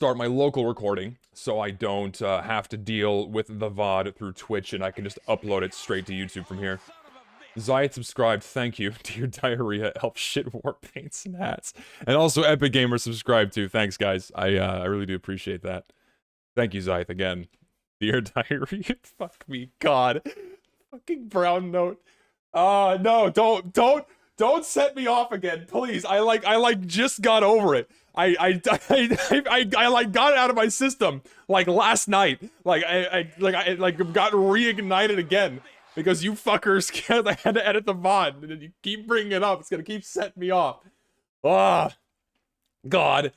start my local recording so I don't have to deal with the VOD through Twitch and I can just upload it straight to YouTube from here. Zayat subscribed, thank you. Dear Diarrhea, Elf Shit War Paints and Hats. And also Epic Gamer subscribed too. Thanks, guys. I really do appreciate that. Thank you, Zayat, again. Dear Diarrhea, fuck me, God. Fucking brown note. No, don't set me off again, please. I just got over it. I like got it out of my system like last night. I got reignited again because you fuckers I had to edit the VOD and you keep bringing it up. It's gonna keep setting me off. Ah, God.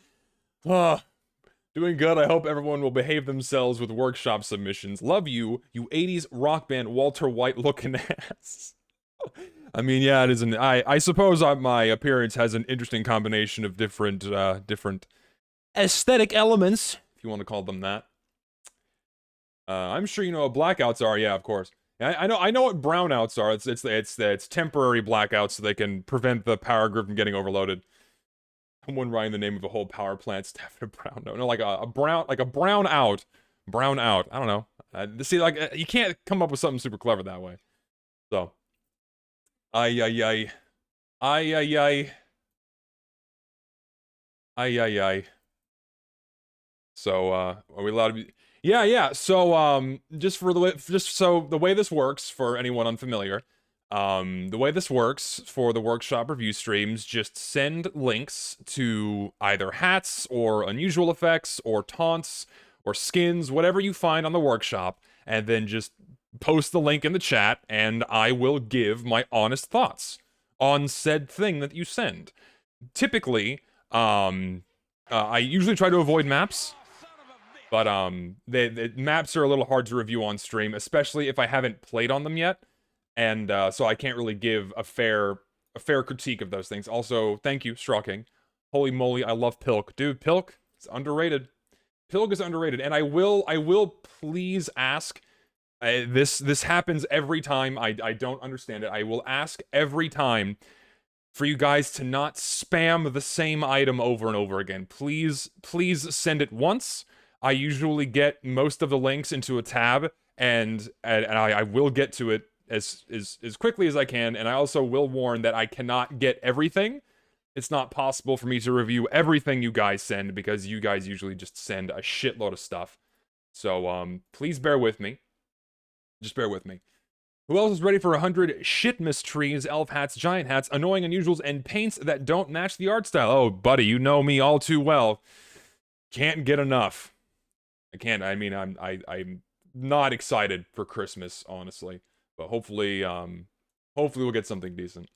Ah. Doing good. I hope everyone will behave themselves with workshop submissions. Love you, you 80s rock band Walter White looking ass. I mean, yeah, it is an. I suppose my appearance has an interesting combination of different aesthetic elements, if you want to call them that. I'm sure you know what blackouts are. Yeah, of course. I know what brownouts are. It's temporary blackouts so they can prevent the power grid from getting overloaded. Someone writing the name of a whole power plant staff in a brown. No, like a brown out. Brown out. I don't know. See, like you can't come up with something super clever that way. So. Ay ay ay. Ay ay ay. Ay ay ay. So are we allowed to be? Yeah. So just so the way this works for anyone unfamiliar, the way this works for the workshop review streams, just send links to either hats or unusual effects or taunts or skins, whatever you find on the workshop, and then just post the link in the chat, and I will give my honest thoughts on said thing that you send. Typically, I usually try to avoid maps, but the maps are a little hard to review on stream, especially if I haven't played on them yet, and so I can't really give a fair critique of those things. Also, thank you, Straw King. Holy moly, I love Pilk, dude. Pilk is underrated. Pilk is underrated, and I will please ask. This happens every time. I don't understand it. I will ask every time for you guys to not spam the same item over and over again. Please send it once. I usually get most of the links into a tab, and I will get to it as quickly as I can. And I also will warn that I cannot get everything. It's not possible for me to review everything you guys send because you guys usually just send a shitload of stuff. So please bear with me. Just bear with me. Who else is ready for 100 shitmas trees, elf hats, giant hats, annoying unusuals, and paints that don't match the art style? Oh, buddy, you know me all too well. Can't get enough. I can't. I mean, I'm not excited for Christmas, honestly. But hopefully we'll get something decent.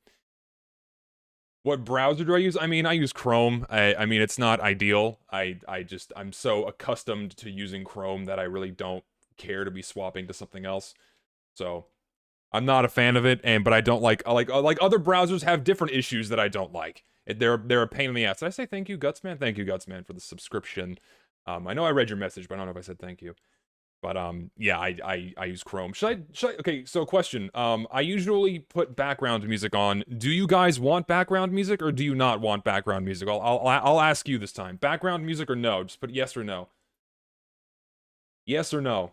What browser do I use? I mean, I use Chrome. I mean, it's not ideal. I'm so accustomed to using Chrome that I really don't care to be swapping to something else. So I'm not a fan of it, but I don't like other browsers have different issues that I don't like. They're a pain in the ass. Did I say thank you, Gutsman? Thank you, Gutsman, for the subscription. I know I read your message, but I don't know if I said thank you. But yeah, I use Chrome. Should I okay, so question. I usually put background music on. Do you guys want background music or do you not want background music? I'll ask you this time. Background music or no? Just put yes or no. Yes or no.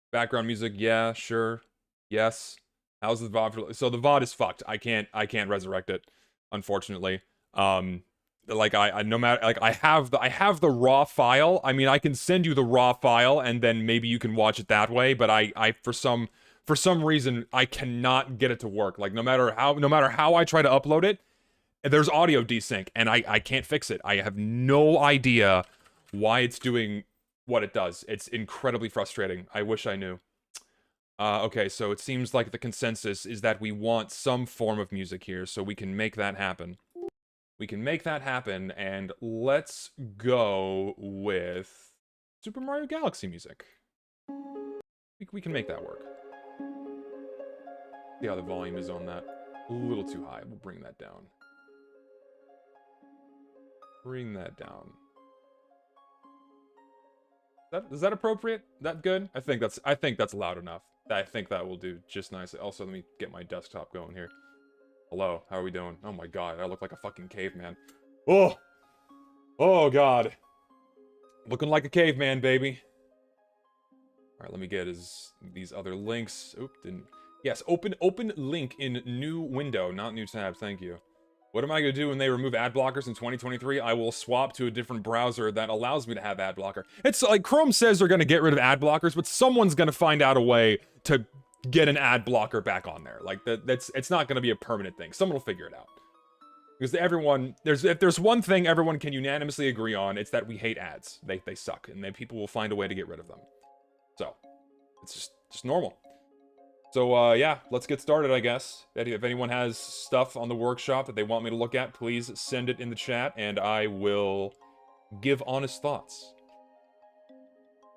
Background music, yeah, sure. Yes. How's the VOD? So the VOD is fucked. I can't resurrect it, unfortunately. Like I no matter like I have the raw file. I mean, I can send you the raw file and then maybe you can watch it that way, but I for some reason I cannot get it to work. Like no matter how I try to upload it, there's audio desync and I can't fix it. I have no idea why it's doing what it does. It's incredibly frustrating. I wish I knew. Okay, so it seems like the consensus is that we want some form of music here, so we can make that happen. We can make that happen, and let's go with Super Mario Galaxy music. We can make that work. See how the volume is on that. A little too high. We'll bring that down. Bring that down. Is that appropriate? That good? I think that's loud enough. I think that will do just nicely. Also, let me get my desktop going here. Hello, how are we doing? Oh my god, I look like a fucking caveman. Oh! Oh god. Looking like a caveman, baby. Alright, let me get these other links. Oop, didn't... Yes, open link in new window, not new tab, thank you. What am I gonna do when they remove ad blockers in 2023? I will swap to a different browser that allows me to have ad blocker. It's like Chrome says they're gonna get rid of ad blockers, but someone's gonna find out a way to get an ad blocker back on there. Like it's not gonna be a permanent thing. Someone will figure it out. Because if there's one thing everyone can unanimously agree on, it's that we hate ads. They suck, and then people will find a way to get rid of them. So, it's just normal. So, yeah, let's get started, I guess. If anyone has stuff on the workshop that they want me to look at, please send it in the chat, and I will give honest thoughts.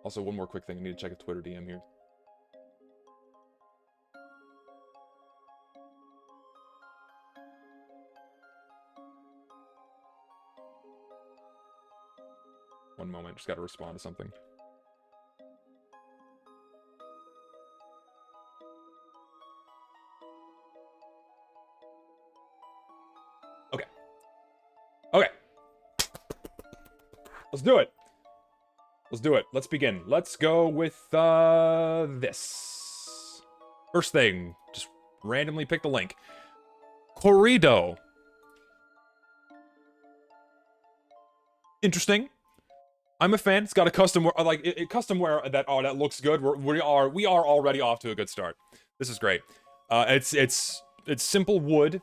Also, one more quick thing. I need to check a Twitter DM here. One moment. Just gotta respond to something. Okay. Let's do it. Let's do it. Let's begin. Let's go with, this. First thing, just randomly pick the link. Corrido. Interesting. I'm a fan. It's got a custom wear, like custom wear that looks good. We are already off to a good start. This is great. It's simple wood.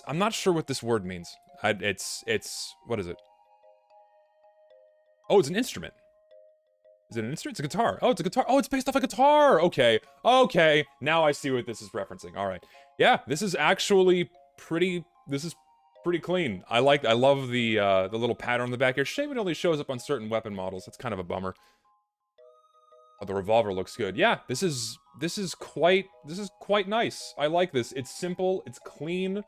I'm not sure what this word means. What is it? Oh, it's an instrument. Is it an instrument? It's a guitar. Oh, it's a guitar. Oh, it's based off a guitar. Okay. Okay. Now I see what this is referencing. All right. Yeah, this is actually pretty clean. I love the little pattern on the back here. Shame it only shows up on certain weapon models. That's kind of a bummer. Oh, the revolver looks good. Yeah, this is quite nice. I like this. It's simple, it's clean.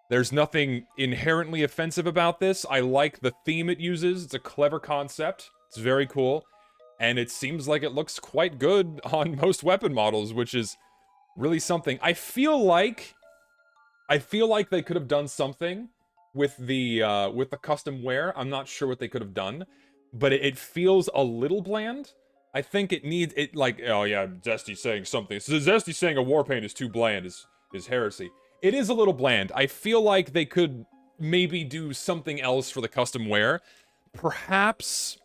There's nothing inherently offensive about this. I like the theme it uses. It's a clever concept. It's very cool. And it seems like it looks quite good on most weapon models, which is really something. I feel like they could have done something with the custom wear. I'm not sure what they could have done, but it feels a little bland. I think it needs it like, oh yeah, Zesty's saying something. So Zesty's saying a warpaint is too bland is heresy. It is a little bland. I feel like they could maybe do something else for the custom wear. Perhaps,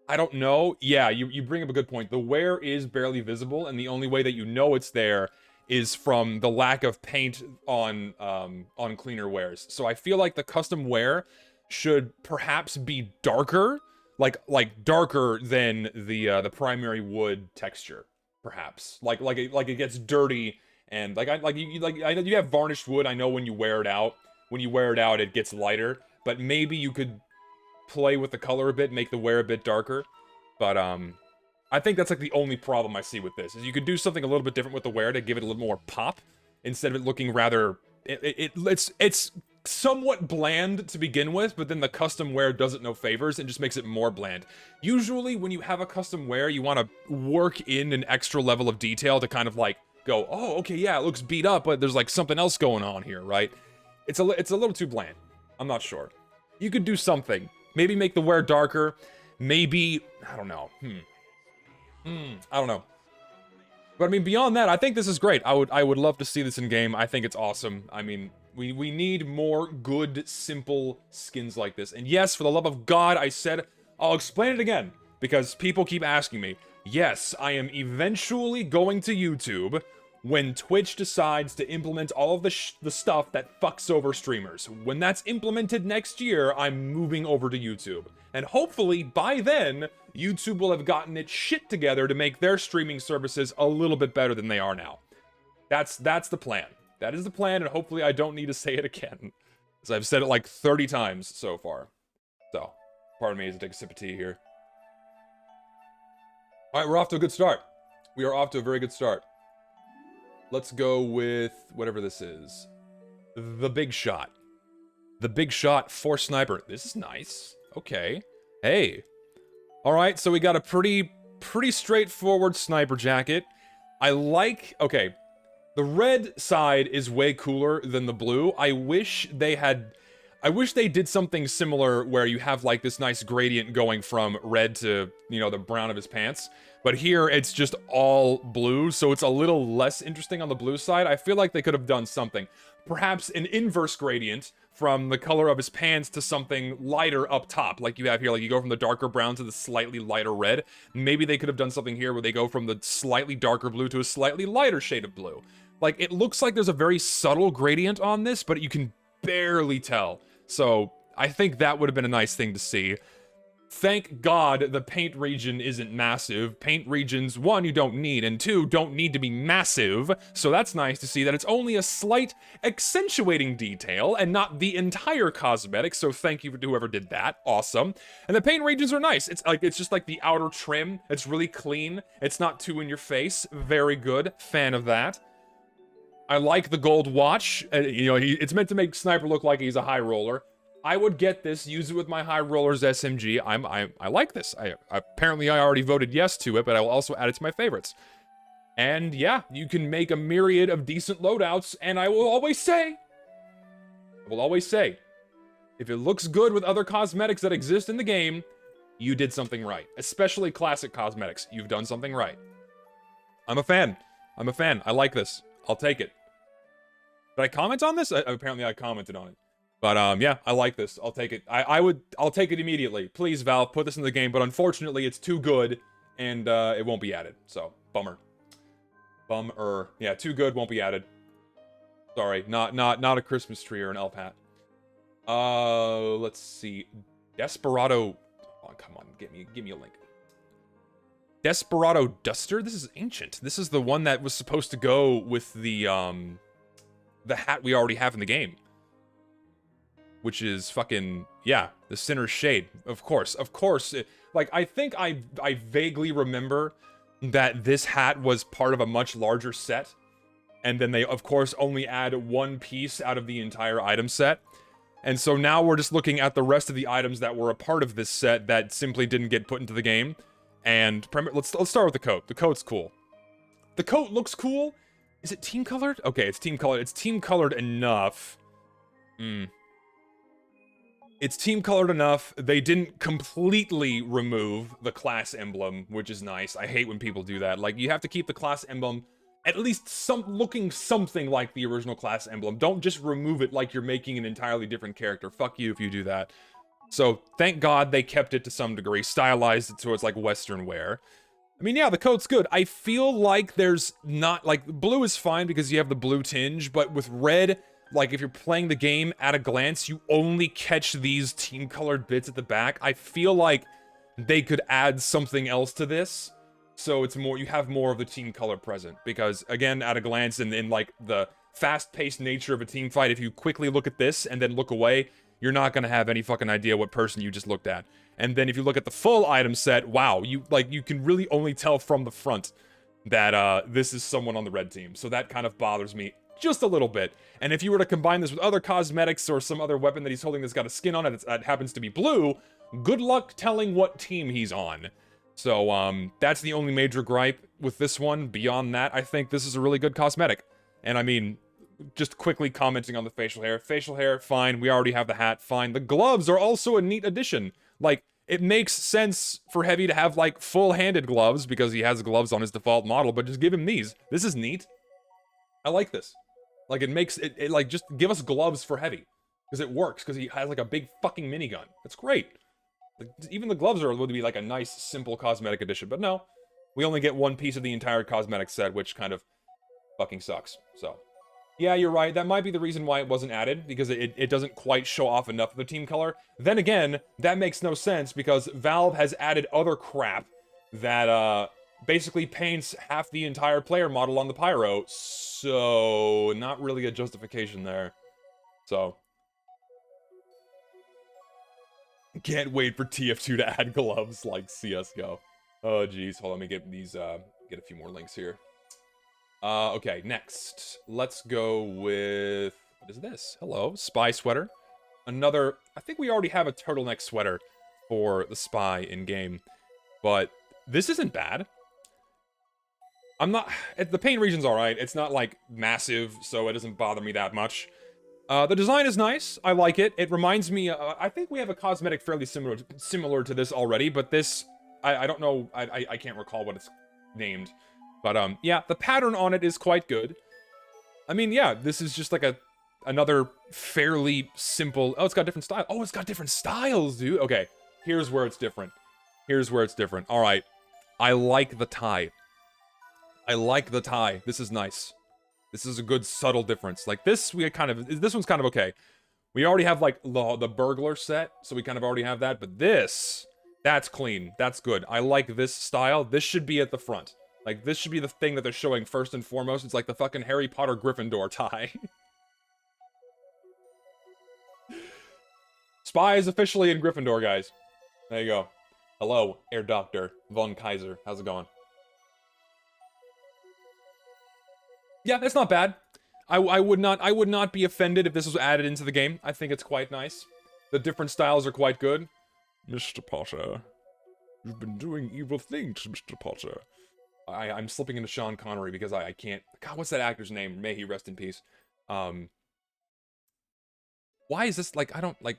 I don't know. Yeah, you bring up a good point. The wear is barely visible, and the only way that you know it's there is from the lack of paint on cleaner wares. So I feel like the custom wear should perhaps be darker, like darker than the primary wood texture, perhaps. Like it gets dirty. And I know you have varnished wood. I know when you wear it out, it gets lighter. But maybe you could play with the color a bit, make the wear a bit darker. But I think that's like the only problem I see with this is you could do something a little bit different with the wear to give it a little more pop instead of it looking rather. It's somewhat bland to begin with, but then the custom wear does it no favors and just makes it more bland. Usually, when you have a custom wear, you want to work in an extra level of detail to kind of like go, oh, okay, yeah, it looks beat up, but there's like something else going on here, right? It's a little too bland. I'm not sure. You could do something. Maybe make the wear darker. Maybe, I don't know. I don't know. But I mean, beyond that, I think this is great. I would love to see this in game. I think it's awesome. I mean, we need more good, simple skins like this. And yes, for the love of God, I'll explain it again because people keep asking me. Yes, I am eventually going to YouTube when Twitch decides to implement all of the stuff that fucks over streamers. When that's implemented next year, I'm moving over to YouTube. And hopefully, by then, YouTube will have gotten its shit together to make their streaming services a little bit better than they are now. That's the plan. That is the plan, and hopefully I don't need to say it again. Because I've said it like 30 times so far. So, pardon me as I take a sip of tea here. Alright, we're off to a good start. We are off to a very good start. Let's go with whatever this is. The Big Shot. The Big Shot for Sniper. This is nice. Okay. Hey. Alright, so we got a pretty straightforward sniper jacket. I like... Okay. The red side is way cooler than the blue. I wish they did something similar where you have like this nice gradient going from red to, you know, the brown of his pants. But here it's just all blue, so it's a little less interesting on the blue side. I feel like they could have done something. Perhaps an inverse gradient from the color of his pants to something lighter up top, like you have here. Like you go from the darker brown to the slightly lighter red. Maybe they could have done something here where they go from the slightly darker blue to a slightly lighter shade of blue. Like, it looks like there's a very subtle gradient on this, but you can barely tell. So, I think that would have been a nice thing to see. Thank God the paint region isn't massive. Paint regions, 1, you don't need, and 2, don't need to be massive. So that's nice to see that it's only a slight accentuating detail and not the entire cosmetic. So thank you to whoever did that. Awesome. And the paint regions are nice. It's just like the outer trim. It's really clean. It's not too in your face. Very good. Fan of that. I like the gold watch. You know, it's meant to make Sniper look like he's a high roller. I would get this, use it with my high rollers SMG. I like this. Apparently I already voted yes to it, but I will also add it to my favorites. And yeah, you can make a myriad of decent loadouts, and I will always say, if it looks good with other cosmetics that exist in the game, you did something right. Especially classic cosmetics. You've done something right. I'm a fan. I like this. I'll take it. Did I comment on this? Apparently I commented on it. But, yeah, I like this. I'll take it. I'll take it immediately. Please, Valve, put this in the game. But unfortunately, it's too good, and, it won't be added. So, bummer. Bummer. Yeah, too good, won't be added. Sorry, not a Christmas tree or an elf hat. Let's see. Desperado... Oh, come on, give me a link. Desperado Duster? This is ancient. This is the one that was supposed to go with the hat we already have in the game. Which is fucking, yeah, the Sinner's Shade. Of course. Like, I think I vaguely remember that this hat was part of a much larger set. And then they, of course, only add one piece out of the entire item set. And so now we're just looking at the rest of the items that were a part of this set that simply didn't get put into the game. And let's start with the coat. The coat's cool. The coat looks cool. Is it team colored? Okay, it's team colored. It's team colored enough. It's team colored enough. They didn't completely remove the class emblem, which is nice. I hate when people do that. Like, you have to keep the class emblem at least looking something like the original class emblem. Don't just remove it like you're making an entirely different character. Fuck you if you do that. So, thank God they kept it to some degree, stylized it so it's like Western wear. I mean, yeah, the coat's good. I feel like there's not, like, blue is fine because you have the blue tinge, but with red, like, if you're playing the game at a glance, you only catch these team-colored bits at the back. I feel like they could add something else to this, so it's more, you have more of the team color present. Because, again, at a glance, and in, like, the fast-paced nature of a team fight, if you quickly look at this and then look away, you're not gonna have any fucking idea what person you just looked at. And then if you look at the full item set, wow, you can really only tell from the front that, this is someone on the red team. So that kind of bothers me just a little bit. And if you were to combine this with other cosmetics or some other weapon that he's holding that's got a skin on it that happens to be blue, good luck telling what team he's on. So, that's the only major gripe with this one. Beyond that, I think this is a really good cosmetic. And I mean, just quickly commenting on the facial hair. Facial hair, fine. We already have the hat, fine. The gloves are also a neat addition. Like, it makes sense for Heavy to have, like, full-handed gloves, because he has gloves on his default model, but just give him these. This is neat. I like this. Like, it makes it like, just give us gloves for Heavy. Because it works, because he has, like, a big fucking minigun. It's great. Like, even the gloves are going to be, like, a nice, simple cosmetic addition. But no, we only get one piece of the entire cosmetic set, which kind of fucking sucks. So, yeah, you're right. That might be the reason why it wasn't added, because it doesn't quite show off enough of the team color. Then again, that makes no sense, because Valve has added other crap that, basically paints half the entire player model on the pyro, so not really a justification there. So, can't wait for TF2 to add gloves like CSGO. Oh, geez. Hold on, let me get these, get a few more links here. Okay, next. Let's go with... What is this? Hello, Spy Sweater. Another... I think we already have a turtleneck sweater for the Spy in-game. But this isn't bad. I'm not, the paint region's alright. It's not, like, massive, so it doesn't bother me that much. The design is nice. I like it. It reminds me, I think we have a cosmetic fairly similar to this already, but this, I don't know, I can't recall what it's named. But, yeah, the pattern on it is quite good. I mean, yeah, this is just like another fairly simple, oh, it's got different style. Oh, it's got different styles, dude. Okay, here's where it's different. Here's where it's different. All right, I like the tie. I like the tie. This is nice. This is a good subtle difference. Like this, this one's kind of okay. We already have like the burglar set, so we kind of already have that. But this, that's clean. That's good. I like this style. This should be at the front. Like this should be the thing that they're showing first and foremost. It's like the fucking Harry Potter Gryffindor tie. Spy is officially in Gryffindor, guys. There you go. Hello, Air Doctor Von Kaiser. How's it going? Yeah, it's not bad. I would not be offended if this was added into the game. I think it's quite nice. The different styles are quite good. Mr. Potter, you've been doing evil things, Mr. Potter. I'm slipping into Sean Connery because I can't. God, what's that actor's name? May he rest in peace. Why is this like, I don't like,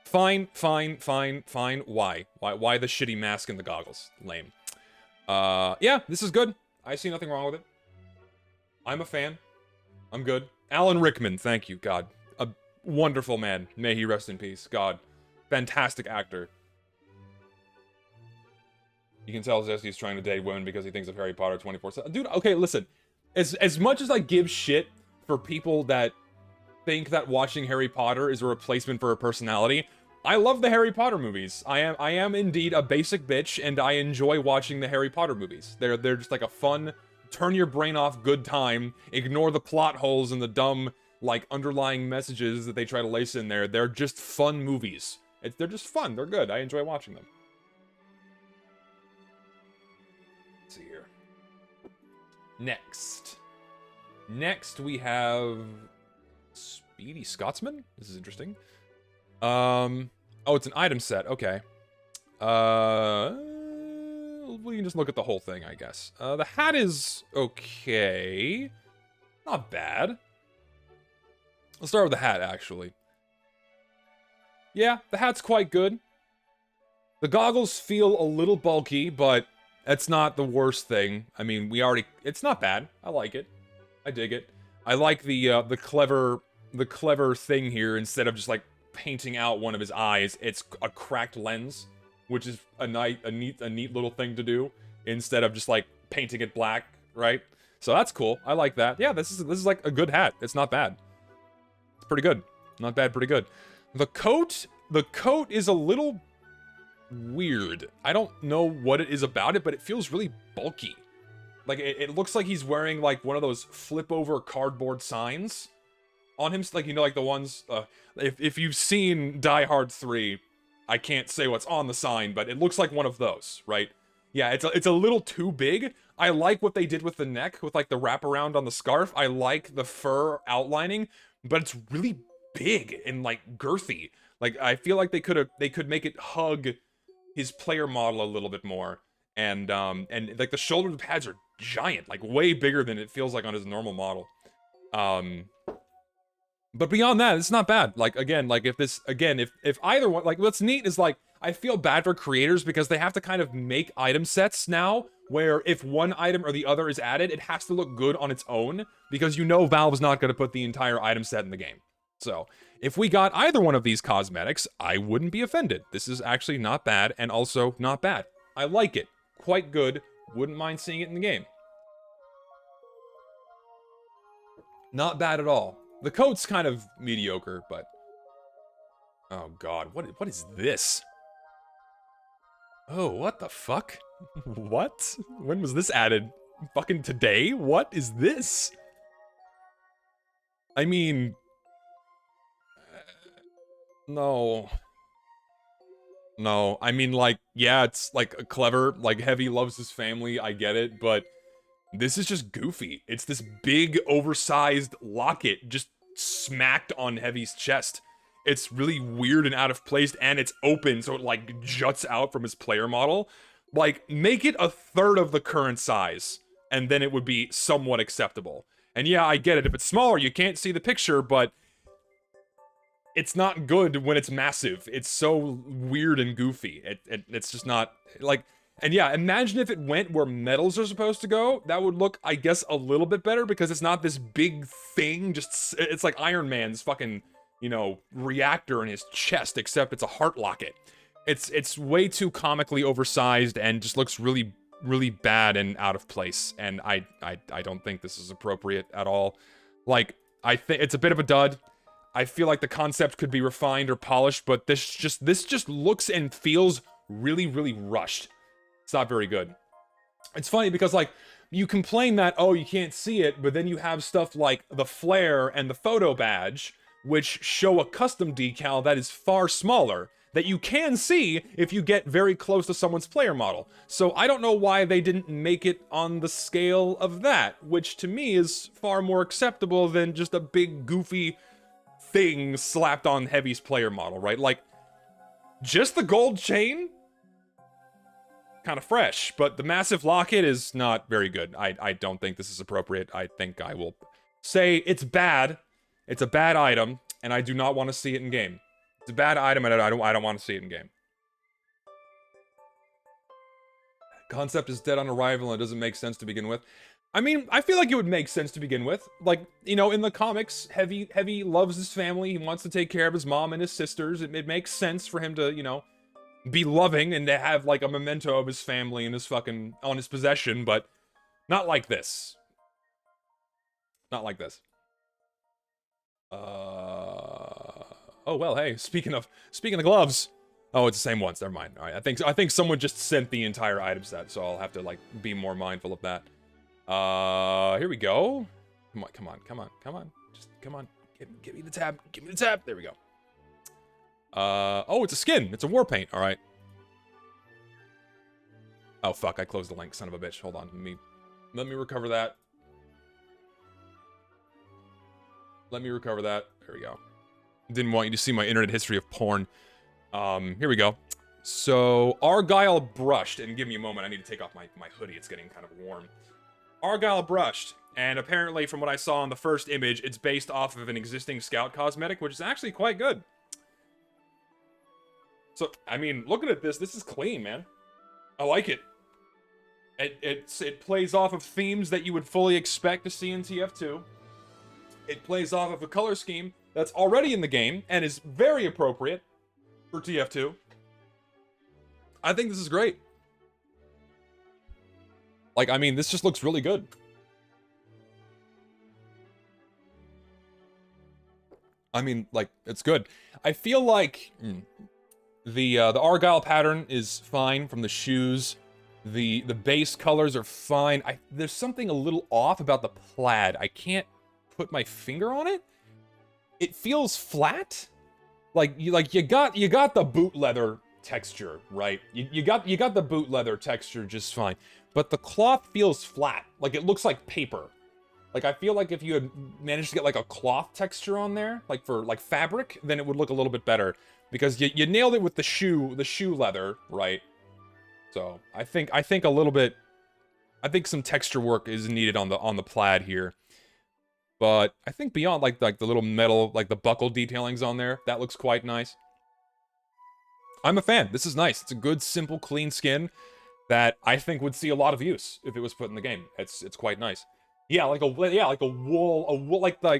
fine. Why the shitty mask and the goggles? Lame. Yeah, this is good. I see nothing wrong with it. I'm a fan. I'm good. Alan Rickman, thank you, God. A wonderful man. May he rest in peace. God. Fantastic actor. You can tell Zesty's trying to date women because he thinks of Harry Potter 24/7. Dude, okay, listen. As much as I give shit for people that think that watching Harry Potter is a replacement for a personality, I love the Harry Potter movies. I am indeed a basic bitch, and I enjoy watching the Harry Potter movies. They're just like a fun, turn your brain off good time, ignore the plot holes and the dumb, like, underlying messages that they try to lace in there. They're just fun movies. They're just fun. They're good. I enjoy watching them. Let's see here. Next we have Speedy Scotsman? This is interesting. Oh, it's an item set. Okay. We can just look at the whole thing, I guess. The hat is okay. Not bad. Let's start with the hat, actually. Yeah, the hat's quite good. The goggles feel a little bulky, but that's not the worst thing. I mean, it's not bad. I like it. I dig it. I like the clever thing here. Instead of just like painting out one of his eyes, it's a cracked lens, which is a neat little thing to do instead of just like painting it black, right? So that's cool. I like that. Yeah, this is like a good hat. It's not bad. It's pretty good. Not bad, pretty good. The coat is a little weird. I don't know what it is about it, but it feels really bulky. Like it looks like he's wearing like one of those flip over cardboard signs on him, like, you know, like the ones if you've seen Die Hard 3, I can't say what's on the sign, but it looks like one of those, right? Yeah, it's a little too big. I like what they did with the neck, with like the wraparound on the scarf. I like the fur outlining, but it's really big and like girthy. Like I feel like they could make it hug his player model a little bit more. And like the shoulder pads are giant, like way bigger than it feels like on his normal model. But beyond that, it's not bad. Like, again, like if either one, like what's neat is like, I feel bad for creators because they have to kind of make item sets now where if one item or the other is added, it has to look good on its own because you know Valve's not going to put the entire item set in the game. So if we got either one of these cosmetics, I wouldn't be offended. This is actually not bad and also not bad. I like it. Quite good. Wouldn't mind seeing it in the game. Not bad at all. The coat's kind of mediocre, but... Oh god, what is this? Oh, what the fuck? What? When was this added? Fucking today? What is this? I mean... No. No, I mean, like, yeah, it's, like, a clever, like, Heavy loves his family, I get it, but... This is just goofy. It's this big, oversized locket just smacked on Heavy's chest. It's really weird and out of place, and it's open, so it, like, juts out from his player model. Like, make it a third of the current size. and then it would be somewhat acceptable. And yeah, I get it. If it's smaller, you can't see the picture, but it's not good when it's massive. It's so weird and goofy. It's just not, like, and yeah, imagine if it went where metals are supposed to go. That would look, I guess, a little bit better because it's not this big thing. Just, it's like Iron Man's fucking, you know, reactor in his chest, except it's a heart locket. It's way too comically oversized and just looks really, really bad and out of place. And I don't think this is appropriate at all. Like, I think it's a bit of a dud. I feel like the concept could be refined or polished, but this just looks and feels really, really rushed. It's not very good. It's funny because, like, you complain that, oh, you can't see it, but then you have stuff like the flare and the photo badge, which show a custom decal that is far smaller, that you can see if you get very close to someone's player model. So I don't know why they didn't make it on the scale of that, which to me is far more acceptable than just a big, goofy thing slapped on Heavy's player model, right? Like, just the gold chain? Kind of fresh, but the massive locket is not very good. I don't think this is appropriate. I think I will say it's bad. It's a bad item, and I do not want to see it in game. It's a bad item, and I don't want to see it in game. Concept is dead on arrival, and it doesn't make sense to begin with. I mean, I feel like it would make sense to begin with. Like, you know, in the comics, Heavy loves his family. He wants to take care of his mom and his sisters. It makes sense for him to, you know, be loving and to have, like, a memento of his family in his fucking, on his possession, but not like this. Not like this. Oh, well, hey, speaking of gloves. Oh, it's the same ones, never mind. All right, I think someone just sent the entire item set, so I'll have to, like, be more mindful of that. Here we go. Come on. Just, come on. Give me the tab. Give me the tab. There we go. Oh, it's a skin. It's a war paint. All right. Oh, fuck. I closed the link. Son of a bitch. Hold on. Let me recover that. Let me recover that. There we go. Didn't want you to see my internet history of porn. Here we go. So, Argyle brushed. And give me a moment. I need to take off my hoodie. It's getting kind of warm. Argyle brushed. And apparently, from what I saw in the first image, it's based off of an existing Scout cosmetic, which is actually quite good. So, I mean, looking at this is clean, man. I like it. It plays off of themes that you would fully expect to see in TF2. It plays off of a color scheme that's already in the game and is very appropriate for TF2. I think this is great. Like, I mean, this just looks really good. I mean, like, it's good. I feel like the Argyle pattern is fine from the shoes. The base colors are fine. There's something a little off about the plaid. I can't put my finger on it. It feels flat. Like you got the boot leather texture, right? You got the boot leather texture just fine. But the cloth feels flat. Like it looks like paper. Like I feel like if you had managed to get like a cloth texture on there, like for like fabric, then it would look a little bit better. Because you nailed it with the shoe leather, right? So I think a little bit, I think some texture work is needed on the plaid here. But I think beyond like the little metal, like the buckle detailings on there, that looks quite nice. I'm a fan. This is nice. It's a good, simple, clean skin that I think would see a lot of use if it was put in the game. It's quite nice. Yeah, like a wool,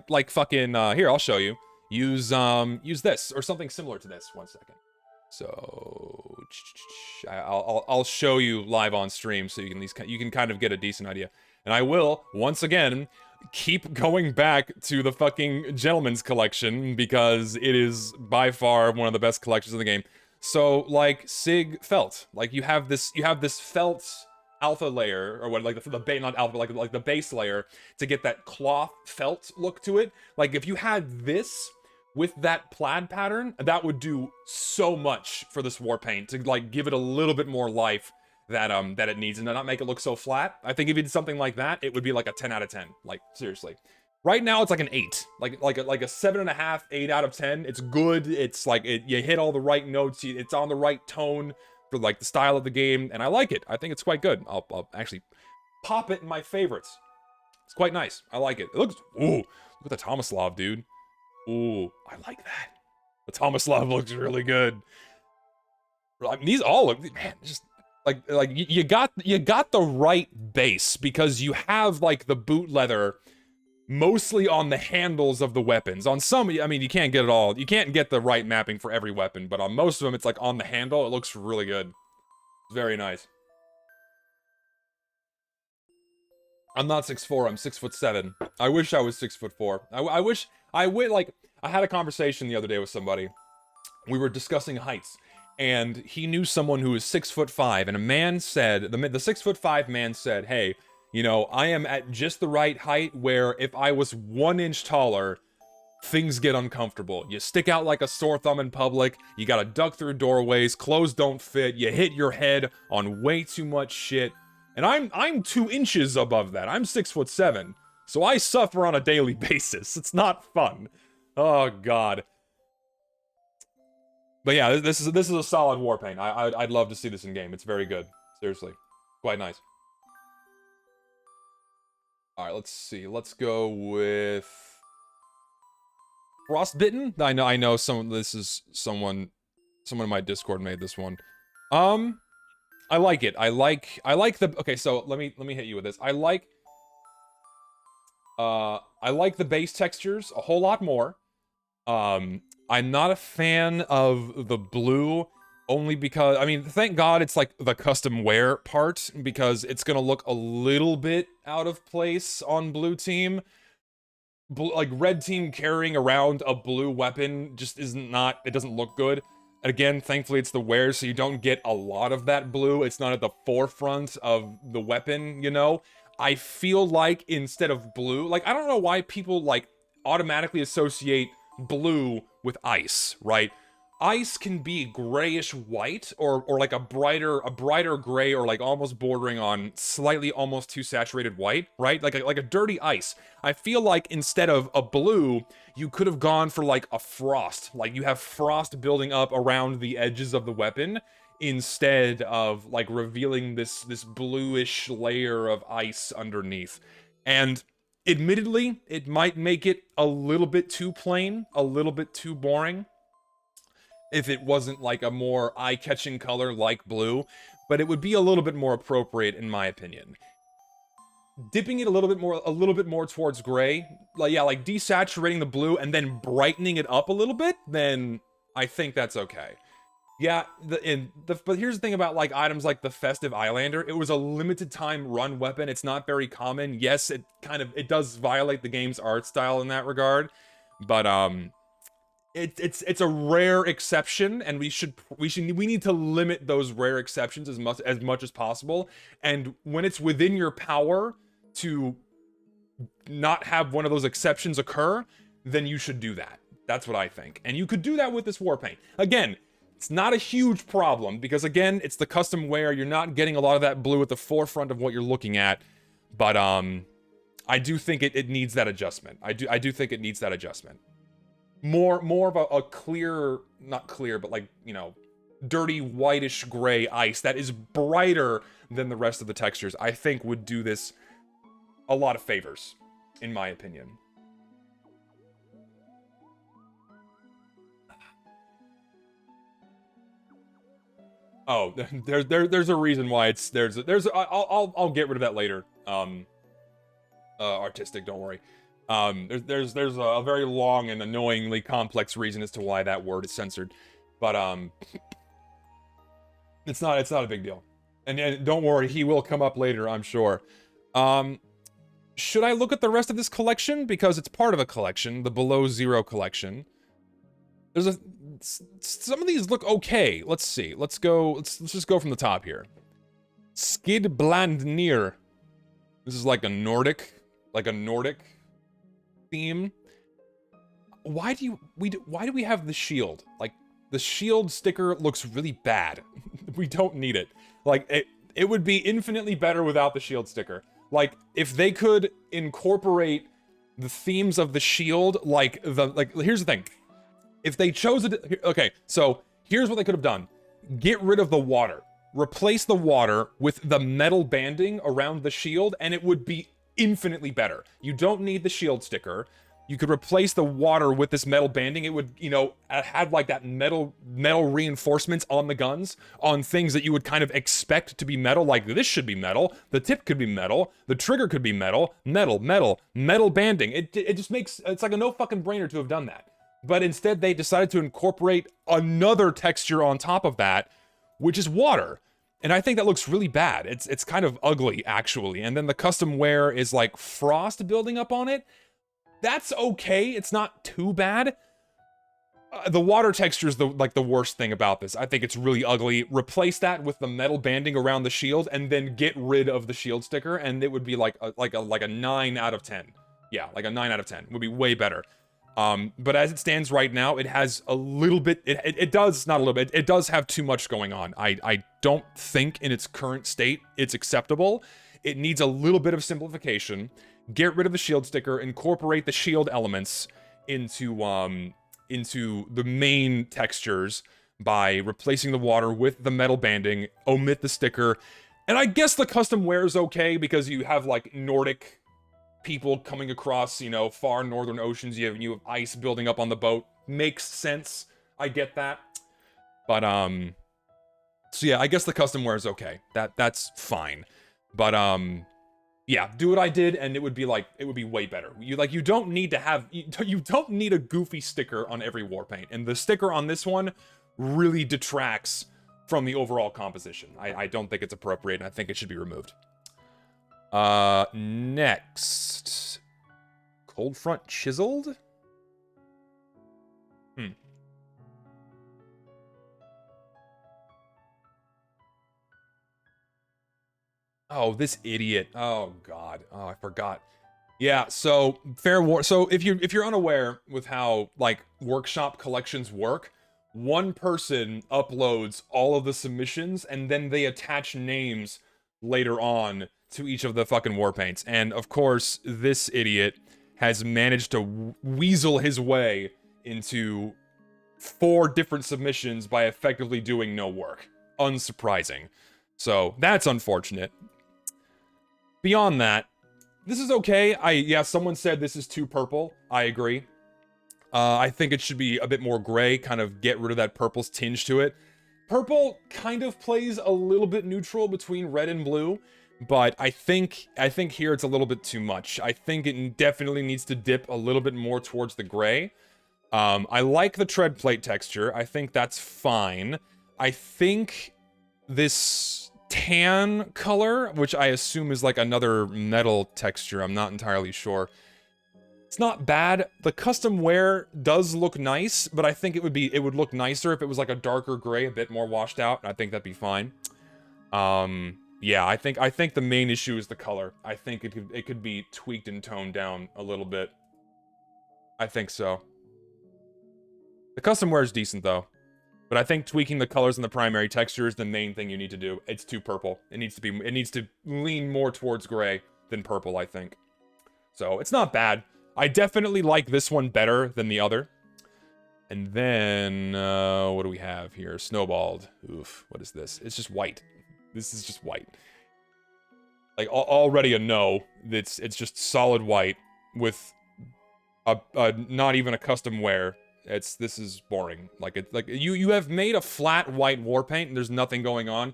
like fucking. Here, I'll show you. Use this or something similar to this. 1 second. So I'll show you live on stream so you can kind of get a decent idea. And I will once again keep going back to the fucking Gentleman's Collection because it is by far one of the best collections in the game. So like Sig felt, like you have this felt alpha layer or what, like the base, not alpha, like the base layer to get that cloth felt look to it. Like if you had this with that plaid pattern, that would do so much for this war paint to like give it a little bit more life that it needs and not make it look so flat. I think if you did something like that, it would be like a 10 out of 10. Like seriously. Right now it's like an 8. Like a 7.5, 8 out of 10. It's good. It's like you hit all the right notes. It's on the right tone for like the style of the game, and I like it. I think it's quite good. I'll actually pop it in my favorites. It's quite nice. I like it. It looks, ooh, look at the Tomislav, dude. Ooh, I like that. The Tomislav looks really good. I mean, these all look, man, just like you got the right base because you have like the boot leather mostly on the handles of the weapons. On some, I mean, you can't get it all. You can't get the right mapping for every weapon, but on most of them, it's like on the handle. It looks really good. It's very nice. I'm not 6'4", I'm 6'7". I wish I was 6'4". I wish, like, I had a conversation the other day with somebody. We were discussing heights, and he knew someone who was 6'5", and a man said, the 6'5" man said, hey, you know, I am at just the right height where if I was 1 inch taller, things get uncomfortable. You stick out like a sore thumb in public, you gotta duck through doorways, clothes don't fit, you hit your head on way too much shit. And I'm 2 inches above that. I'm 6'7", so I suffer on a daily basis. It's not fun. Oh god. But yeah, this is a solid warpaint. I'd love to see this in game. It's very good. Seriously, quite nice. All right, let's see. Let's go with Frostbitten. I know. This is someone in my Discord made this one. I like it. I like the, okay, so let me hit you with this. I like the base textures a whole lot more. I'm not a fan of the blue, only because, I mean, thank God it's like the custom wear part, because it's gonna look a little bit out of place on blue team. Like red team carrying around a blue weapon just it doesn't look good. Again, thankfully it's the wear, so you don't get a lot of that blue. It's not at the forefront of the weapon, you know? I feel like instead of blue, like, I don't know why people, like, automatically associate blue with ice, right? Ice can be grayish white, or like a brighter gray, or like almost bordering on slightly almost too saturated white, right? Like a dirty ice. I feel like instead of a blue, you could have gone for like a frost. Like you have frost building up around the edges of the weapon, instead of like revealing this bluish layer of ice underneath. And admittedly, it might make it a little bit too plain, a little bit too boring, if it wasn't like a more eye-catching color like blue, but it would be a little bit more appropriate in my opinion. Dipping it a little bit more towards gray, like, yeah, like desaturating the blue and then brightening it up a little bit, then I think that's okay. Yeah, but here's the thing about like items like the Festive Eyelander. It was a limited time run weapon. It's not very common. Yes, it does violate the game's art style in that regard, but it's a rare exception, and we need to limit those rare exceptions as much as possible. And when it's within your power to not have one of those exceptions occur, then you should do that. That's what I think. And you could do that with this warpaint. Again, it's not a huge problem, because again, it's the custom wear. You're not getting a lot of that blue at the forefront of what you're looking at. But I do think it needs that adjustment. I do think it needs that adjustment. More of a clear, not clear, but like, you know, dirty whitish gray ice that is brighter than the rest of the textures, I think would do this a lot of favors, in my opinion. Oh, there's a reason why it's I'll get rid of that later. Artistic, don't worry. There's a very long and annoyingly complex reason as to why that word is censored, but it's not a big deal, and don't worry, he will come up later, I'm sure. Should I look at the rest of this collection, because it's part of a collection, the Below Zero collection? Some of these look okay. Let's see. Let's just go from the top here. Skid Blandnir. This is like a Nordic theme. Why do we have the shield? Like, the shield sticker looks really bad. We don't need it. Like, it would be infinitely better without the shield sticker. Like, if they could incorporate the themes of the shield, like here's the thing. If they chose it, okay, so here's what they could have done. Get rid of the water. replace the water with the metal banding around the shield, and it would be infinitely better. You don't need the shield sticker. You could replace the water with this metal banding. It would, you know, have like that metal reinforcements on the guns, on things that you would kind of expect to be metal. Like, this should be metal. The tip could be metal. The trigger could be metal. Metal banding. It just makes, it's like a no fucking brainer to have done that. But instead, they decided to incorporate another texture on top of that, which is water. And I think that looks really bad. It's kind of ugly, actually. And then the custom wear is like frost building up on it. That's okay. It's not too bad. The water texture is the worst thing about this. I think it's really ugly. Replace that with the metal banding around the shield, and then get rid of the shield sticker, and it would be like a 9 out of 10. Yeah, like a 9 out of 10. It would be way better. But as it stands right now, it has a little bit. It does, not a little bit. It does have too much going on. I don't think in its current state it's acceptable. It needs a little bit of simplification. Get rid of the shield sticker, incorporate the shield elements into the main textures by replacing the water with the metal banding, omit the sticker, and I guess the custom wear is okay because you have like Nordic people coming across, you know, far northern oceans, you have ice building up on the boat. Makes sense. I get that. But so yeah, I guess the custom wear is okay. That's fine. But yeah, do what I did, and it would be way better. You don't need to have, you don't need a goofy sticker on every warpaint, and the sticker on this one really detracts from the overall composition. I don't think it's appropriate, and I think it should be removed. Next, cold front chiseled. Oh, this idiot. Oh god. Oh, I forgot. Yeah, so so if you're unaware with how like workshop collections work, one person uploads all of the submissions and then they attach names later on to each of the fucking warpaints. And of course, this idiot has managed to weasel his way into 4 different submissions by effectively doing no work. Unsurprising. So, that's unfortunate. Beyond that, this is okay. Yeah, someone said this is too purple. I agree. I think it should be a bit more gray, kind of get rid of that purple's tinge to it. Purple kind of plays a little bit neutral between red and blue, but I think here it's a little bit too much. I think it definitely needs to dip a little bit more towards the gray. I like the tread plate texture. I think that's fine. I think this tan color, which I assume is like another metal texture, I'm not entirely sure. It's not bad. The custom wear does look nice, but I think it would look nicer if it was like a darker gray, a bit more washed out. I think that'd be fine. Yeah, I think the main issue is the color. I think it could be tweaked and toned down a little bit. I think so. The custom wear is decent though. But I think tweaking the colors and the primary texture is the main thing you need to do. It's too purple. It needs to lean more towards gray than purple, I think. So, it's not bad. I definitely like this one better than the other. And then, what do we have here? Snowballed. Oof, what is this? It's just white. This is just white. Like, already a no. It's just solid white with not even a custom wear. This is boring. Like you have made a flat white war paint and there's nothing going on.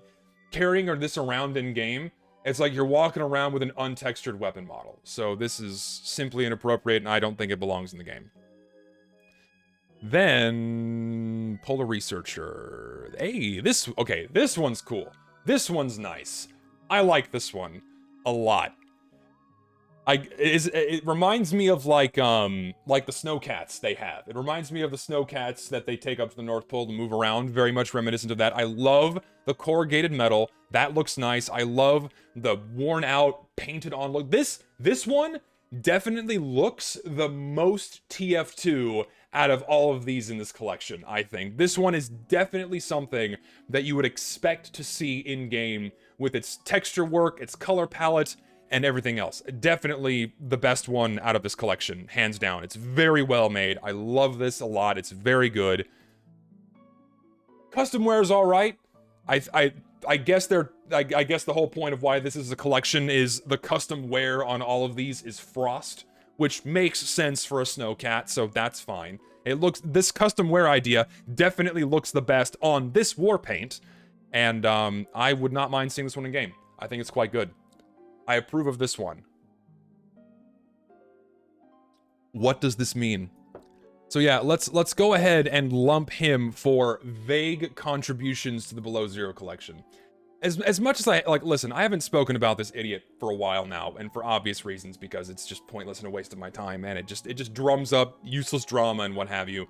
Carrying this around in game, it's like you're walking around with an untextured weapon model. So this is simply inappropriate and I don't think it belongs in the game. Then Polar Researcher. Hey, this one's cool. This one's nice. I like this one a lot. It reminds me of like the snowcats they have. It reminds me of the snowcats that they take up to the North Pole to move around. Very much reminiscent of that. I love the corrugated metal. That looks nice. I love the worn out, painted on look. This one definitely looks the most TF2 out of all of these in this collection, I think. This one is definitely something that you would expect to see in-game with its texture work, its color palette, and everything else. Definitely the best one out of this collection, hands down. It's very well made. I love this a lot. It's very good. Custom wear is all right. I I guess I guess the whole point of why this is a collection is the custom wear on all of these is frost, which makes sense for a snowcat, so that's fine. This custom wear idea definitely looks the best on this war paint, and I would not mind seeing this one in game. I think it's quite good. I approve of this one. What does this mean? So yeah, let's go ahead and lump him for vague contributions to the Below Zero collection. As much as listen, I haven't spoken about this idiot for a while now, and for obvious reasons, because it's just pointless and a waste of my time, and it just drums up useless drama and what have you.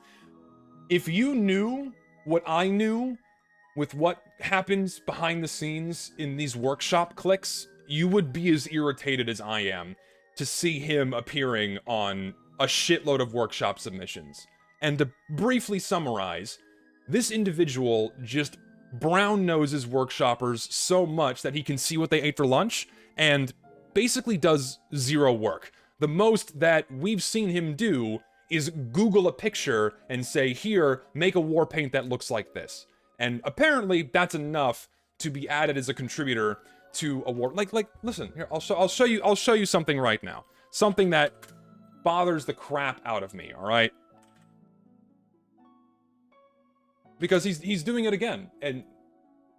If you knew what I knew with what happens behind the scenes in these workshop cliques, you would be as irritated as I am to see him appearing on a shitload of workshop submissions. And to briefly summarize, this individual just brown noses workshoppers so much that he can see what they ate for lunch and basically does zero work. The most that we've seen him do is Google a picture and say, here, make a war paint that looks like this. And apparently that's enough to be added as a contributor to a war. Listen, here, I'll show you something right now. Something that bothers the crap out of me, all right? Because he's doing it again, and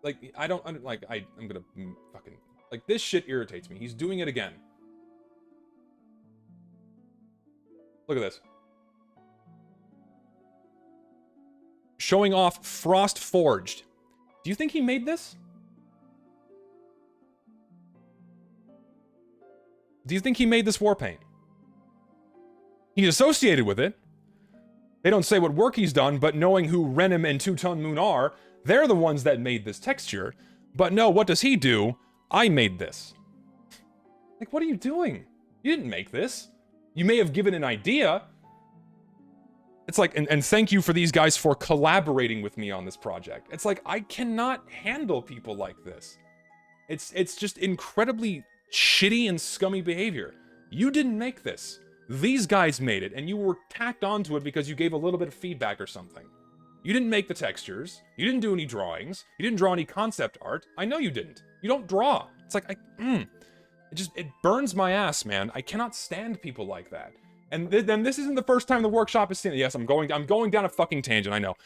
like I'm gonna fucking like this shit irritates me. He's doing it again. Look at this. Showing off Frost Forged. Do you think he made this? Do you think he made this war paint? He's associated with it. They don't say what work he's done, but knowing who Renim and Two-Tone Moon are, they're the ones that made this texture. But no, what does he do? I made this. Like, what are you doing? You didn't make this. You may have given an idea. It's like, and thank you for these guys for collaborating with me on this project. It's like, I cannot handle people like this. It's just incredibly shitty and scummy behavior. You didn't make this. These guys made it, and you were tacked onto it because you gave a little bit of feedback or something. You didn't make the textures. You didn't do any drawings. You didn't draw any concept art. I know you didn't. You don't draw. It's like, it burns my ass, man. I cannot stand people like that. And then this isn't the first time the workshop has seen it. Yes, I'm going down a fucking tangent, I know.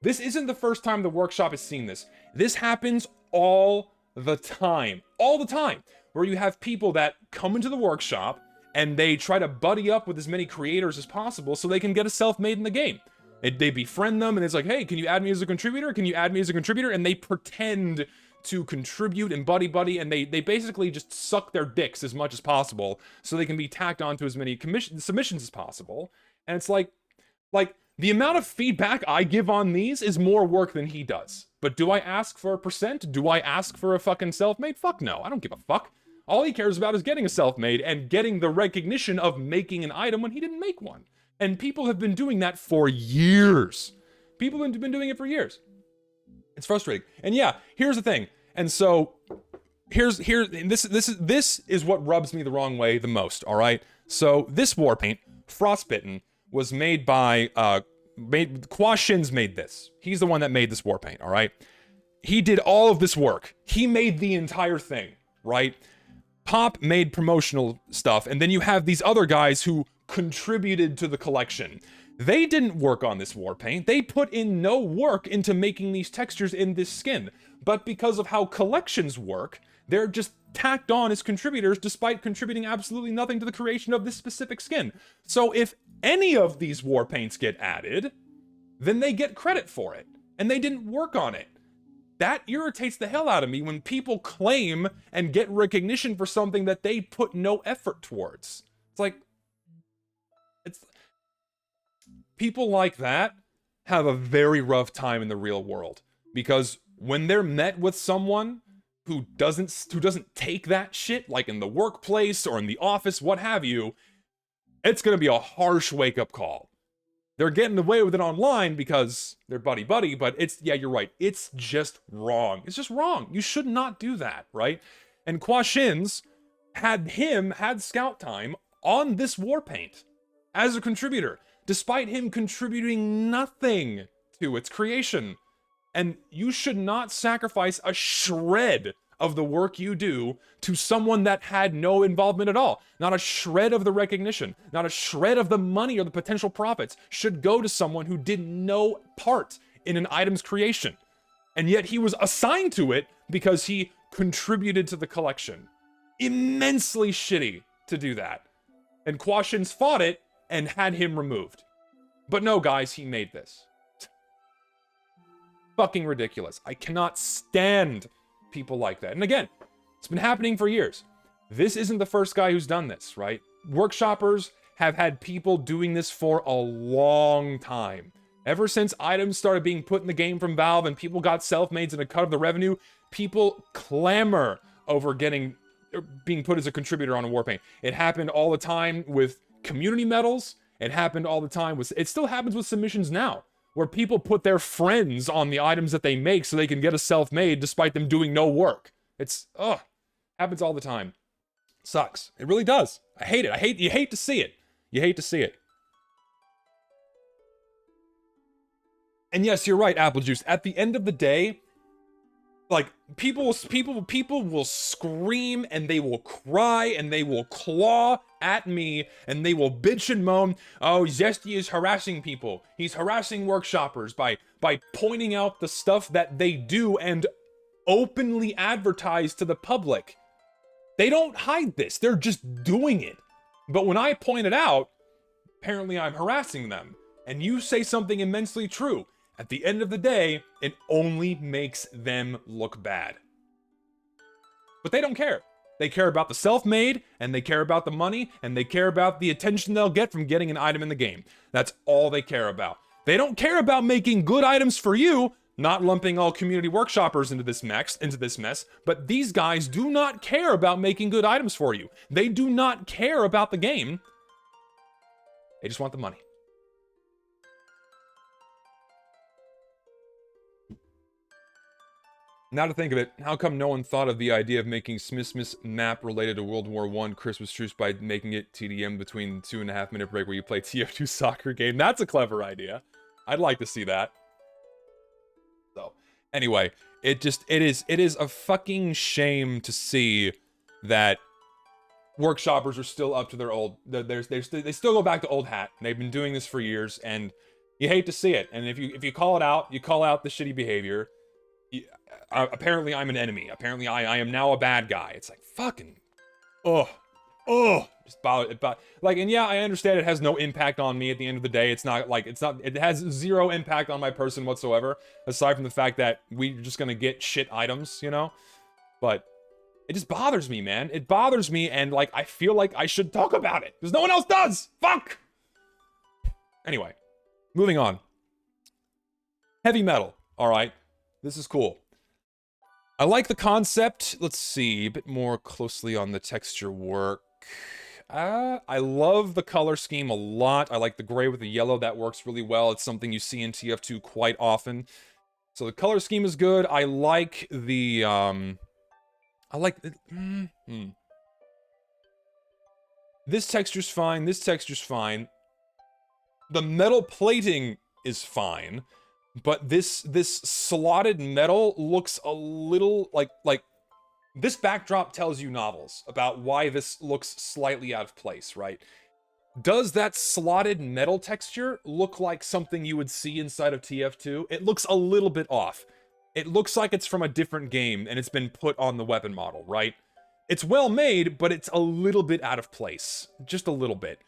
This isn't the first time the workshop has seen this. This happens all the time. All the time. Where you have people that come into the workshop and they try to buddy up with as many creators as possible so they can get a self-made in the game. They befriend them, and it's like, hey, can you add me as a contributor? Can you add me as a contributor? And they pretend to contribute and buddy, and they basically just suck their dicks as much as possible so they can be tacked onto as many submissions as possible. And it's like, the amount of feedback I give on these is more work than he does. But do I ask for a percent? Do I ask for a fucking self-made? Fuck no, I don't give a fuck. All he cares about is getting a self-made and getting the recognition of making an item when he didn't make one. And people have been doing that for years. People have been doing it for years. It's frustrating. And yeah, here's the thing. And so this is what rubs me the wrong way the most, all right? So this war paint, Frostbitten, was made by Kwa Shin's made this. He's the one that made this war paint, all right? He did all of this work. He made the entire thing, right? Pop made promotional stuff, and then you have these other guys who contributed to the collection. They didn't work on this war paint. They put in no work into making these textures in this skin. But because of how collections work, they're just tacked on as contributors despite contributing absolutely nothing to the creation of this specific skin. So if any of these war paints get added, then they get credit for it. And they didn't work on it. That irritates the hell out of me when people claim and get recognition for something that they put no effort towards. It's like, people like that have a very rough time in the real world, because when they're met with someone who doesn't take that shit, like in the workplace or in the office, what have you, it's gonna be a harsh wake-up call. They're getting away with it online because they're buddy-buddy, but yeah, you're right. It's just wrong. It's just wrong. You should not do that, right? And Kwa Shin's had scout time on this war paint as a contributor, despite him contributing nothing to its creation. And you should not sacrifice a shred of the work you do to someone that had no involvement at all. Not a shred of the recognition, not a shred of the money or the potential profits should go to someone who did no part in an item's creation. And yet he was assigned to it because he contributed to the collection. Immensely shitty to do that. And Quashins fought it and had him removed. But no, guys, he made this. Fucking ridiculous. I cannot stand people like that. And again, it's been happening for years. This isn't the first guy who's done this, right? Workshoppers have had people doing this for a long time. Ever since items started being put in the game from Valve and people got self-mades and a cut of the revenue, people clamor over being put as a contributor on a Warpaint. It happened all the time with community medals. It happened all the time with... It still happens with submissions now, where people put their friends on the items that they make so they can get a self-made despite them doing no work. It's, happens all the time. Sucks. It really does. I hate it. You hate to see it. You hate to see it. And yes, you're right, Apple Juice. At the end of the day, like, people will scream and they will cry and they will claw at me and they will bitch and moan. Oh, Zesty is harassing people. He's harassing workshoppers by pointing out the stuff that they do and openly advertise to the public. They don't hide this. They're just doing it. But when I point it out, apparently I'm harassing them. And you say something immensely true. At the end of the day, it only makes them look bad. But they don't care. They care about the self-made, and they care about the money, and they care about the attention they'll get from getting an item in the game. That's all they care about. They don't care about making good items for you, not lumping all community workshoppers into this mess, but these guys do not care about making good items for you. They do not care about the game. They just want the money. Now to think of it, how come no one thought of the idea of making Smith's map related to World War I Christmas truce by making it TDM between 2.5 minute break where you play TF2 soccer game? That's a clever idea. I'd like to see that. So, anyway, it is a fucking shame to see that workshoppers are still up to their old, they still go back to old hat. They've been doing this for years, and you hate to see it. And if you call it out, you call out the shitty behavior. Apparently I'm an enemy. Apparently I am now a bad guy. It's like, fucking, just bother it. Like, and yeah, I understand it has no impact on me at the end of the day. It has zero impact on my person whatsoever, aside from the fact that we're just gonna get shit items, you know? But it just bothers me, man. It bothers me, and like, I feel like I should talk about it, because no one else does! Fuck! Anyway, moving on. Heavy metal, alright? This is cool. I like the concept. Let's see, a bit more closely on the texture work. I love the color scheme a lot. I like the gray with the yellow. That works really well. It's something you see in TF2 quite often. So the color scheme is good. I like the, This texture's fine. This texture's fine. The metal plating is fine. But this slotted metal looks a little like this backdrop tells you novels about why this looks slightly out of place, right? Does that slotted metal texture look like something you would see inside of TF2? It looks a little bit off. It looks like it's from a different game and it's been put on the weapon model, right? It's well made, but it's a little bit out of place. Just a little bit.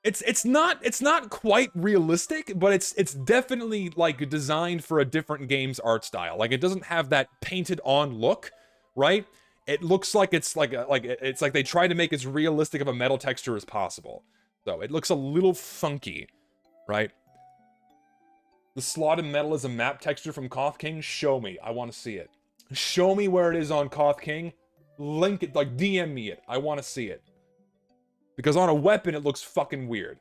It's not quite realistic, but it's definitely like designed for a different game's art style. Like, it doesn't have that painted on look, right? It looks like it's like they tried to make as realistic of a metal texture as possible. So it looks a little funky, right? The slotted metal is a map texture from Koth King. Show me. I want to see it. Show me where it is on Koth King. Link it, like DM me it. I want to see it. Because on a weapon, it looks fucking weird.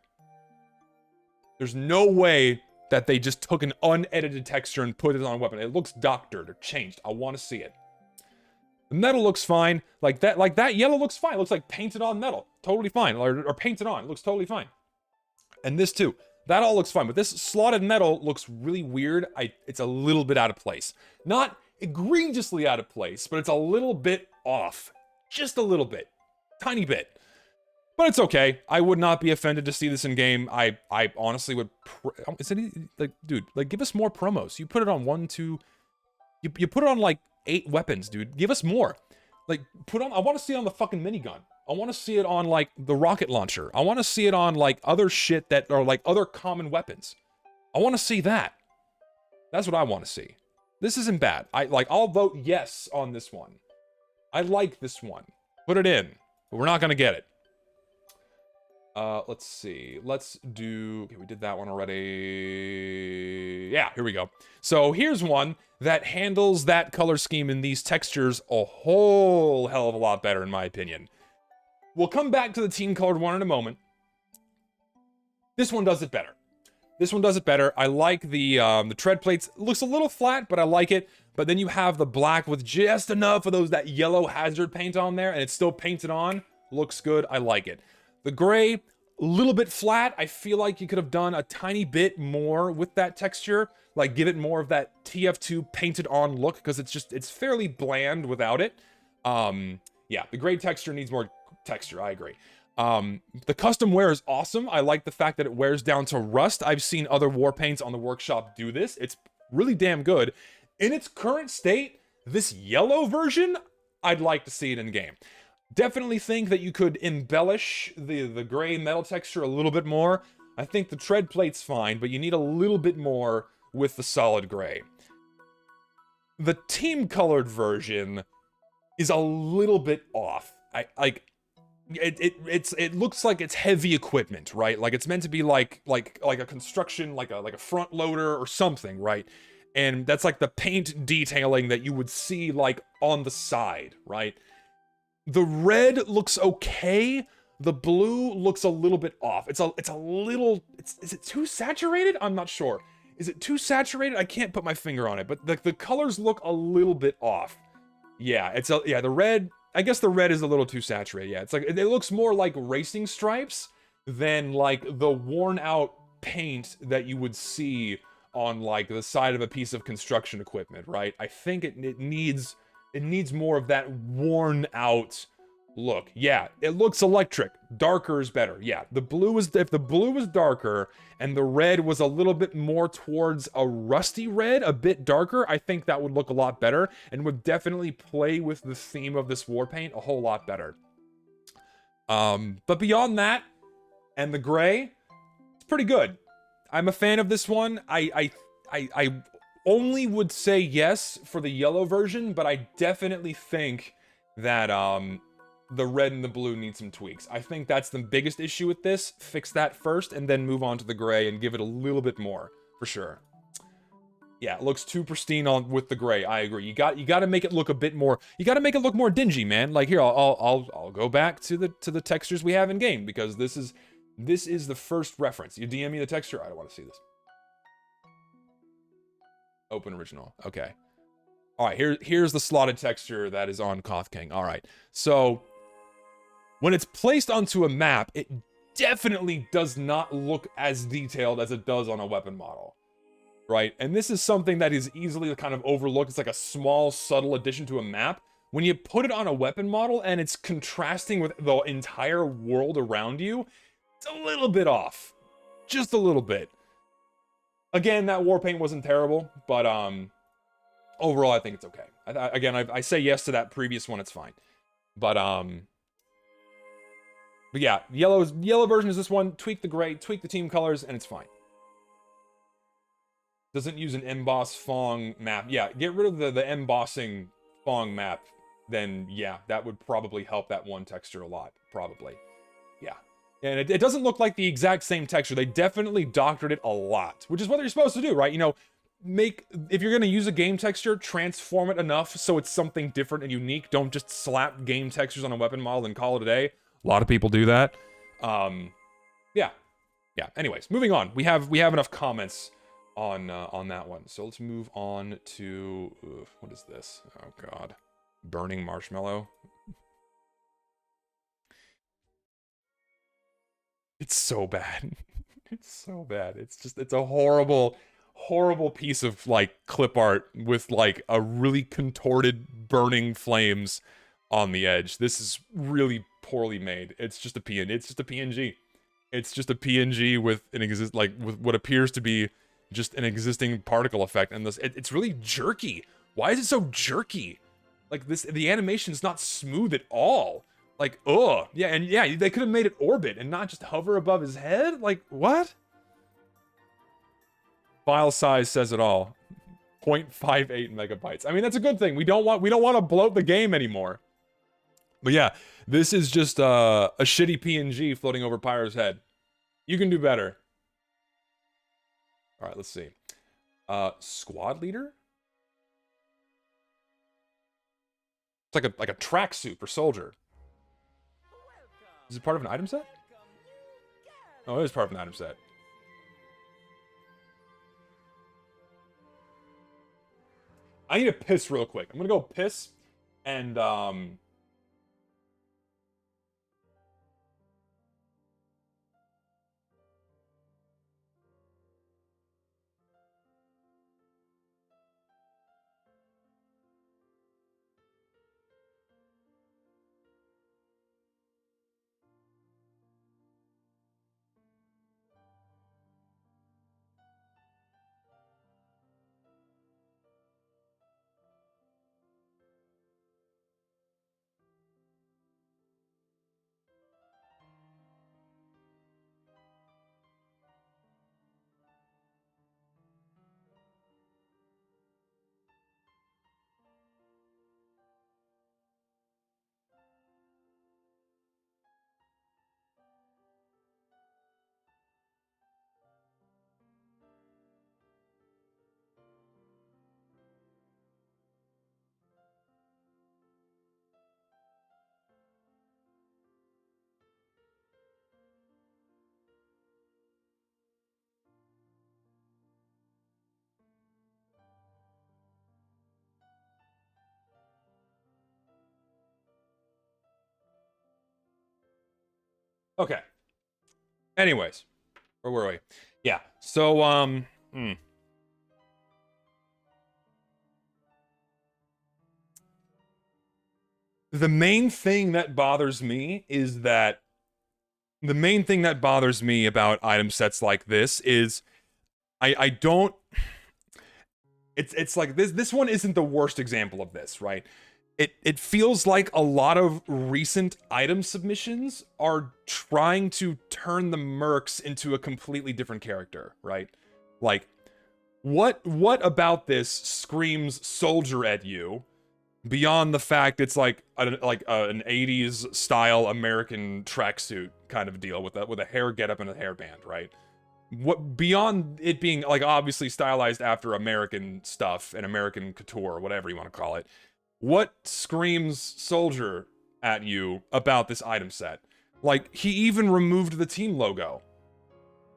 There's no way that they just took an unedited texture and put it on a weapon. It looks doctored or changed. I want to see it. The metal looks fine. Like that yellow looks fine. It looks like painted on metal. Totally fine. Or painted on. It looks totally fine. And this too. That all looks fine, but this slotted metal looks really weird. It's a little bit out of place. Not egregiously out of place, but it's a little bit off. Just a little bit. Tiny bit. But it's okay. I would not be offended to see this in game. I honestly would. Is it like, dude? Like, give us more promos. You put it on 1, 2. You put it on like 8 weapons, dude. Give us more. Like, put on. I want to see it on the fucking minigun. I want to see it on like the rocket launcher. I want to see it on like other shit that are like other common weapons. I want to see that. That's what I want to see. This isn't bad. I'll vote yes on this one. I like this one. Put it in. But we're not gonna get it. Let's see. Let's do... Okay, we did that one already. Yeah, here we go. So here's one that handles that color scheme and these textures a whole hell of a lot better, in my opinion. We'll come back to the team colored one in a moment. This one does it better. This one does it better. I like the tread plates. It looks a little flat, but I like it. But then you have the black with just enough of that yellow hazard paint on there, and it's still painted on. Looks good. I like it. The gray, a little bit flat. I feel like you could have done a tiny bit more with that texture. Like, give it more of that TF2 painted on look, because it's fairly bland without it. Yeah, the gray texture needs more texture. I agree. The custom wear is awesome. I like the fact that it wears down to rust. I've seen other war paints on the workshop do this. It's really damn good. In its current state, this yellow version, I'd like to see it in game. Definitely think that you could embellish the gray metal texture a little bit more. I think the tread plate's fine, but you need a little bit more with the solid gray. The team colored version is a little bit off. It looks like it's heavy equipment, right? Like it's meant to be like a construction, like a front loader or something, right? And that's like the paint detailing that you would see like on the side, right? The red looks okay. The blue looks a little bit off. Is it too saturated? I'm not sure. Is it too saturated? I can't put my finger on it, but the colors look a little bit off. Yeah, the red, I guess the red is a little too saturated. Yeah, it's like, it looks more like racing stripes than like the worn out paint that you would see on like the side of a piece of construction equipment, right? I think it needs more of that worn out look. Yeah, it looks electric. Darker is better. Yeah, if the blue was darker and the red was a little bit more towards a rusty red, a bit darker, I think that would look a lot better and would definitely play with the theme of this war paint a whole lot better. But beyond that, and the gray, it's pretty good. I'm a fan of this one. I only would say yes for the yellow version, but I definitely think that the red and the blue need some tweaks. I think that's the biggest issue with this. Fix that first, and then move on to the gray and give it a little bit more, for sure. Yeah, it looks too pristine with the gray. I agree. You got to make it look a bit more. You got to make it look more dingy, man. Like here, I'll go back to the textures we have in game, because this is the first reference. You DM me the texture. I don't want to see this. Open original. Okay. All right, here's the slotted texture that is on Koth King. All right. So when it's placed onto a map, it definitely does not look as detailed as it does on a weapon model. Right? And this is something that is easily kind of overlooked. It's like a small, subtle addition to a map. When you put it on a weapon model and it's contrasting with the entire world around you, it's a little bit off. Just a little bit. Again, that war paint wasn't terrible, but overall I think it's okay. Again, I say yes to that previous one, it's fine. But yeah, yellow version is this one. Tweak the gray, tweak the team colors, and it's fine. Doesn't use an emboss Fong map. Yeah, get rid of the embossing Fong map. Then yeah, that would probably help that one texture a lot. Probably. Yeah. And it doesn't look like the exact same texture. They definitely doctored it a lot, which is what you're supposed to do, right? You know, if you're going to use a game texture, transform it enough so it's something different and unique. Don't just slap game textures on a weapon model and call it a day. A lot of people do that. Yeah. Anyways, moving on. We have enough comments on that one. So let's move on to what is this? Oh god. Burning marshmallow. It's so bad. It's so bad. It's a horrible, horrible piece of like clip art with like a really contorted burning flames on the edge. This is really poorly made. It's just a PNG. It's just a PNG. It's just a PNG with with what appears to be just an existing particle effect, and it's really jerky. Why is it so jerky? Like the animation's not smooth at all. Like, ugh. Yeah, and yeah, they could have made it orbit and not just hover above his head? Like, what? File size says it all. 0.58 megabytes. I mean, that's a good thing. We don't want to bloat the game anymore. But yeah, this is just a shitty PNG floating over Pyro's head. You can do better. All right, let's see. Squad leader? It's like a tracksuit for soldier. Is it part of an item set? Oh, it is part of an item set. I need to piss real quick. I'm gonna go piss, and okay. Anyways, where were we? Yeah. So the main thing that bothers me is that the main thing that bothers me about item sets like this is I don't it's like this one isn't the worst example of this, right? It feels like a lot of recent item submissions are trying to turn the mercs into a completely different character, right? Like what about this screams soldier at you beyond the fact it's like an 80s style American tracksuit kind of deal with a hair getup and a hairband, right? What beyond it being like obviously stylized after American stuff and American couture, whatever you want to call it, what screams soldier at you about this item set? Like he even removed the team logo.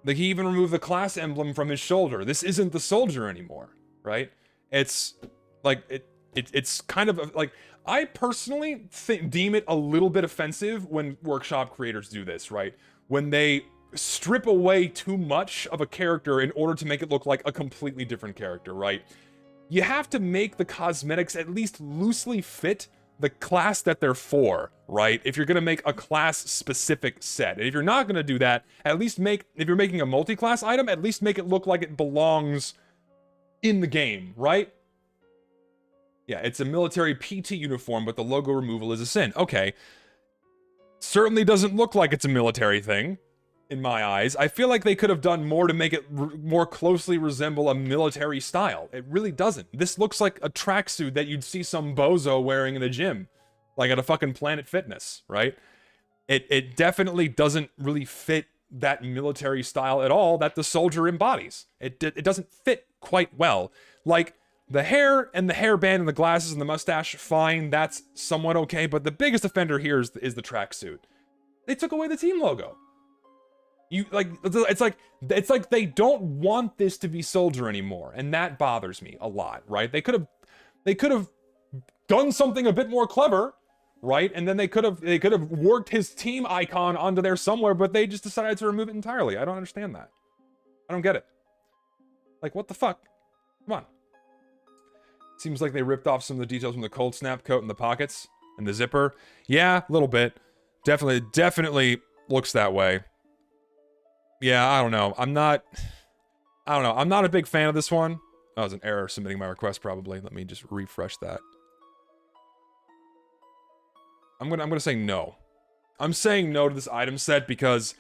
Like he even removed the class emblem from his shoulder. This isn't the soldier anymore, right? It's like it's kind of like I personally deem it a little bit offensive when workshop creators do this, right? When they strip away too much of a character in order to make it look like a completely different character, right? You have to make the cosmetics at least loosely fit the class that they're for, right? If you're gonna make a class-specific set. And if you're not gonna do that, at least if you're making a multi-class item, at least make it look like it belongs in the game, right? Yeah, it's a military PT uniform, but the logo removal is a sin. Okay. Certainly doesn't look like it's a military thing, in my eyes. I feel like they could have done more to make it more closely resemble a military style. It really doesn't. This looks like a tracksuit that you'd see some bozo wearing in a gym. Like at a fucking Planet Fitness, right? It definitely doesn't really fit that military style at all that the soldier embodies. It doesn't fit quite well. Like, the hair and the hairband and the glasses and the mustache, fine, that's somewhat okay, but the biggest offender here is the tracksuit. They took away the team logo. It's like they don't want this to be soldier anymore, and that bothers me a lot, right? They could have done something a bit more clever, right? And then they could have worked his team icon onto there somewhere, but they just decided to remove it entirely. I don't understand that. I don't get it. Like, what the fuck? Come on. Seems like they ripped off some of the details from the cold snap coat in the pockets and the zipper. Yeah, a little bit. Definitely looks that way. Yeah, I don't know. I'm not a big fan of this one. That was an error submitting my request, probably. Let me just refresh that. I'm gonna say no. I'm saying no to this item set because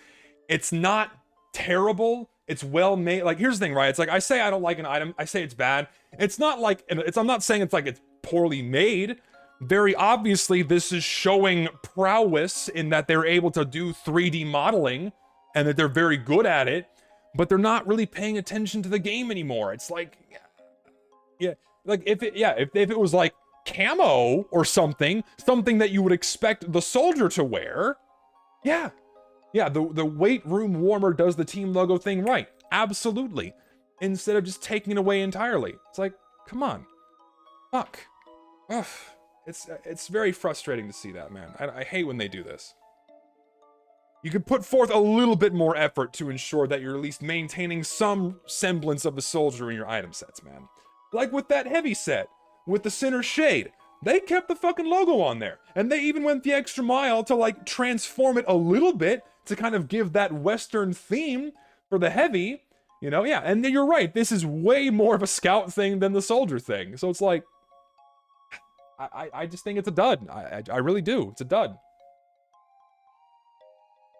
it's not terrible. It's well made. Like, here's the thing, right? It's like, I say I don't like an item. I say it's bad. It's not like, I'm not saying it's like it's poorly made. Very obviously, this is showing prowess in that they're able to do 3D modeling and that they're very good at it, but they're not really paying attention to the game anymore. It's like, yeah, like if it was like camo or something that you would expect the soldier to wear, yeah, the weight room warmer does the team logo thing right, absolutely. Instead of just taking it away entirely, it's like, come on, fuck, ugh. It's very frustrating to see that, man. I hate when they do this. You could put forth a little bit more effort to ensure that you're at least maintaining some semblance of a soldier in your item sets, man. Like with that heavy set, with the center shade. They kept the fucking logo on there. And they even went the extra mile to like transform it a little bit to kind of give that Western theme for the heavy. You know, yeah, and you're right. This is way more of a scout thing than the soldier thing. So it's like, I just think it's a dud. I really do. It's a dud.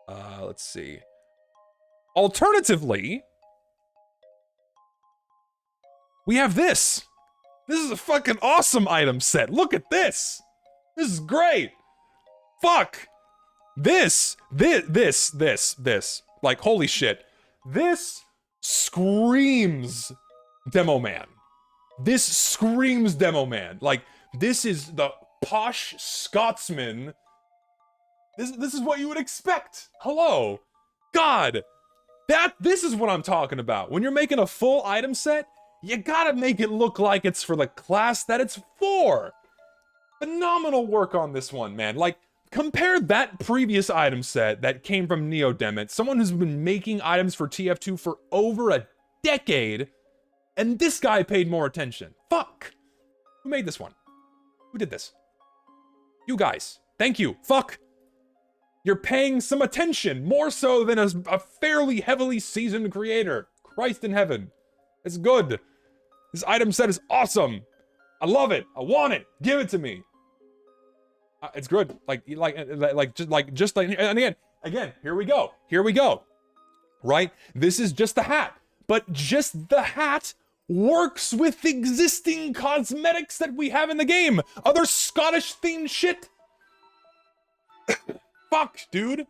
Let's see. Alternatively, we have this. This is a fucking awesome item set. Look at this. This is great. Fuck. This. Like, holy shit. This screams Demo Man. This screams Demo Man. Like, this is the posh Scotsman. This is what you would expect. Hello. God. This is what I'm talking about. When you're making a full item set, you gotta make it look like it's for the class that it's for. Phenomenal work on this one, man. Like, compare that previous item set that came from Neodemit, someone who's been making items for TF2 for over a decade, and this guy paid more attention. Fuck. Who made this one? Who did this? You guys. Thank you. Fuck. You're paying some attention, more so than a fairly heavily seasoned creator. Christ in heaven. It's good. This item set is awesome. I love it. I want it. Give it to me. It's good. And again, here we go. Right? This is just the hat. But just the hat works with existing cosmetics that we have in the game. Other Scottish themed shit. Fuck, dude.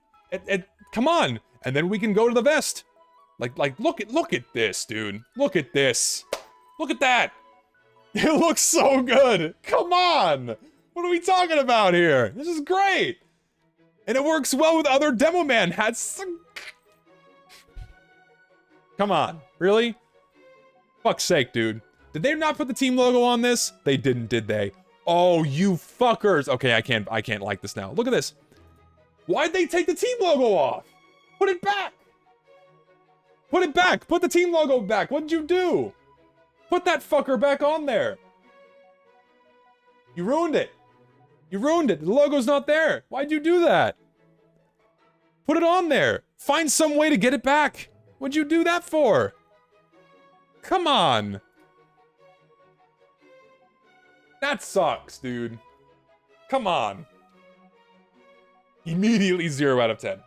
Come on. And then we can go to the vest. Like, look at this, dude. Look at this. Look at that. It looks so good. Come on. What are we talking about here? This is great. And it works well with other Demo Man hats. Come on. Really? Fuck's sake, dude. Did they not put the team logo on this? They didn't, did they? Oh, you fuckers. Okay, I can't like this now. Look at this. Why'd they take the team logo off? Put it back. Put it back. Put the team logo back. What'd you do? Put that fucker back on there. You ruined it. You ruined it. The logo's not there. Why'd you do that? Put it on there. Find some way to get it back. What'd you do that for? Come on. That sucks, dude. Come on. Immediately 0 out of 10.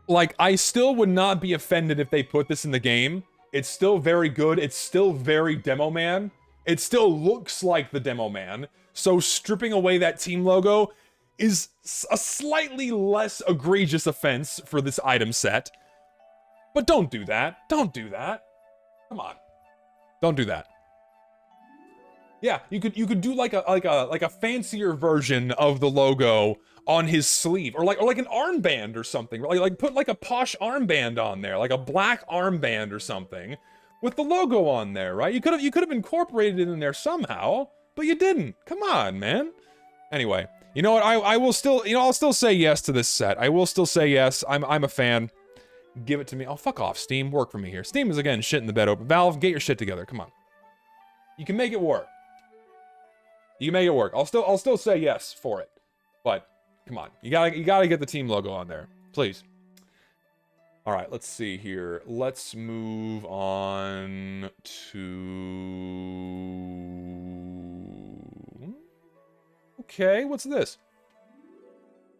Like, I still would not be offended if they put this in the game. It's still very good. It's still very Demo Man. It still looks like the Demo Man. So stripping away that team logo is a slightly less egregious offense for this item set. But don't do that. Don't do that. Come on. Don't do that. Yeah, you could do like a fancier version of the logo on his sleeve, or like an armband or something. Like put like a posh armband on there, like a black armband or something, with the logo on there, right? You could have incorporated it in there somehow, but you didn't. Come on, man. Anyway, you know what? I will still, I'll still say yes to this set. I will still say yes. I'm a fan. Give it to me. Oh, fuck off, Steam. Work for me here. Steam is, again, shit in the bed open. Valve, get your shit together. Come on. You can make it work. You can make it work. I'll still say yes for it. But, come on. You gotta get the team logo on there. Please. All right, let's see here. Let's move on to... Okay, what's this?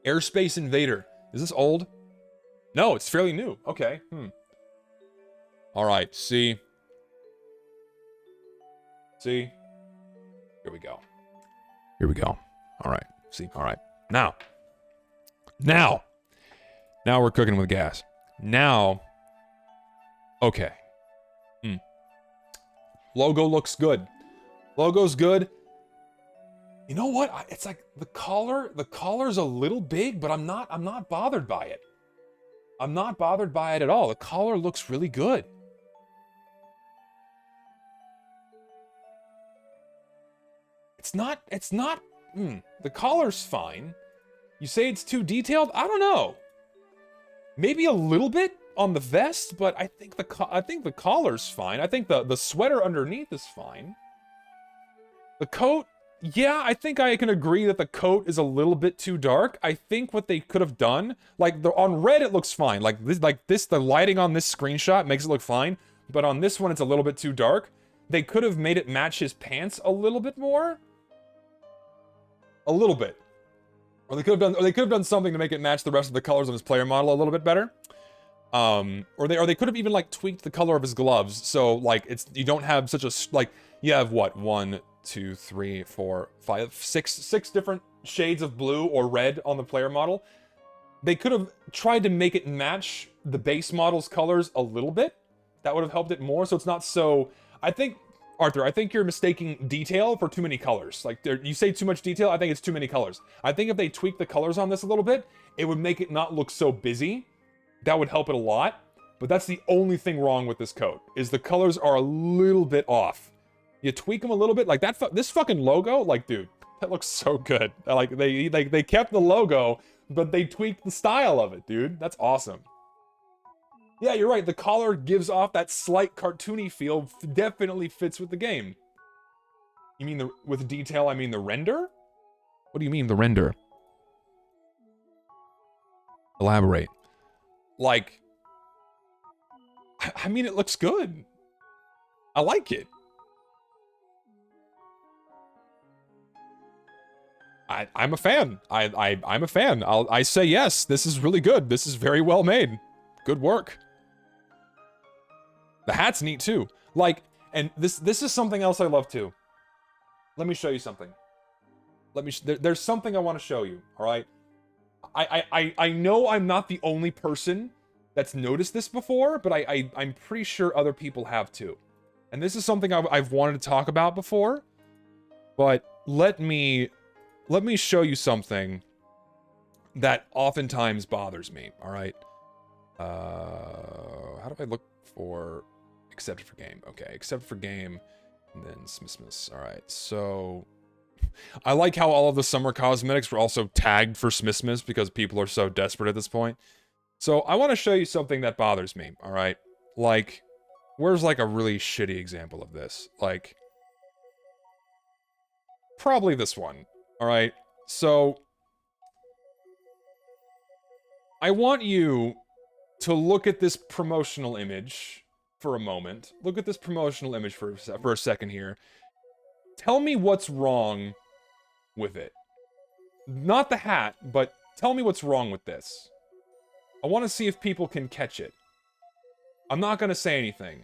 Airspace Invader. Is this old? No, it's fairly new. Okay. All right, see. See? Here we go. Here we go. All right. See? All right. Now we're cooking with gas. Now, okay. Logo looks good. Logo's good. You know what? It's like the collar's a little big, but I'm not bothered by it. I'm not bothered by it at all. The collar looks really good. It's not, the collar's fine. You say it's too detailed? I don't know. Maybe a little bit on the vest, but I think the collar's fine. I think the sweater underneath is fine. The coat, yeah, I think I can agree that the coat is a little bit too dark. I think what they could have done, like on red it looks fine. Like this, the lighting on this screenshot makes it look fine, but on this one it's a little bit too dark. They could have made it match his pants a little bit more. A little bit. Or they could have done something to make it match the rest of the colors of his player model a little bit better. Or they could have even like tweaked the color of his gloves, so like you don't have such a like you have what 1, 2, 3, 4, 5, 6 different shades of blue or red on the player model. They could have tried to make it match the base model's colors a little bit. That would have helped it more, so it's not so. I think Arthur, I think you're mistaking detail for too many colors. Like, you say too much detail, I think it's too many colors. I think if they tweak the colors on this a little bit, it would make it not look so busy. That would help it a lot. But that's the only thing wrong with this coat, is the colors are a little bit off. You tweak them a little bit, like this fucking logo, like, dude, that looks so good. Like, they kept the logo, but they tweaked the style of it, dude. That's awesome. Yeah, you're right. The collar gives off that slight cartoony feel. Definitely fits with the game. You mean with detail, I mean the render? What do you mean, the render? Elaborate. Like, I mean, it looks good. I like it. I'm a fan. I'm a fan. I say yes. This is really good. This is very well made. Good work. The hat's neat too. Like, and this is something else I love too. Let me show you something. There's something I want to show you. All right. I know I'm not the only person that's noticed this before, but I'm pretty sure other people have too. And this is something I've wanted to talk about before. But let me show you something that oftentimes bothers me. All right. How do I look for except for game? Okay, except for game, and then Smithmas. All right, so I like how all of the summer cosmetics were also tagged for Smithmas because people are so desperate at this point. So I want to show you something that bothers me. All right, like, where's like a really shitty example of this? Like, probably this one. All right, so I want you to look at this promotional image for a moment. Look at this promotional image for a second here. Tell me what's wrong with it. Not the hat, but tell me what's wrong with this. I want to see if people can catch it. I'm not going to say anything.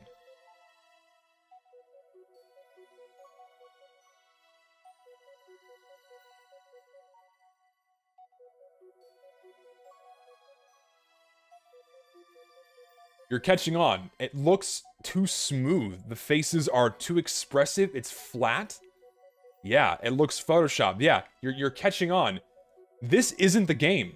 You're catching on. It looks too smooth. The faces are too expressive. It's flat. Yeah, it looks photoshopped. Yeah, you're catching on. This isn't the game.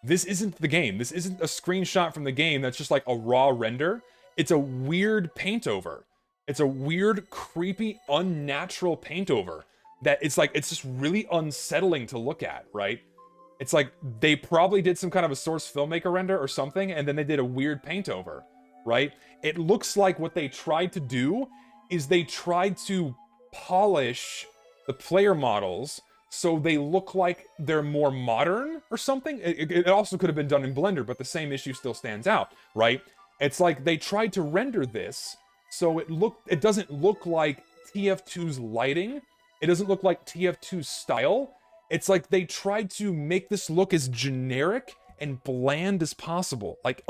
This isn't the game. This isn't a screenshot from the game that's just like a raw render. It's a weird paint over. It's a weird, creepy, unnatural paint over. That it's like, it's just really unsettling to look at, right? It's like they probably did some kind of a source filmmaker render or something, and then they did a weird paint over, right? It looks like what they tried to do is they tried to polish the player models so they look like they're more modern or something. It also could have been done in Blender, but the same issue still stands out, right? It's like they tried to render this so it doesn't look like TF2's lighting. It doesn't look like TF2's style. It's like they tried to make this look as generic and bland as possible. Like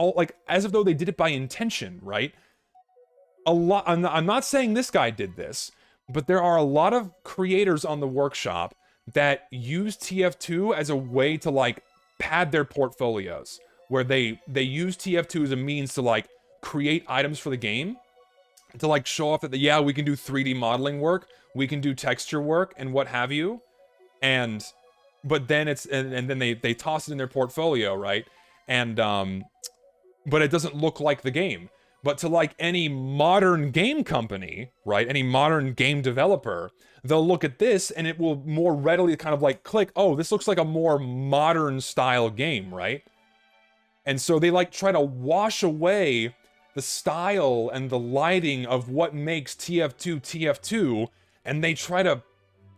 as if though they did it by intention, right? I'm not saying this guy did this, but there are a lot of creators on the workshop that use TF2 as a way to like pad their portfolios, where they use TF2 as a means to like create items for the game, to like show off that yeah, we can do 3D modeling work, we can do texture work and what have you. And but then and then they toss it in their portfolio, right? And but it doesn't look like the game. But to like any modern game company, right? Any modern game developer, they'll look at this and it will more readily kind of like click, oh, this looks like a more modern style game, right? And so they like try to wash away the style and the lighting of what makes TF2 TF2, and they try to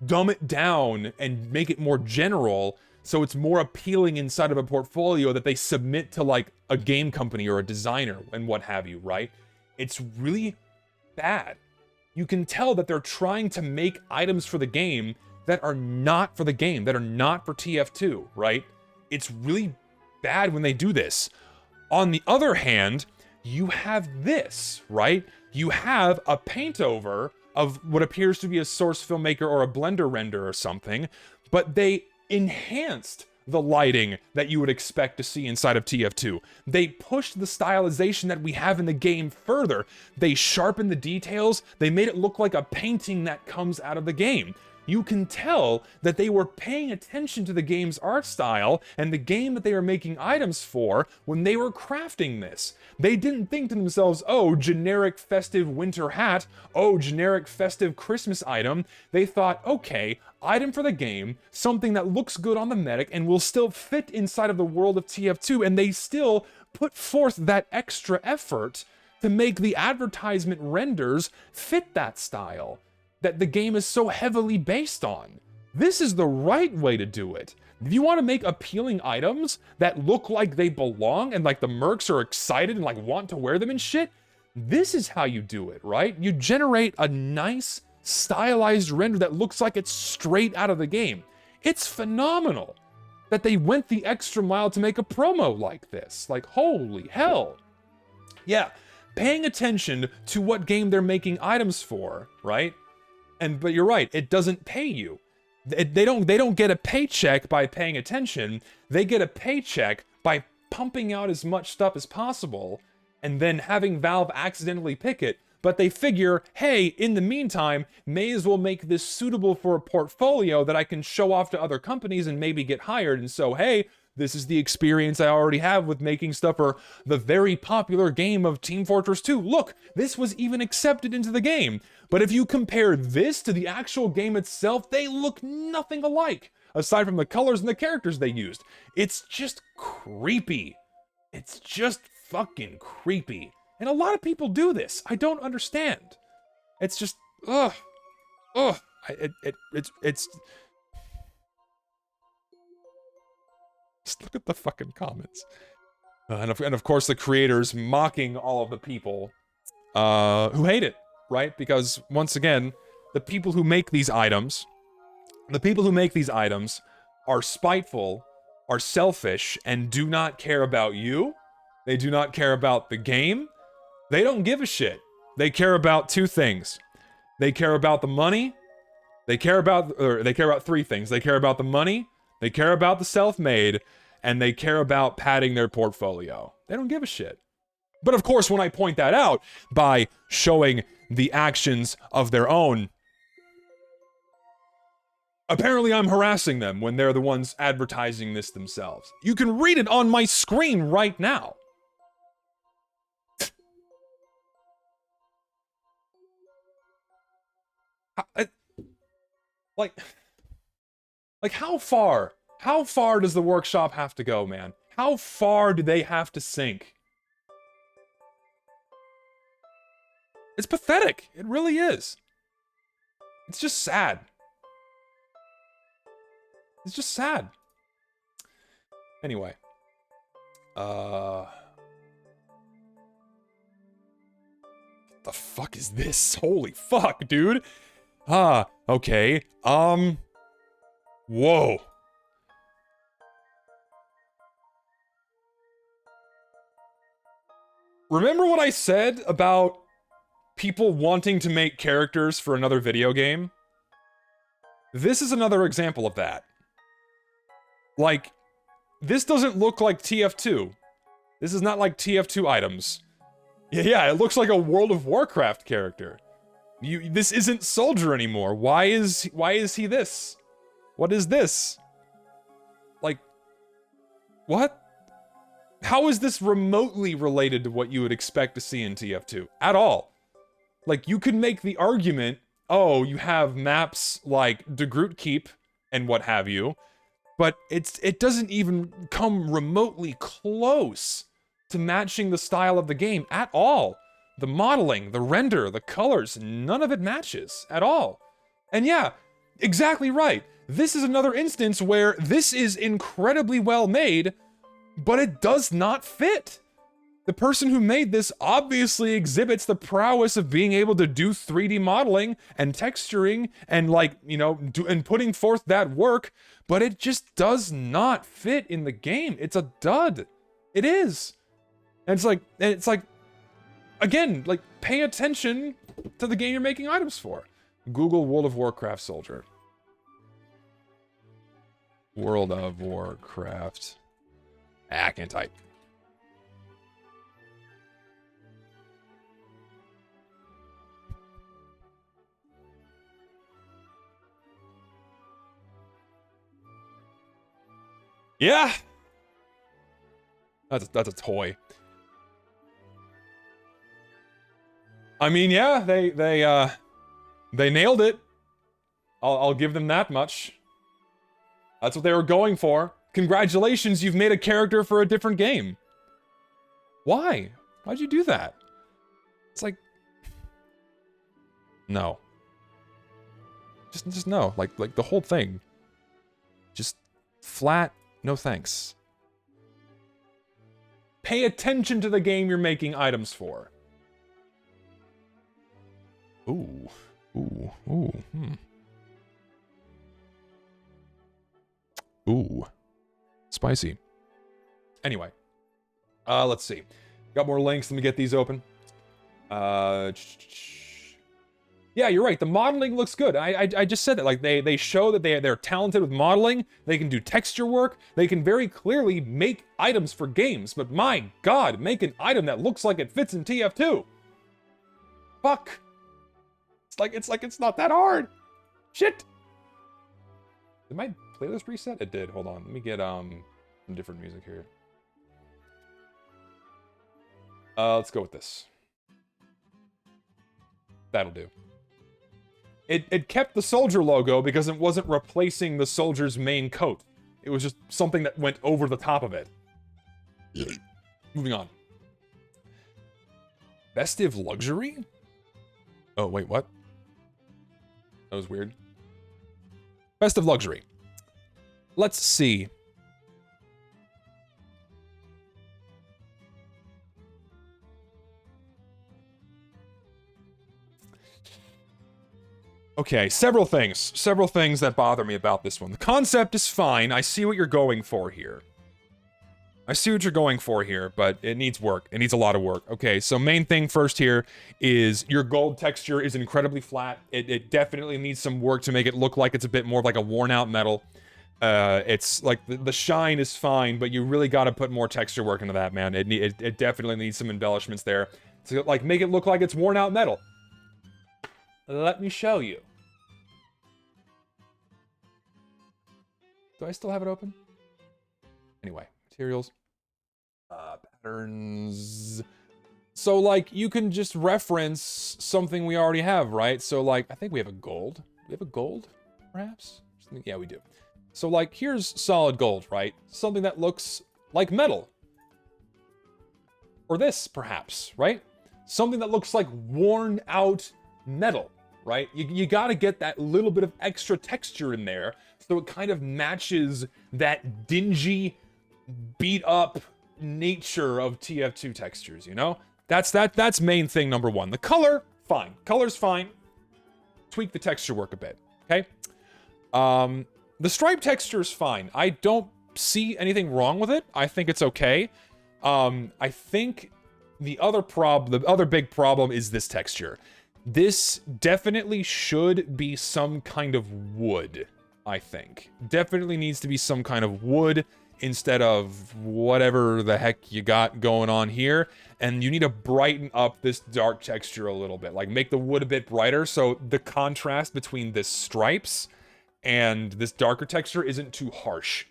dumb it down and make it more general so it's more appealing inside of a portfolio that they submit to like a game company or a designer and what have you, right? It's really bad. You can tell that they're trying to make items for the game that are not for the game, that are not for TF2, right? It's really bad when they do this. On the other hand, you have this, right? You have a paint over of what appears to be a source filmmaker or a Blender render or something, but they enhanced the lighting that you would expect to see inside of TF2. They pushed the stylization that we have in the game further. They sharpened the details. They made it look like a painting that comes out of the game. You can tell that they were paying attention to the game's art style and the game that they were making items for when they were crafting this. They didn't think to themselves, oh, generic festive winter hat, oh, generic festive Christmas item. They thought, okay, item for the game, something that looks good on the medic and will still fit inside of the world of TF2, and they still put forth that extra effort to make the advertisement renders fit that style that the game is so heavily based on. This is the right way to do it. If you want to make appealing items that look like they belong and like the mercs are excited and like want to wear them and shit, this is how you do it, right? You generate a nice stylized render that looks like it's straight out of the game. It's phenomenal that they went the extra mile to make a promo like this. Like, holy hell. Yeah, paying attention to what game they're making items for, right? But you're right, it doesn't pay you. They don't get a paycheck by paying attention. They get a paycheck by pumping out as much stuff as possible and then having Valve accidentally pick it. But they figure, hey, in the meantime, may as well make this suitable for a portfolio that I can show off to other companies and maybe get hired. And so, hey, this is the experience I already have with making stuff for the very popular game of Team Fortress 2. Look, this was even accepted into the game. But if you compare this to the actual game itself, they look nothing alike, aside from the colors and the characters they used. It's just creepy. It's just fucking creepy. And a lot of people do this. I don't understand. It's just, ugh. It's just look at the fucking comments. And of course the creators mocking all of the people who hate it, right? Because once again, the people who make these items are spiteful, are selfish, and do not care about you. They do not care about the game. They don't give a shit. They care about two things. They care about the money. They care about three things. They care about the money. They care about the self-made, and they care about padding their portfolio. They don't give a shit. But of course, when I point that out by showing the actions of their own, apparently I'm harassing them when they're the ones advertising this themselves. You can read it on my screen right now. Like how far How far does the workshop have to go, man? How far do they have to sink? It's pathetic. It really is. It's just sad. It's just sad. Anyway. What the fuck is this? Holy fuck, dude. Okay. Whoa. Remember what I said about people wanting to make characters for another video game? This is another example of that. Like, this doesn't look like TF2. This is not like TF2 items. Yeah, it looks like a World of Warcraft character. This isn't Soldier anymore. Why is he this? What is this? Like, what? How is this remotely related to what you would expect to see in TF2? At all. Like, you could make the argument, oh, you have maps like De Groot Keep and what have you, but it doesn't even come remotely close to matching the style of the game at all. The modeling, the render, the colors, none of it matches at all. And yeah, exactly right. This is another instance where this is incredibly well made, but it does not fit. The person who made this obviously exhibits the prowess of being able to do 3D modeling and texturing and, like, you know, and putting forth that work, but it just does not fit in the game. It's a dud. It is. And it's like, again, like, pay attention to the game you're making items for. Google World of Warcraft Soldier. World of Warcraft. I can't type. Yeah. That's a toy. I mean, yeah, they nailed it. I'll give them that much. That's what they were going for. Congratulations, you've made a character for a different game. Why? Why'd you do that? It's like, no. Just no. Like the whole thing. Just flat, no thanks. Pay attention to the game you're making items for. Ooh. Ooh. Spicy. Anyway. Let's see. Got more links. Let me get these open. Yeah, you're right. The modeling looks good. I just said that. Like, they show that they're talented with modeling. They can do texture work. They can very clearly make items for games. But my God, make an item that looks like it fits in TF2. Fuck. It's like it's not that hard. Shit. Did my playlist reset? It did. Hold on. Let me get some different music here. Let's go with this. That'll do. It kept the soldier logo because it wasn't replacing the soldier's main coat. It was just something that went over the top of it. Moving on. Festive luxury? Oh, wait, what? That was weird. Festive luxury. Let's see. Okay, several things that bother me about this one. The concept is fine. I see what you're going for here. But it needs work. It needs a lot of work. Okay, so main thing first here is your gold texture is incredibly flat. It definitely needs some work to make it look like it's a bit more like a worn out metal. It's like the shine is fine, but you really got to put more texture work into that, man. It definitely needs some embellishments there to, like, make it look like it's worn out metal. Let me show you. Do I still have it open? Anyway, materials. Patterns. So, like, you can just reference something we already have, right? So, like, I think we have a gold. Do we have a gold, perhaps? Yeah, we do. So like, here's solid gold, right? Something that looks like metal. Or this, perhaps, right? Something that looks like worn out metal, right? You gotta get that little bit of extra texture in there so it kind of matches that dingy, beat up nature of TF2 textures, you know? That's main thing number one. The color, fine. Color's fine. Tweak the texture work a bit, okay? The stripe texture is fine. I don't see anything wrong with it. I think it's okay. I think the other big problem is this texture. This definitely should be some kind of wood, I think. Definitely needs to be some kind of wood instead of whatever the heck you got going on here. And you need to brighten up this dark texture a little bit. Like, make the wood a bit brighter so the contrast between this stripes and this darker texture isn't too harsh.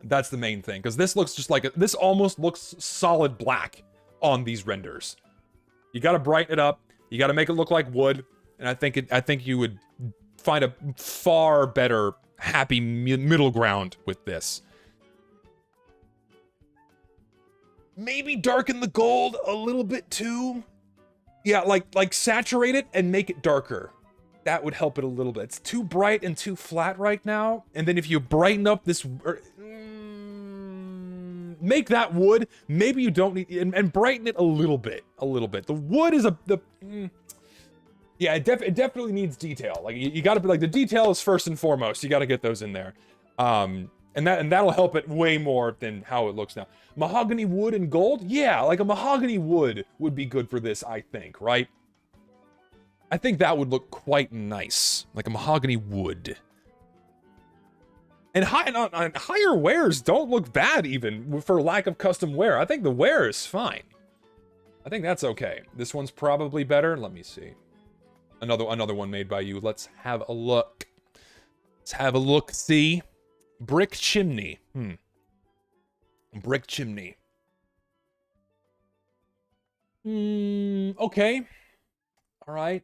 That's the main thing, because this looks just like this almost looks solid black on these renders. You got to brighten it up. You got to make it look like wood, and I think you would find a far better happy middle ground with this. Maybe darken the gold a little bit too. Yeah, like saturate it and make it darker. That would help it a little bit. It's too bright and too flat right now. And then if you brighten up this, make that wood, maybe you don't need, and brighten it a little bit. The wood is yeah, it definitely needs detail. Like you gotta be like, the detail is first and foremost. You gotta get those in there. And that'll help it way more than how it looks now. Mahogany wood and gold? Yeah, like a mahogany wood would be good for this, I think, right? I think that would look quite nice, like a mahogany wood. And higher wares don't look bad even for lack of custom wear. I think the wear is fine. I think that's okay. This one's probably better. Let me see. Another one made by you. Let's have a look. Let's have a look. See, brick chimney. Brick chimney. Okay. All right.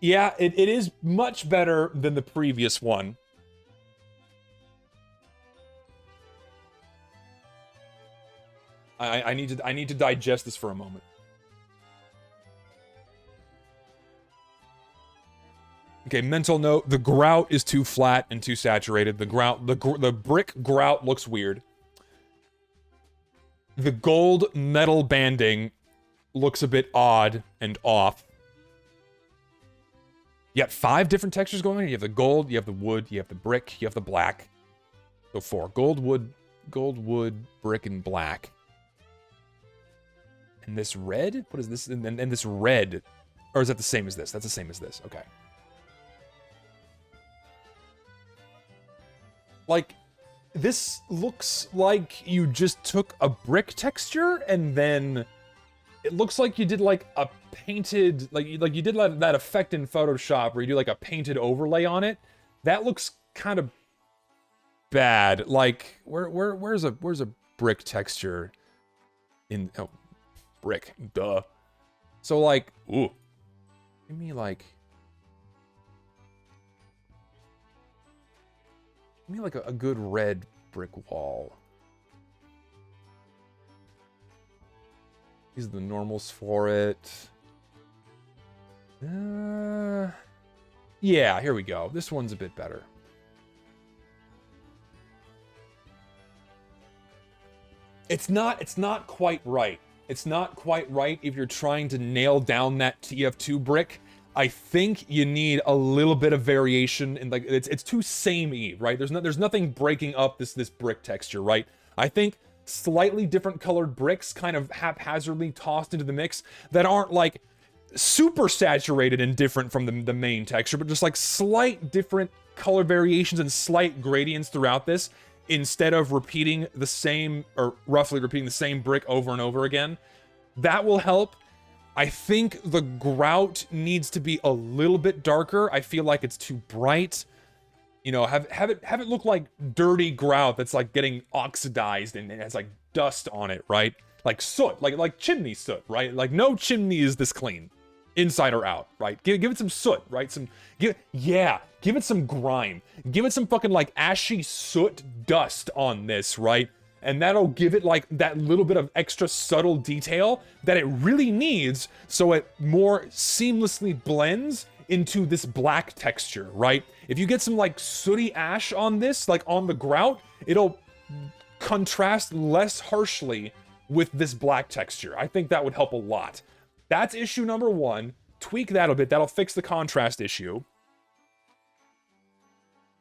Yeah, it is much better than the previous one. I need to digest this for a moment. Okay, mental note, the grout is too flat and too saturated. The brick grout looks weird. The gold metal banding looks a bit odd and off. You got 5 different textures going on. You have the gold, you have the wood, you have the brick, you have the black. So 4. Gold, wood, brick, and black. And this red? What is this? And this red. Or is that the same as this? That's the same as this. Okay. Like, this looks like you just took a brick texture and then it looks like you did like a painted, like you did that effect in Photoshop where you do like a painted overlay on it. That looks kind of bad. Like, where's a brick texture in, oh, brick, duh. So like, ooh, give me like a good red brick wall. These are the normals for it. Yeah, here we go. This one's a bit better. It's not quite right. It's not quite right if you're trying to nail down that TF2 brick. I think you need a little bit of variation in, like, it's too samey, right? There's nothing breaking up this brick texture, right? I think slightly different colored bricks kind of haphazardly tossed into the mix that aren't like super saturated and different from the main texture, but just like slight different color variations and slight gradients throughout this, instead of repeating the same, or roughly repeating the same brick over and over again. That will help. I think the grout needs to be a little bit darker. I feel like it's too bright. You know, have it look like dirty grout that's like getting oxidized and it has like dust on it, right? Like soot, like chimney soot, right? Like no chimney is this clean, inside or out, right? Give it some soot, right? Give it some grime. Give it some fucking like ashy soot dust on this, right? And that'll give it like that little bit of extra subtle detail that it really needs so it more seamlessly blends into this black texture, right? If you get some like sooty ash on this, like on the grout, it'll contrast less harshly with this black texture. I think that would help a lot. That's issue number 1. Tweak that a bit. That'll fix the contrast issue.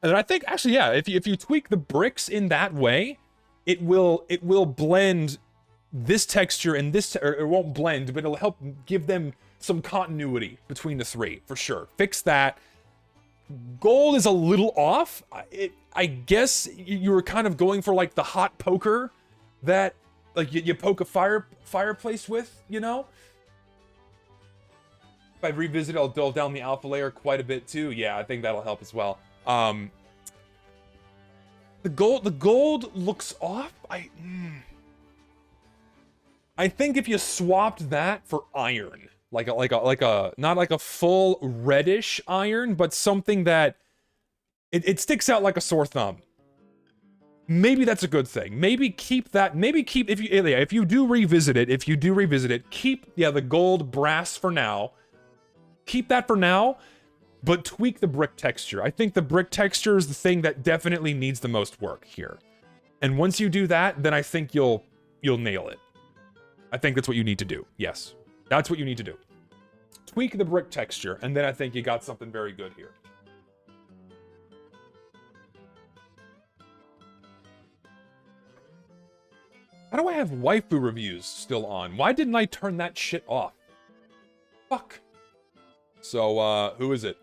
And then I think, actually, yeah, if you tweak the bricks in that way, it will blend this texture and this, or it won't blend, but it'll help give them some continuity between the 3, for sure. Fix that. Gold is a little off. I guess you were kind of going for like the hot poker that like you poke a fireplace with, you know? If I revisit it, I'll delve down the alpha layer quite a bit too. Yeah, I think that'll help as well. The gold looks off. I think if you swapped that for iron, like a not like a full reddish iron, but something that it sticks out like a sore thumb. Maybe that's a good thing. Maybe keep that. Maybe keep if you do revisit it, keep the gold brass for now. Keep that for now, but tweak the brick texture. I think the brick texture is the thing that definitely needs the most work here. And once you do that, then I think you'll nail it. I think that's what you need to do. Yes. That's what you need to do. Tweak the brick texture, and then I think you got something very good here. How do I have waifu reviews still on? Why didn't I turn that shit off? Fuck. So, who is it?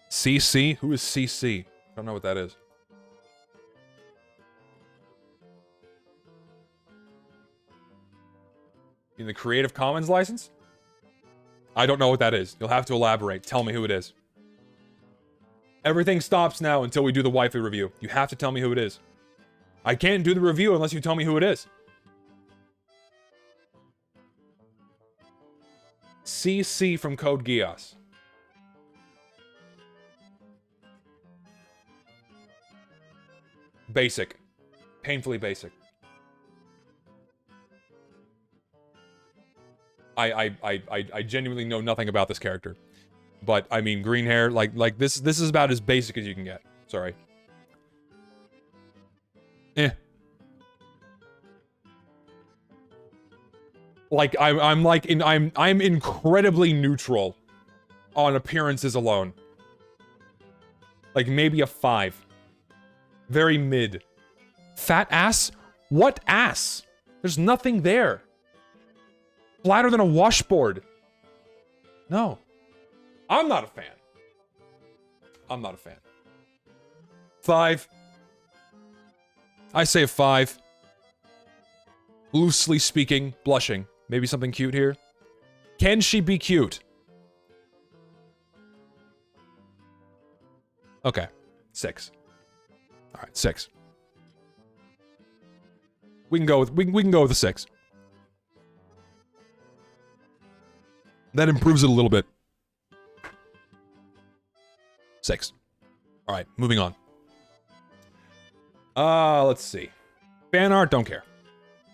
CC? Who is CC? I don't know what that is. In the Creative Commons license? I don't know what that is. You'll have to elaborate. Tell me who it is. Everything stops now until we do the waifu review. You have to tell me who it is. I can't do the review unless you tell me who it is. CC from Code Geass. Basic. Painfully basic. I genuinely know nothing about this character. But, I mean, green hair, like this is about as basic as you can get. Sorry. Like, I'm incredibly neutral on appearances alone. Like, maybe a 5. Very mid. Fat ass? What ass? There's nothing there. Flatter than a washboard. No. I'm not a fan. I'm not a fan. 5. I say a 5. Loosely speaking, blushing. Maybe something cute here. Can she be cute? Okay. 6. All right, 6. We can go with a 6. That improves it a little bit. 6. All right, moving on. Let's see. Fan art, don't care.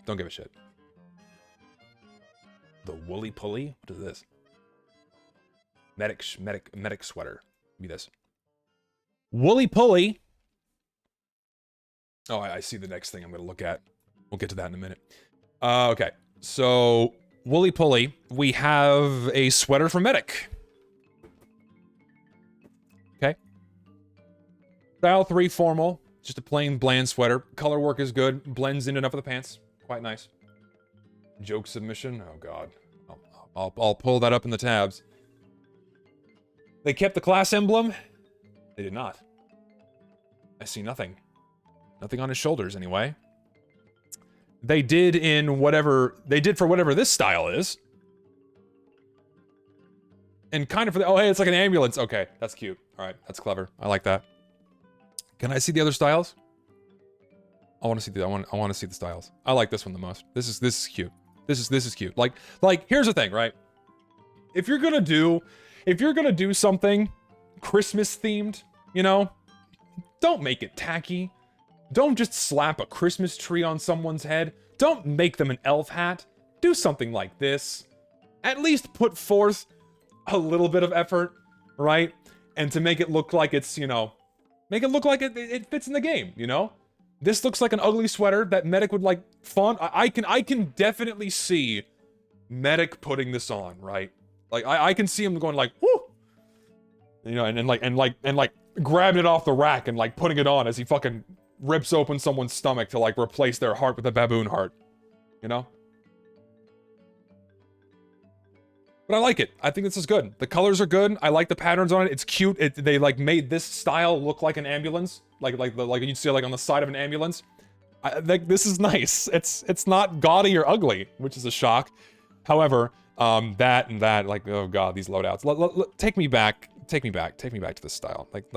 Don't give a shit. The woolly pulley? What is this? Medic sweater. Be this. Woolly pulley. Oh, I see the next thing I'm gonna look at. We'll get to that in a minute. Okay. So, woolly pulley. We have a sweater from Medic. Okay. Style 3 formal. Just a plain bland sweater. Color work is good. Blends in enough of the pants. Quite nice. Joke submission. Oh god. I'll pull that up in the tabs. They kept the class emblem. They did not. I see nothing. Nothing on his shoulders, anyway. they did in whatever they did for whatever this style is. And kind of for the, oh hey, it's like an ambulance. Okay, that's cute. All right, that's clever. I like that. Can I see the other styles? I want to see the I want to see the styles. I like this one the most. This is cute. This is cute. Like here's the thing, right? If you're gonna do something Christmas themed, you know, don't make it tacky. Don't just slap a Christmas tree on someone's head. Don't make them an elf hat. Do something like this. At least put forth a little bit of effort, right? And to make it look like it's, you know, make it look like it fits in the game, you know? This looks like an ugly sweater that Medic would like font. I can definitely see Medic putting this on, right? Like I can see him going like, whoo! You know, and like grabbing it off the rack and like putting it on as he fucking rips open someone's stomach to like replace their heart with a baboon heart. You know? But I like it. I think this is good. The colors are good. I like the patterns on it. It's cute. They like made this style look like an ambulance, like you'd see like on the side of an ambulance. Like this is nice. It's not gaudy or ugly, which is a shock. However, that and that, like, oh god, these loadouts. Take me back to this style. Like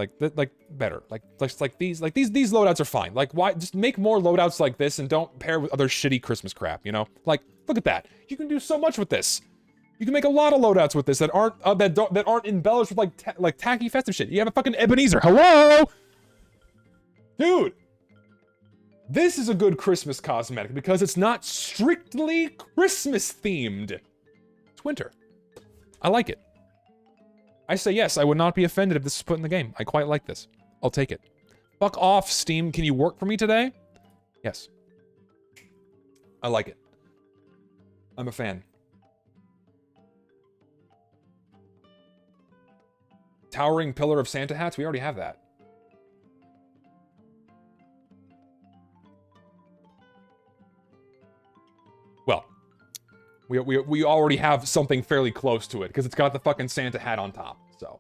better. Like these loadouts are fine. Like why just make more loadouts like this and don't pair with other shitty Christmas crap, you know? Like look at that. You can do so much with this. You can make a lot of loadouts with this that aren't that aren't embellished with like tacky festive shit. You have a fucking Ebenezer. Hello, dude. This is a good Christmas cosmetic because it's not strictly Christmas themed. It's winter. I like it. I say yes. I would not be offended if this is put in the game. I quite like this. I'll take it. Fuck off, Steam. Can you work for me today? Yes. I like it. I'm a fan. Towering pillar of Santa hats? We already have that. Well, we already have something fairly close to it, because it's got the fucking Santa hat on top, so.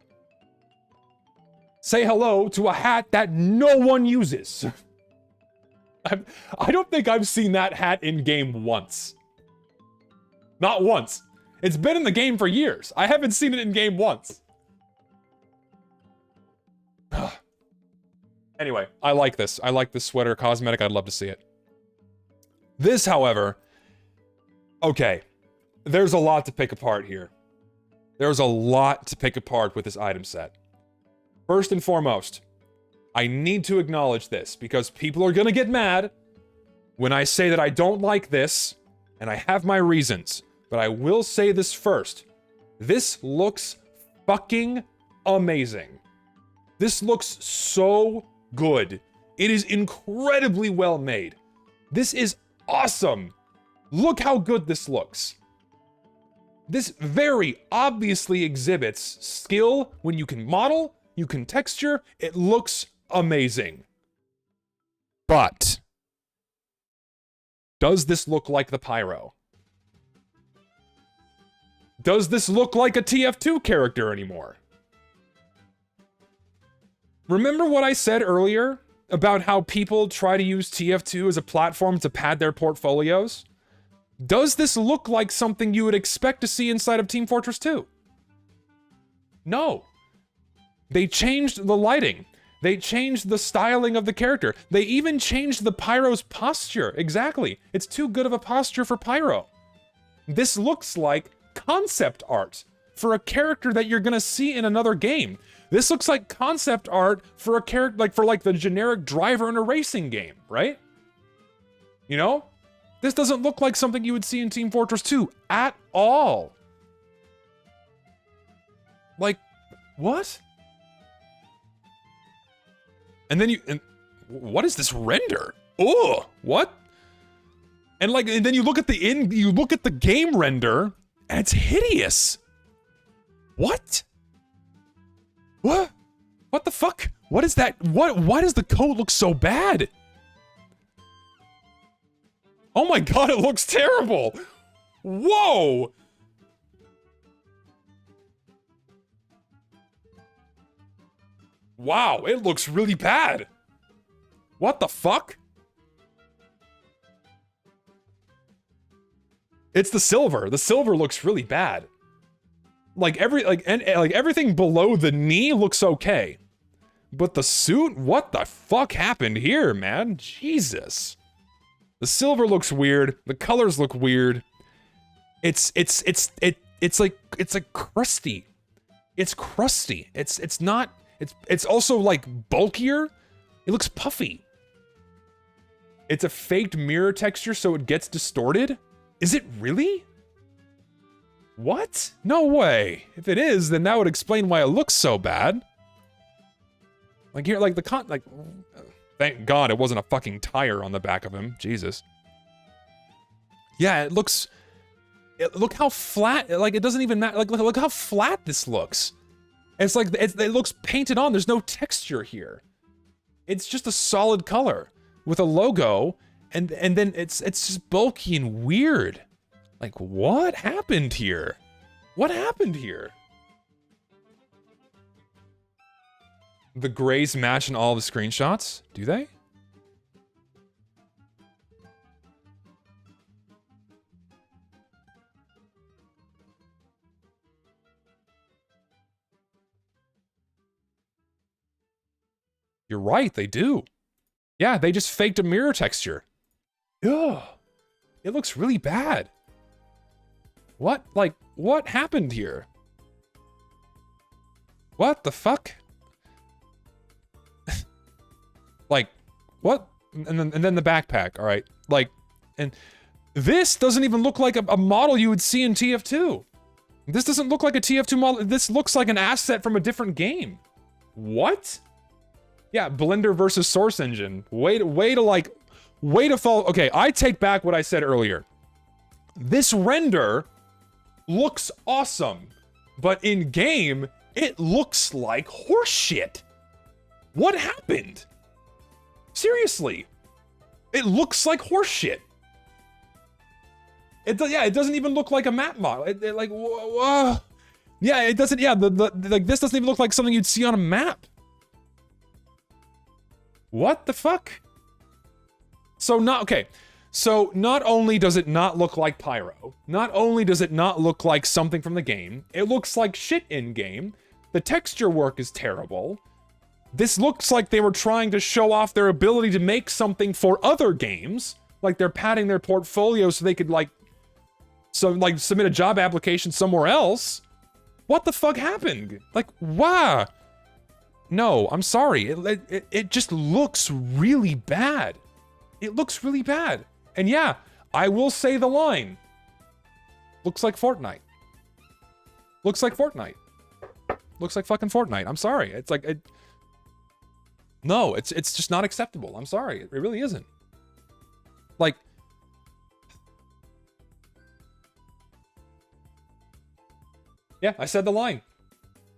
Say hello to a hat that no one uses. I don't think I've seen that hat in game once. Not once. It's been in the game for years. I haven't seen it in game once. Anyway, I like this. I like this sweater cosmetic. I'd love to see it. This, however, okay, there's a lot to pick apart here. There's a lot to pick apart with this item set. First and foremost, I need to acknowledge this because people are gonna get mad when I say that I don't like this, and I have my reasons, but I will say this first. This looks fucking amazing. This looks so good. It is incredibly well made. This is awesome. Look how good this looks. This very obviously exhibits skill when you can model, you can texture. It looks amazing. But does this look like the Pyro? Does this look like a TF2 character anymore? Remember what I said earlier about how people try to use TF2 as a platform to pad their portfolios? Does this look like something you would expect to see inside of Team Fortress 2? No. They changed the lighting. They changed the styling of the character. They even changed the Pyro's posture. Exactly. It's too good of a posture for Pyro. This looks like concept art for a character that you're gonna see in another game. This looks like concept art for a character, like for like the generic driver in a racing game, right? You know? This doesn't look like something you would see in Team Fortress 2 at all. Like, what? And then what is this render? Oh, what? And like, and then you look at the game render, and it's hideous. What? What? What the fuck? What is that? Why does the code look so bad? Oh my god, it looks terrible! Whoa! Wow, it looks really bad. What the fuck? It's the silver. The silver looks really bad. Like everything below the knee looks okay. But the suit, what the fuck happened here, man? Jesus. The silver looks weird. The colors look weird. It's like crusty. It's crusty. It's also like bulkier. It looks puffy. It's a faked mirror texture so it gets distorted? Is it really? What? No way. If it is, then that would explain why it looks so bad. Like here, like thank God it wasn't a fucking tire on the back of him. Jesus. Yeah, it looks, look how flat, like it doesn't even matter. Like look how flat this looks. It's like, it looks painted on. There's no texture here. It's just a solid color with a logo. And then it's just bulky and weird. Like what happened here? What happened here? The grays match in all the screenshots? Do they? You're right, they do. Yeah, they just faked a mirror texture. Ugh. It looks really bad. What? Like, what happened here? What the fuck? Like, what? And then the backpack, all right. Like, and this doesn't even look like a model you would see in TF2. This doesn't look like a TF2 model. This looks like an asset from a different game. What? Yeah, Blender versus Source Engine. Way to fall. Okay, I take back what I said earlier. This render looks awesome, but in game, it looks like horseshit. What happened? Seriously, it looks like horseshit. It doesn't even look like a map model. Like, whoa. Yeah, it doesn't. Yeah, like this doesn't even look like something you'd see on a map. What the fuck? So not only does it not look like Pyro, not only does it not look like something from the game, it looks like shit in game. The texture work is terrible. This looks like they were trying to show off their ability to make something for other games. Like they're padding their portfolio so they could submit a job application somewhere else. What the fuck happened? Like, wow. No, I'm sorry. It just looks really bad. It looks really bad. And yeah, I will say the line. Looks like Fortnite. Looks like Fortnite. Looks like fucking Fortnite. I'm sorry. It's like, no, it's just not acceptable. I'm sorry. It really isn't. Like, yeah, I said the line.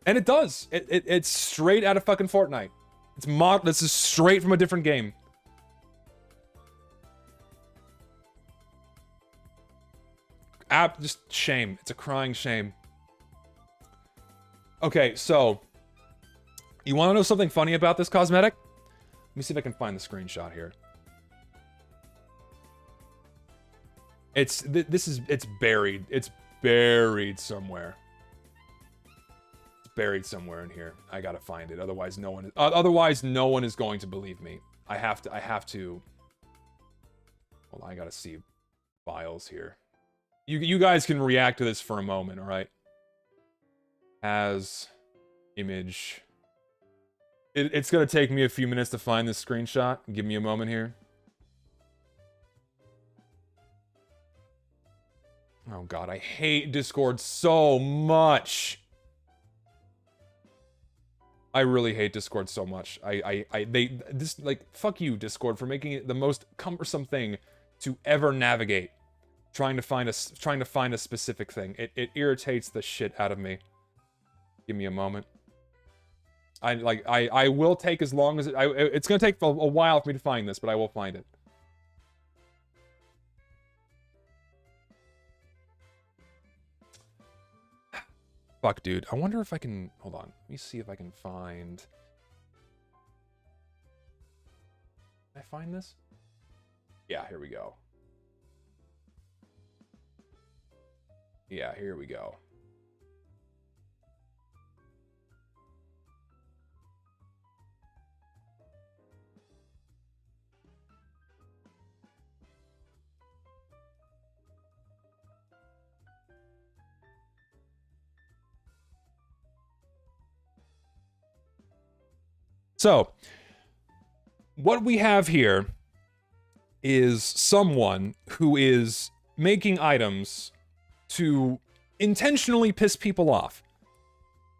And it does. It's straight out of fucking Fortnite. This is straight from a different game. Just shame. It's a crying shame. Okay, so you want to know something funny about this cosmetic? Let me see if I can find the screenshot here. It's buried. It's buried somewhere. It's buried somewhere in here. I gotta find it. Otherwise, no one is going to believe me. I have to. Well, I gotta see files here. You guys can react to this for a moment, all right? As image. It's gonna take me a few minutes to find this screenshot. Give me a moment here. Oh god, I hate Discord so much. I really hate Discord so much. Fuck you, Discord, for making it the most cumbersome thing to ever navigate. Trying to find a specific thing. It irritates the shit out of me. Give me a moment. I will take as long as it's gonna take a while for me to find this, but I will find it. Fuck, dude. I wonder if I can... Hold on. Let me see if I can find... Can I find this? Yeah, here we go. Yeah, here we go. So, what we have here is someone who is making items to intentionally piss people off.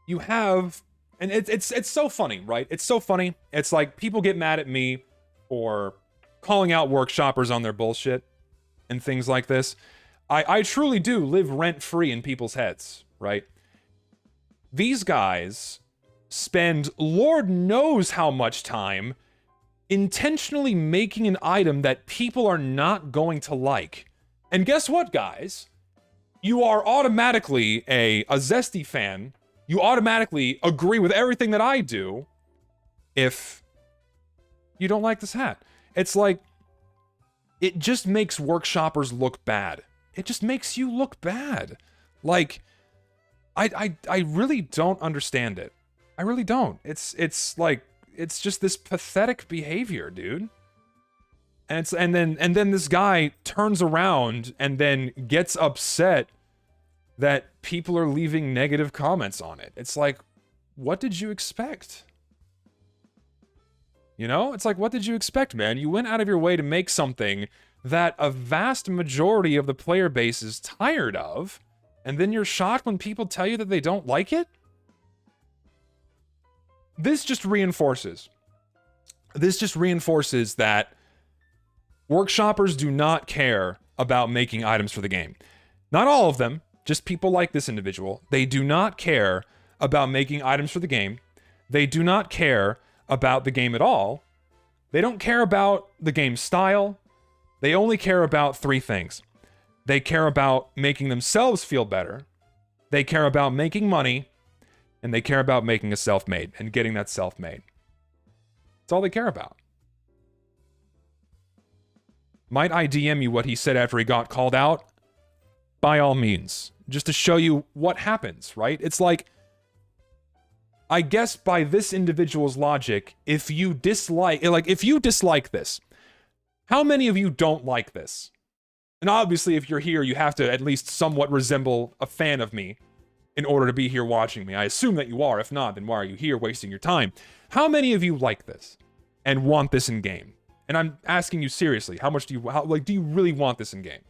You have, and it's so funny, right? It's so funny. It's like people get mad at me for calling out workshoppers on their bullshit and things like this. I truly do live rent-free in people's heads, right? These guys spend Lord knows how much time intentionally making an item that people are not going to like. And guess what, guys? You are automatically a Zesty fan. You automatically agree with everything that I do if you don't like this hat. It's like, it just makes workshoppers look bad. It just makes you look bad. Like, I really don't understand it. I really don't. It's like, it's just this pathetic behavior, dude. And then this guy turns around and then gets upset that people are leaving negative comments on it. It's like, what did you expect? You know? It's like, what did you expect, man? You went out of your way to make something that a vast majority of the player base is tired of, and then you're shocked when people tell you that they don't like it? This just reinforces that workshoppers do not care about making items for the game. Not all of them, just people like this individual. They do not care about making items for the game. They do not care about the game at all. They don't care about the game style. They only care about three things. They care about making themselves feel better. They care about making money. And they care about making a self-made and getting that self-made. That's all they care about. Might I DM you what he said after he got called out? By all means. Just to show you what happens, right? It's like, I guess by this individual's logic, if you dislike this, how many of you don't like this? And obviously, if you're here, you have to at least somewhat resemble a fan of me in order to be here watching me. I assume that you are. If not, then why are you here wasting your time? How many of you like this and want this in game? And I'm asking you seriously, how much do you, do you really want this in game?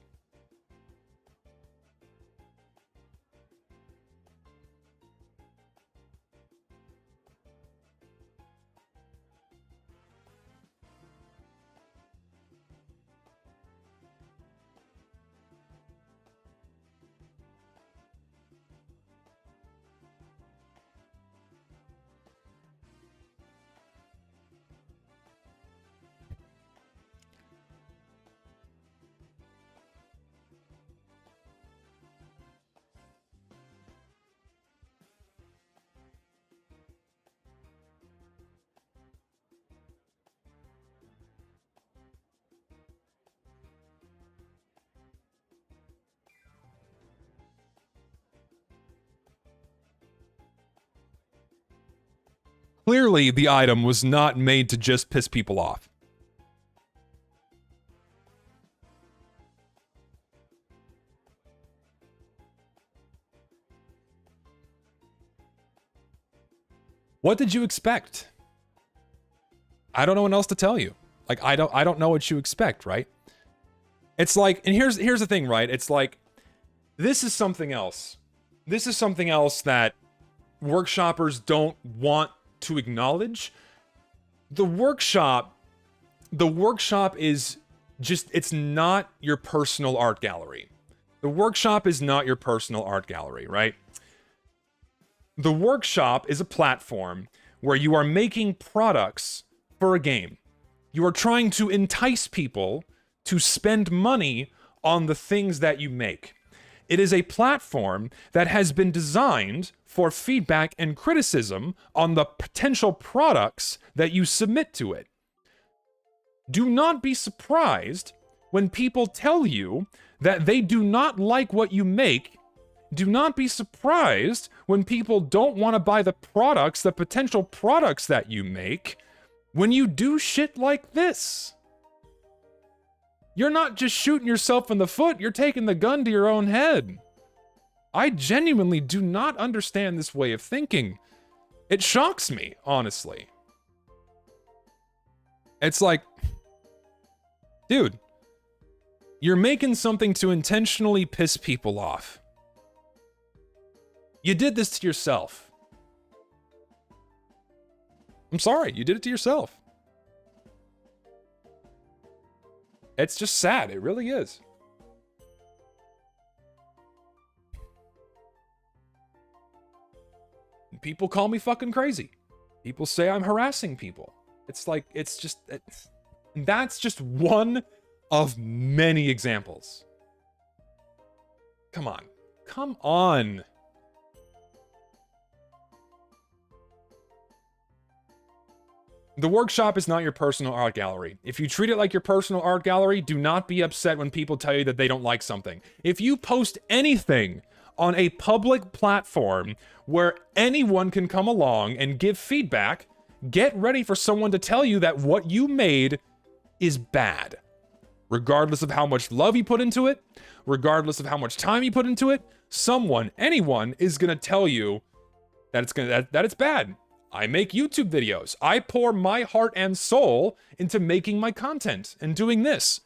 Clearly, the item was not made to just piss people off. What did you expect? I don't know what else to tell you. Like, I don't know what you expect, right? It's like, and here's the thing, right? It's like, this is something else. This is something else that workshoppers don't want to acknowledge. The workshop is just, it's not your personal art gallery. The workshop is not your personal art gallery, right? The workshop is a platform where you are making products for a game. You are trying to entice people to spend money on the things that you make. It is a platform that has been designed for feedback and criticism on the potential products that you submit to it. Do not be surprised when people tell you that they do not like what you make do not be surprised when people don't want to buy the products, the potential products that you make, when you do shit like this. You're not just shooting yourself in the foot, you're taking the gun to your own head. I genuinely do not understand this way of thinking. It shocks me, honestly. It's like, dude, you're making something to intentionally piss people off. You did this to yourself. I'm sorry, you did it to yourself. It's just sad, it really is. People call me fucking crazy. People say I'm harassing people. It's like, that's just one of many examples. Come on. Come on. The workshop is not your personal art gallery. If you treat it like your personal art gallery, do not be upset when people tell you that they don't like something. If you post anything on a public platform where anyone can come along and give feedback, get ready for someone to tell you that what you made is bad. Regardless of how much love you put into it, regardless of how much time you put into it, someone, anyone, is gonna tell you that it's bad. I make YouTube videos. I pour my heart and soul into making my content and doing this.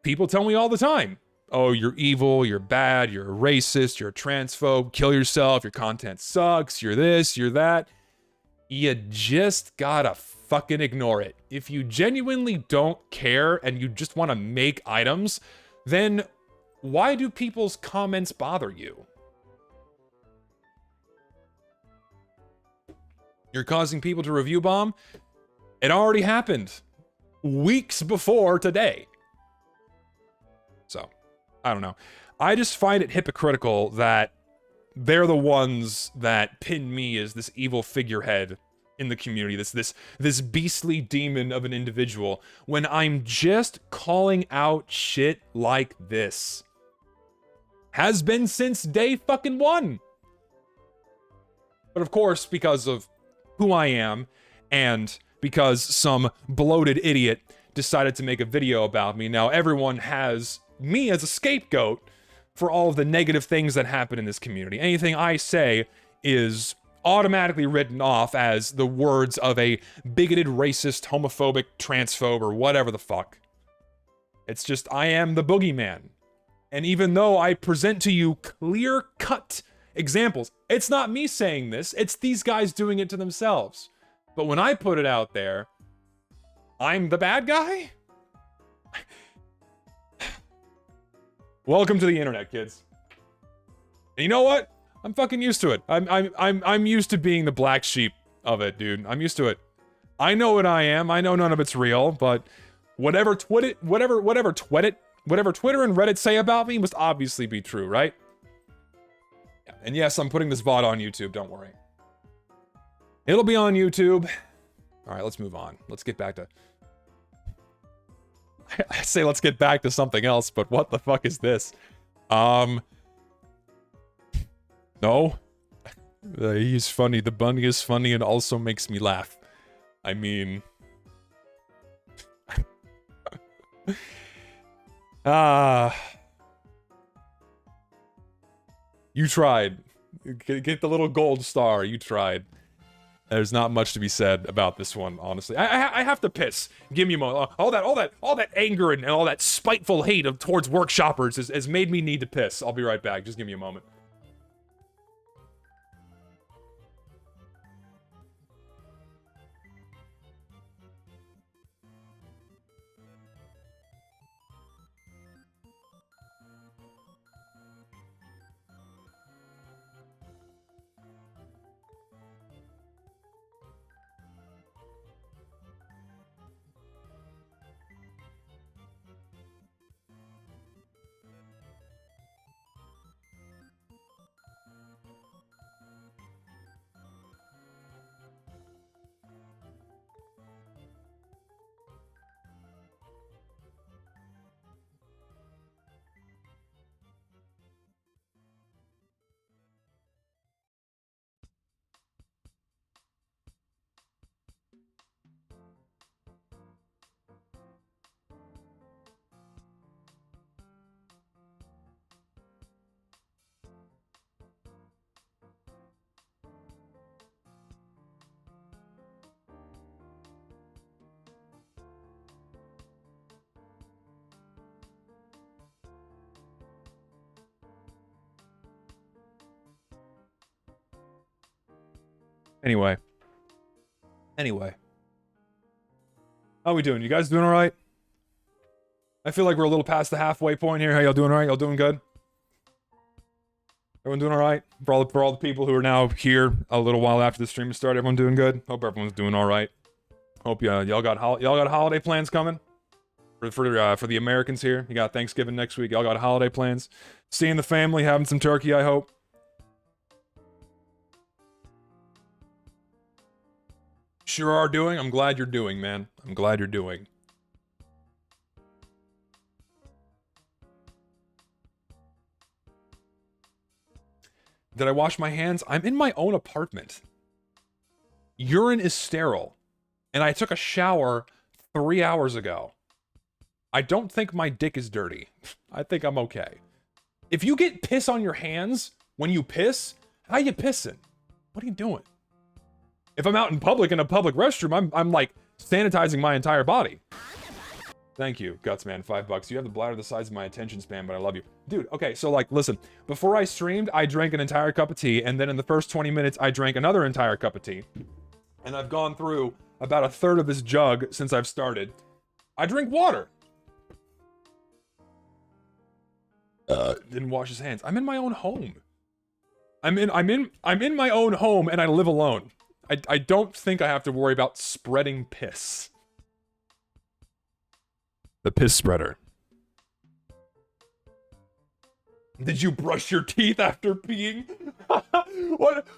People tell me all the time, oh, you're evil, you're bad, you're a racist, you're a transphobe, kill yourself, your content sucks, you're this, you're that. You just gotta fucking ignore it. If you genuinely don't care and you just want to make items, then why do people's comments bother you? You're causing people to review bomb? It already happened weeks before today. So, I don't know. I just find it hypocritical that they're the ones that pin me as this evil figurehead in the community, this beastly demon of an individual, when I'm just calling out shit like this. Has been since day fucking one. But of course, because of who I am, and because some bloated idiot decided to make a video about me, now everyone has me as a scapegoat for all of the negative things that happen in this community. Anything I say is automatically written off as the words of a bigoted, racist, homophobic, transphobe, or whatever the fuck. It's just, I am the boogeyman. And even though I present to you clear-cut examples, it's not me saying this, it's these guys doing it to themselves. But when I put it out there, I'm the bad guy? Welcome to the internet, kids. And you know what? I'm fucking used to it. I'm used to being the black sheep of it, dude. I'm used to it. I know what I am. I know none of it's real, but whatever Twitter and Reddit say about me must obviously be true, right? Yeah. And yes, I'm putting this VOD on YouTube, don't worry. It'll be on YouTube. All right, let's move on. Let's get back to... I say let's get back to something else, but what the fuck is this? No. He's funny. The bunny is funny and also makes me laugh. I mean... You tried. Get the little gold star. You tried. There's not much to be said about this one, honestly. I have to piss. Give me a moment. All that anger and all that spiteful hate towards workshoppers has made me need to piss. I'll be right back. Just give me a moment. Anyway. How we doing? You guys doing alright? I feel like we're a little past the halfway point here. How y'all doing alright? Y'all doing good? Everyone doing alright? For all the people who are now here a little while after the stream started, everyone doing good? Hope everyone's doing alright. Hope y'all got holiday plans coming? For the Americans here. You got Thanksgiving next week. Y'all got holiday plans. Seeing the family, having some turkey, I hope. Sure are doing. I'm glad you're doing, man. I'm glad you're doing. Did I wash my hands? I'm in my own apartment. Urine is sterile. And I took a shower 3 hours ago. I don't think my dick is dirty. I think I'm okay. If you get piss on your hands when you piss, how you pissing? What are you doing? If I'm out in public in a public restroom, I'm like sanitizing my entire body. Thank you, Gutsman, $5. You have the bladder the size of my attention span, but I love you. Dude, okay, so like, listen. Before I streamed, I drank an entire cup of tea, and then in the first 20 minutes, I drank another entire cup of tea. And I've gone through about a third of this jug since I've started. I drink water. Didn't wash his hands. I'm in my own home. I'm in my own home, and I live alone. I don't think I have to worry about spreading piss. The piss spreader. Did you brush your teeth after peeing?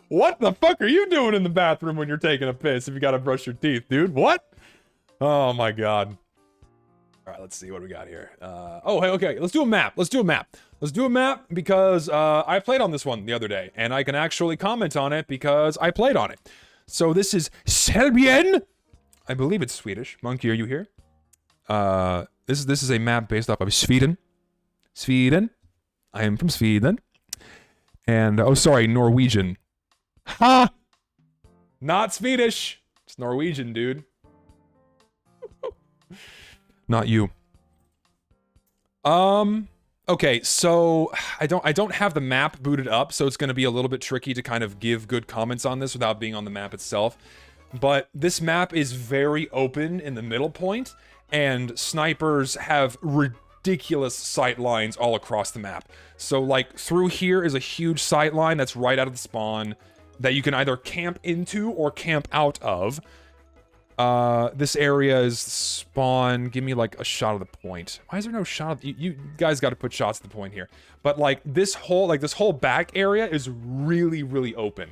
What the fuck are you doing in the bathroom when you're taking a piss if you gotta brush your teeth, dude? What? Oh my god. Alright, let's see what we got here. Oh, hey, okay, let's do a map. Let's do a map because I played on this one the other day, and I can actually comment on it because I played on it. So this is Serbien. I believe it's Swedish. Monkey, are you here? This is a map based off of Sweden. Sweden. I am from Sweden. And, oh, sorry, Norwegian. Ha! Not Swedish. It's Norwegian, dude. Not you. Okay, so I don't have the map booted up, so it's going to be a little bit tricky to kind of give good comments on this without being on the map itself. But this map is very open in the middle point, and snipers have ridiculous sight lines all across the map. So like through here is a huge sight line that's right out of the spawn that you can either camp into or camp out of. This area is spawn. Give me like a shot of the point. Why is there no shot? You guys got to put shots at the point here. But like this whole back area is really, really open.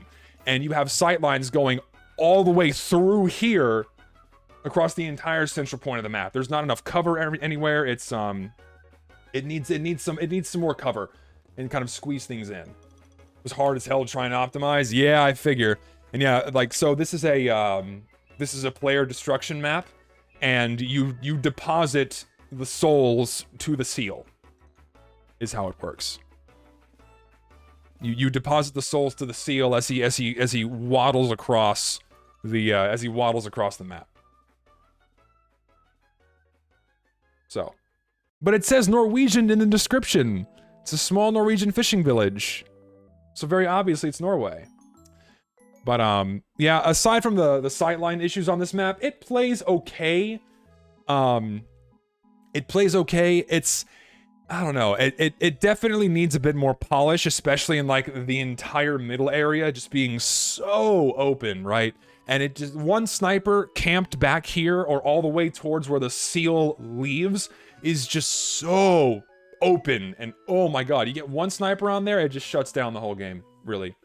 And you have sight lines going all the way through here across the entire central point of the map. There's not enough cover anywhere. It's it needs some more cover and kind of squeeze things in. It was hard as hell trying to optimize. Yeah, I figure. And yeah, like so this is a player destruction map, and you deposit the souls to the seal. Is how it works. You deposit the souls to the seal as he waddles across the map. So, but it says Norwegian in the description. It's a small Norwegian fishing village. So very obviously it's Norway. But yeah, aside from the sightline issues on this map, it plays okay. It's, I don't know, it definitely needs a bit more polish, especially in like the entire middle area just being so open, right? And it just, one sniper camped back here or all the way towards where the seal leaves is just so open. And oh my god, you get one sniper on there, it just shuts down the whole game, really.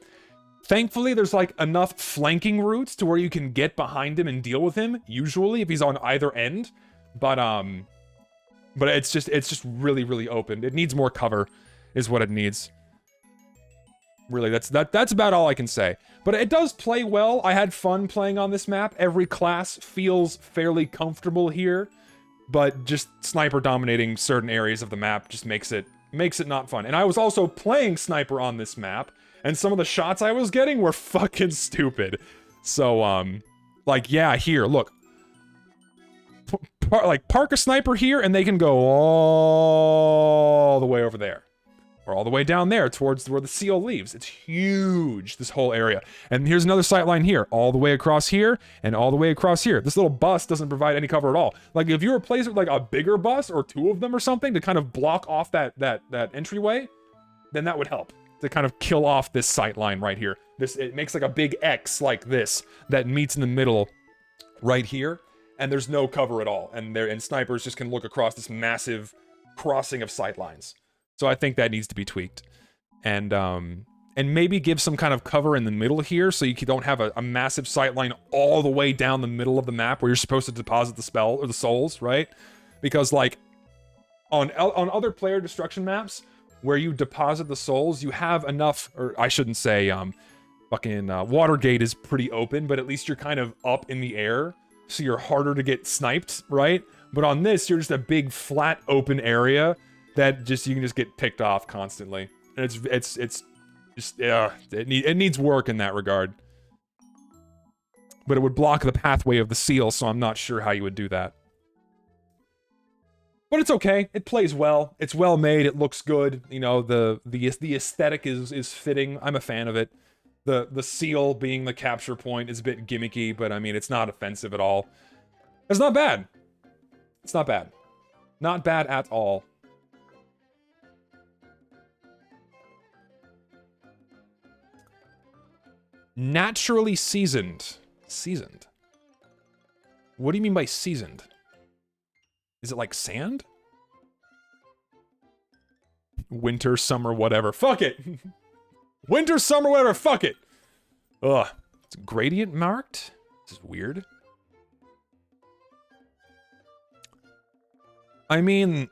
Thankfully, there's like enough flanking routes to where you can get behind him and deal with him, usually, if he's on either end. But it's just really, really open. It needs more cover, is what it needs. Really, that's about all I can say. But it does play well. I had fun playing on this map. Every class feels fairly comfortable here, but just sniper dominating certain areas of the map just makes it not fun. And I was also playing sniper on this map, and some of the shots I was getting were fucking stupid. So, like, yeah, here, look. Park a sniper here, and they can go all the way over there. or all the way down there towards where the seal leaves. It's huge, this whole area. And here's another sight line here, all the way across here, and all the way across here. This little bus doesn't provide any cover at all. Like, if you replace it with, like, a bigger bus, or 2 of them or something, to kind of block off that entryway, then that would help. To kind of kill off this sight line right here. It makes, like, a big X like this, that meets in the middle right here, and there's no cover at all. And snipers just can look across this massive crossing of sight lines. So I think that needs to be tweaked. And maybe give some kind of cover in the middle here, so you don't have a massive sight line all the way down the middle of the map where you're supposed to deposit the spell or the souls, right? Because, like, on other player destruction maps where you deposit the souls, you have enough, or I shouldn't say, Watergate is pretty open, but at least you're kind of up in the air, so you're harder to get sniped, right? But on this, you're just a big flat open area that you can just get picked off constantly. And it's just, it needs work in that regard. But it would block the pathway of the seal, so I'm not sure how you would do that. But it's okay. It plays well. It's well made. It looks good. You know, the aesthetic is fitting. I'm a fan of it. The seal being the capture point is a bit gimmicky, but I mean, it's not offensive at all. It's not bad. It's not bad. Not bad at all. Naturally seasoned. Seasoned? What do you mean by seasoned? Is it like sand? Winter, summer, whatever. Fuck it! Winter, summer, whatever. Fuck it! Ugh. It's gradient marked? This is weird. I mean...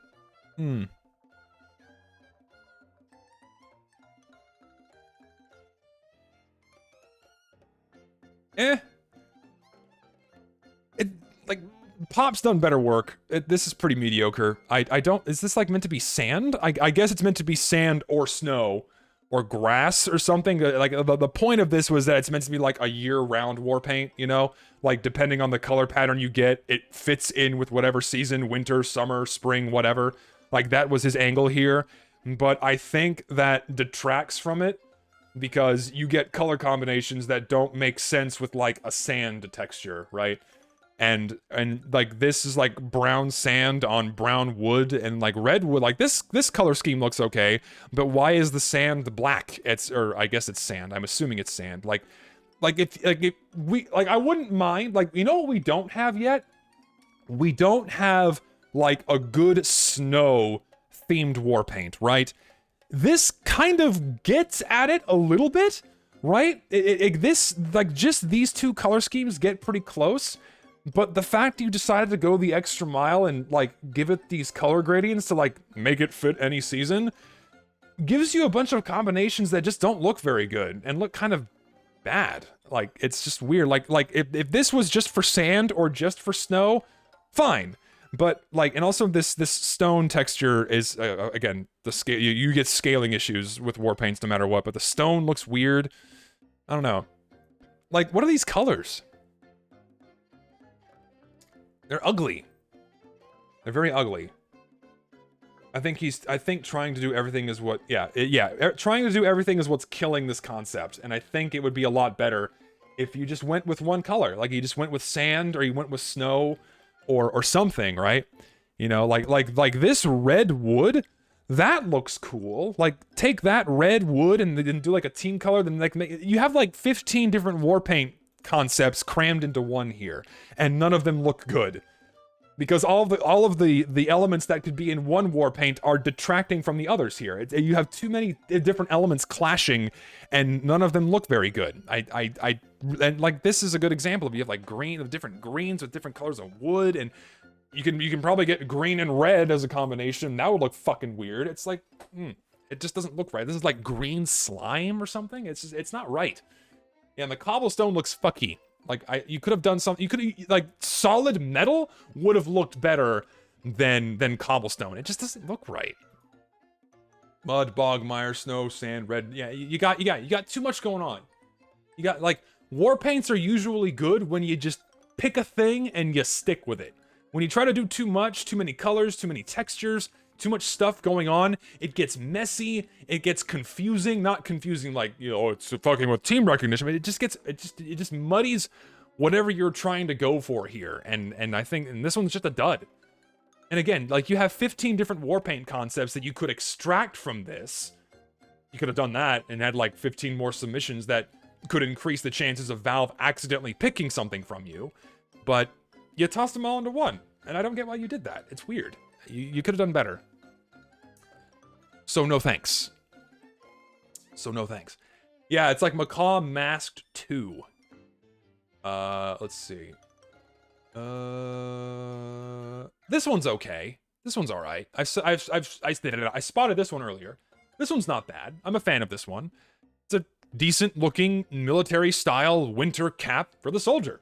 Like, Pop's done better work. This is pretty mediocre. I don't... Is this, like, meant to be sand? I guess it's meant to be sand or snow. Or grass or something. Like, the point of this was that it's meant to be, like, a year-round war paint, you know? Like, depending on the color pattern you get, it fits in with whatever season, winter, summer, spring, whatever. Like, that was his angle here. But I think that detracts from it, because you get color combinations that don't make sense with, like, a sand texture, right? And like, this is like brown sand on brown wood, and like red wood. Like, this color scheme looks okay, but why is the sand black? Or I guess it's sand. I'm assuming it's sand. Like if we, like, I wouldn't mind, like, you know what we don't have yet? We don't have, like, a good snow themed war paint, right? This kind of gets at it a little bit, right? This, like, just these two color schemes get pretty close. But the fact you decided to go the extra mile and, like, give it these color gradients to, like, make it fit any season gives you a bunch of combinations that just don't look very good and look kind of bad. Like, it's just weird. Like if this was just for sand or just for snow, fine. But, like, and also this stone texture is, again, the scale, you get scaling issues with war paints no matter what, but the stone looks weird. I don't know. Like, what are these colors? They're ugly. They're very ugly. I think trying to do everything is what, trying to do everything is what's killing this concept. And I think it would be a lot better if you just went with one color. Like, you just went with sand, or you went with snow, or something, right? You know, like this red wood, that looks cool. Like, take that red wood and then do like a team color, then like you have like 15 different war paint concepts crammed into one here, and none of them look good, because all of the elements that could be in one war paint are detracting from the others here. You have too many different elements clashing, and none of them look very good. And like, this is a good example of, you have like different greens with different colors of wood, and you can probably get green and red as a combination. That would look fucking weird. It's like, it just doesn't look right. This is like green slime or something. It's not right. Yeah, and the cobblestone looks fucky. Like, you could have done something. You could have, like, solid metal would have looked better than cobblestone. It just doesn't look right. Mud, bog, mire, snow, sand, red. Yeah, you got too much going on. You got, like, war paints are usually good when you just pick a thing and you stick with it. When you try to do too much, too many colors, too many textures, too much stuff going on. It gets messy. It gets confusing. Not confusing like, you know, it's fucking with team recognition, but it just muddies whatever you're trying to go for here. And I think this one's just a dud. And again, like, you have 15 different Warpaint concepts that you could extract from this. You could have done that and had like 15 more submissions that could increase the chances of Valve accidentally picking something from you. But you tossed them all into one. And I don't get why you did that. It's weird. You could have done better. So no thanks. Yeah, it's like Macaw Masked 2. Let's see. This one's okay. This one's all right. I spotted this one earlier. This one's not bad. I'm a fan of this one. It's a decent looking military style winter cap for the soldier.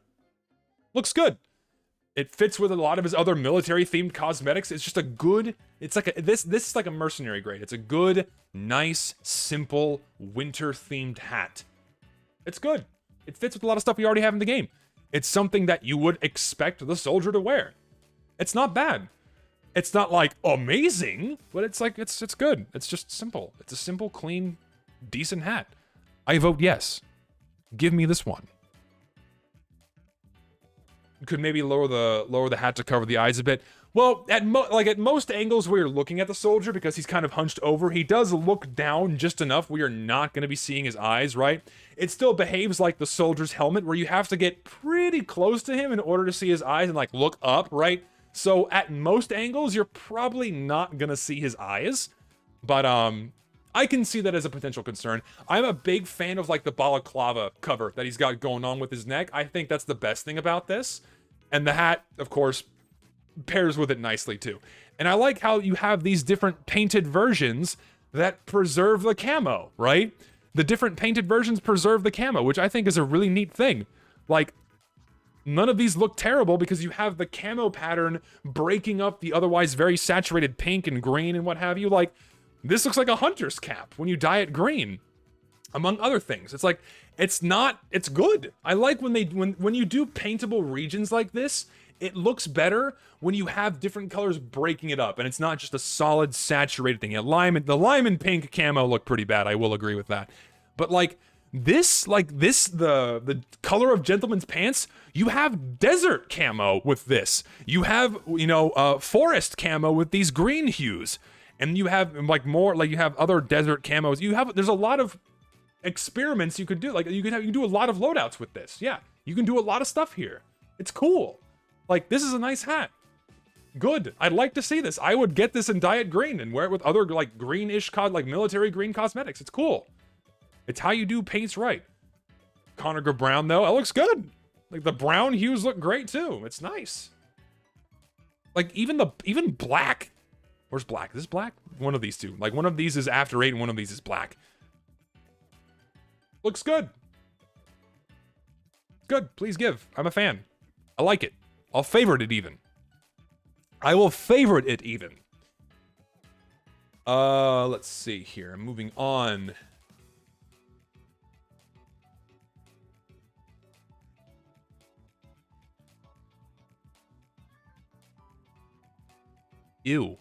Looks good. It fits with a lot of his other military themed cosmetics. It's just a good, it's like this is like a mercenary grade. It's a good, nice, simple winter themed hat. It's good. It fits with a lot of stuff we already have in the game. It's something that you would expect the soldier to wear. It's not bad. It's not like amazing, but it's like, it's good. It's just simple. It's a simple, clean, decent hat. I vote yes. Give me this one. You could maybe lower the hat to cover the eyes a bit. Well, at most angles where you're looking at the soldier, because he's kind of hunched over, he does look down just enough where you're not going to be seeing his eyes, right? It still behaves like the soldier's helmet, where you have to get pretty close to him in order to see his eyes and like look up, right? So at most angles, you're probably not going to see his eyes. But I can see that as a potential concern. I'm a big fan of like the balaclava cover that he's got going on with his neck. I think that's the best thing about this. And the hat, of course, pairs with it nicely too. And I like how you have these different painted versions that preserve the camo, right? The different painted versions preserve the camo, which I think is a really neat thing. Like, none of these look terrible because you have the camo pattern breaking up the otherwise very saturated pink and green and what have you. Like, this looks like a hunter's cap when you dye it green, among other things. It's like, it's good. I like when you do paintable regions like this, it looks better when you have different colors breaking it up, and it's not just a solid saturated thing. Yeah, the lime and pink camo look pretty bad. I will agree with that. But the color of Gentleman's Pants, you have desert camo with this. You have, forest camo with these green hues, and you have you have other desert camos. There's a lot of experiments you could do. Like, you can do a lot of loadouts with this. Yeah, you can do a lot of stuff here. It's cool. Like, this is a nice hat. Good. I'd like to see this. I would get this in diet green and wear it with other like greenish military green cosmetics. It's cool. It's how you do paints right. Conager Brown though, it looks good. Like, the brown hues look great too. It's nice. Like, even black. Where's black? Is this black? One of these two. Like, one of these is After 8 and one of these is black. Looks good. Good. Please give. I'm a fan. I like it. I'll favorite it even. I will favorite it even. Let's see here. Moving on. Ew.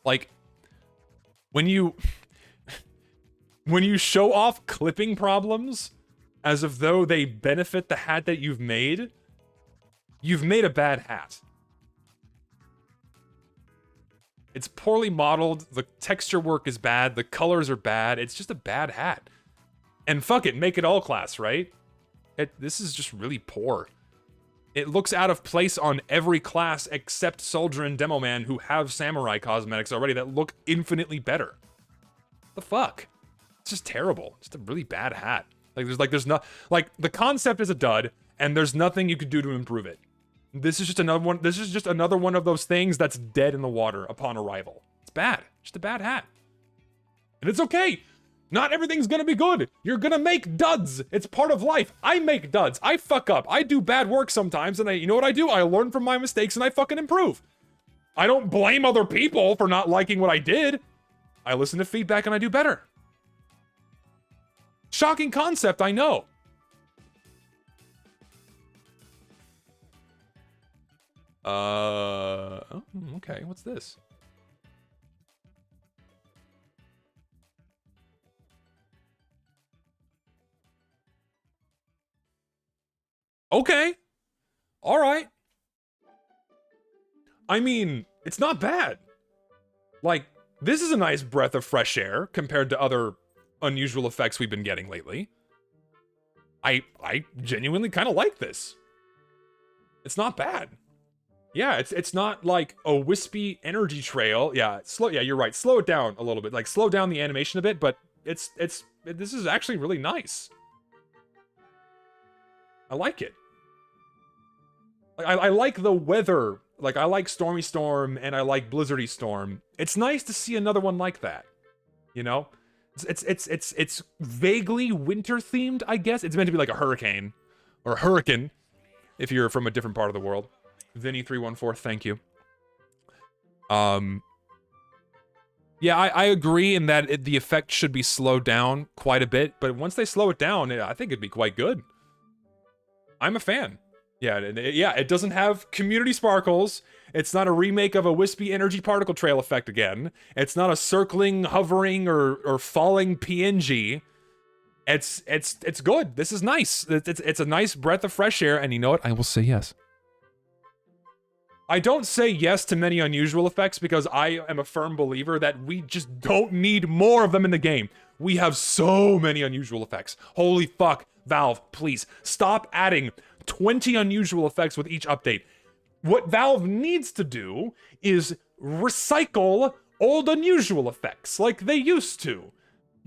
Like, when you show off clipping problems as if though they benefit the hat that you've made a bad hat. It's poorly modeled, the texture work is bad, the colors are bad, it's just a bad hat. And fuck it, make it all class, right? This is just really poor. It looks out of place on every class except Soldier and Demo Man, who have samurai cosmetics already that look infinitely better. The fuck? It's just terrible. Just a really bad hat. There's no, the concept is a dud, and there's nothing you could do to improve it. This is just another one. This is just another one of those things that's dead in the water upon arrival. It's bad. Just a bad hat. And it's okay. Not everything's gonna be good. You're gonna make duds. It's part of life. I make duds. I fuck up. I do bad work sometimes, and you know what I do? I learn from my mistakes and I fucking improve. I don't blame other people for not liking what I did. I listen to feedback and I do better. Shocking concept, I know. Oh, okay, what's this? Okay. All right. I mean, it's not bad. Like, this is a nice breath of fresh air compared to other unusual effects we've been getting lately. I genuinely kind of like this. It's not bad. Yeah, it's not like a wispy energy trail. Yeah, yeah, you're right. Slow it down a little bit. Like slow down the animation a bit, but this is actually really nice. I like it. Like I like the weather. Like I like Stormy Storm and I like Blizzardy Storm. It's nice to see another one like that. You know? It's vaguely winter themed, I guess. It's meant to be like a hurricane or a hurricane if you're from a different part of the world. Vinny314, thank you. Yeah, I agree in that the effect should be slowed down quite a bit, but once they slow it down, I think it'd be quite good. I'm a fan. Yeah, it doesn't have community sparkles. It's not a remake of a wispy energy particle trail effect again. It's not a circling, hovering, or falling PNG. It's good. This is nice. It's a nice breath of fresh air, and you know what? I will say yes. I don't say yes to many unusual effects because I am a firm believer that we just don't need more of them in the game. We have so many unusual effects. Holy fuck, Valve, please stop adding 20 unusual effects with each update. What Valve needs to do is recycle old unusual effects like they used to.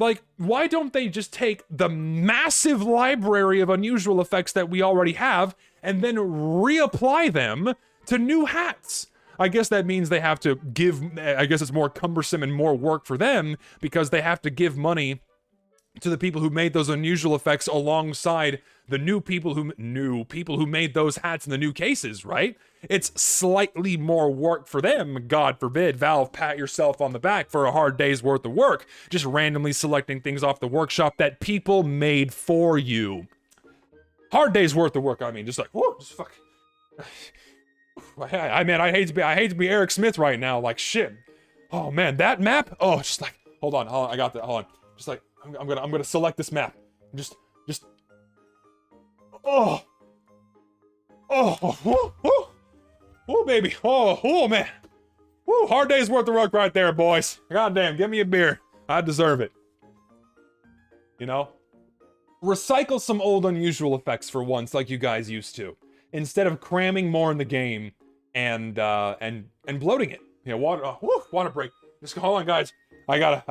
Like, why don't they just take the massive library of unusual effects that we already have and then reapply them to new hats? I guess that means they have to give, I guess it's more cumbersome and more work for them because they have to give money to the people who made those unusual effects alongside the new people who made those hats in the new cases, right? It's slightly more work for them. God forbid, Valve, pat yourself on the back for a hard day's worth of work, just randomly selecting things off the workshop that people made for you. Hard day's worth of work, I mean, just like, whoa, just fuck. I mean, I hate to be Eric Smith right now, like shit. Oh man, that map? Oh, just like, hold on, I got that, hold on. Just like, I'm gonna select this map. Just, oh, baby, oh, man. Woo, hard day's worth of work right there, boys. Goddamn, give me a beer. I deserve it. You know? Recycle some old unusual effects for once, like you guys used to, instead of cramming more in the game and bloating it. You know, water break. Just hold on, guys. I gotta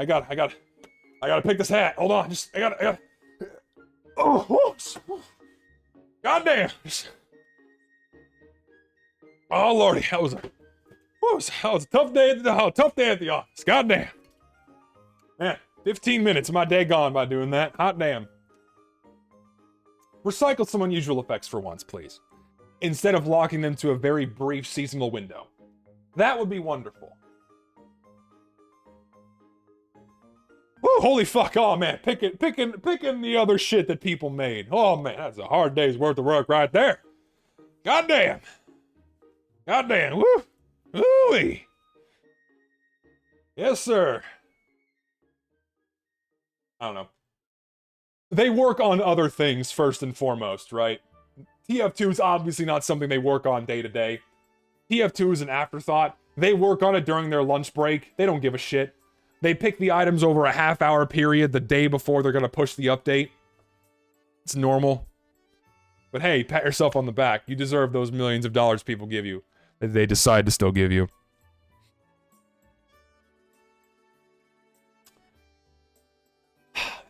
pick this hat. Hold on, I gotta. Oh, goddamn. Oh lordy, that was a tough day at the office. Goddamn. Man, 15 minutes of my day gone by doing that. Hot damn. Recycle some unusual effects for once, please, instead of locking them to a very brief seasonal window. That would be wonderful. Oh, holy fuck, oh man, picking the other shit that people made. Oh man, that's a hard day's worth of work right there. Goddamn. Goddamn, woo! Ooh-wee! Yes, sir. I don't know. They work on other things first and foremost, right? TF2 is obviously not something they work on day to day. TF2 is an afterthought. They work on it during their lunch break. They don't give a shit. They pick the items over a half-hour period the day before they're gonna push the update. It's normal. But hey, pat yourself on the back. You deserve those millions of dollars people give you. That they decide to still give you.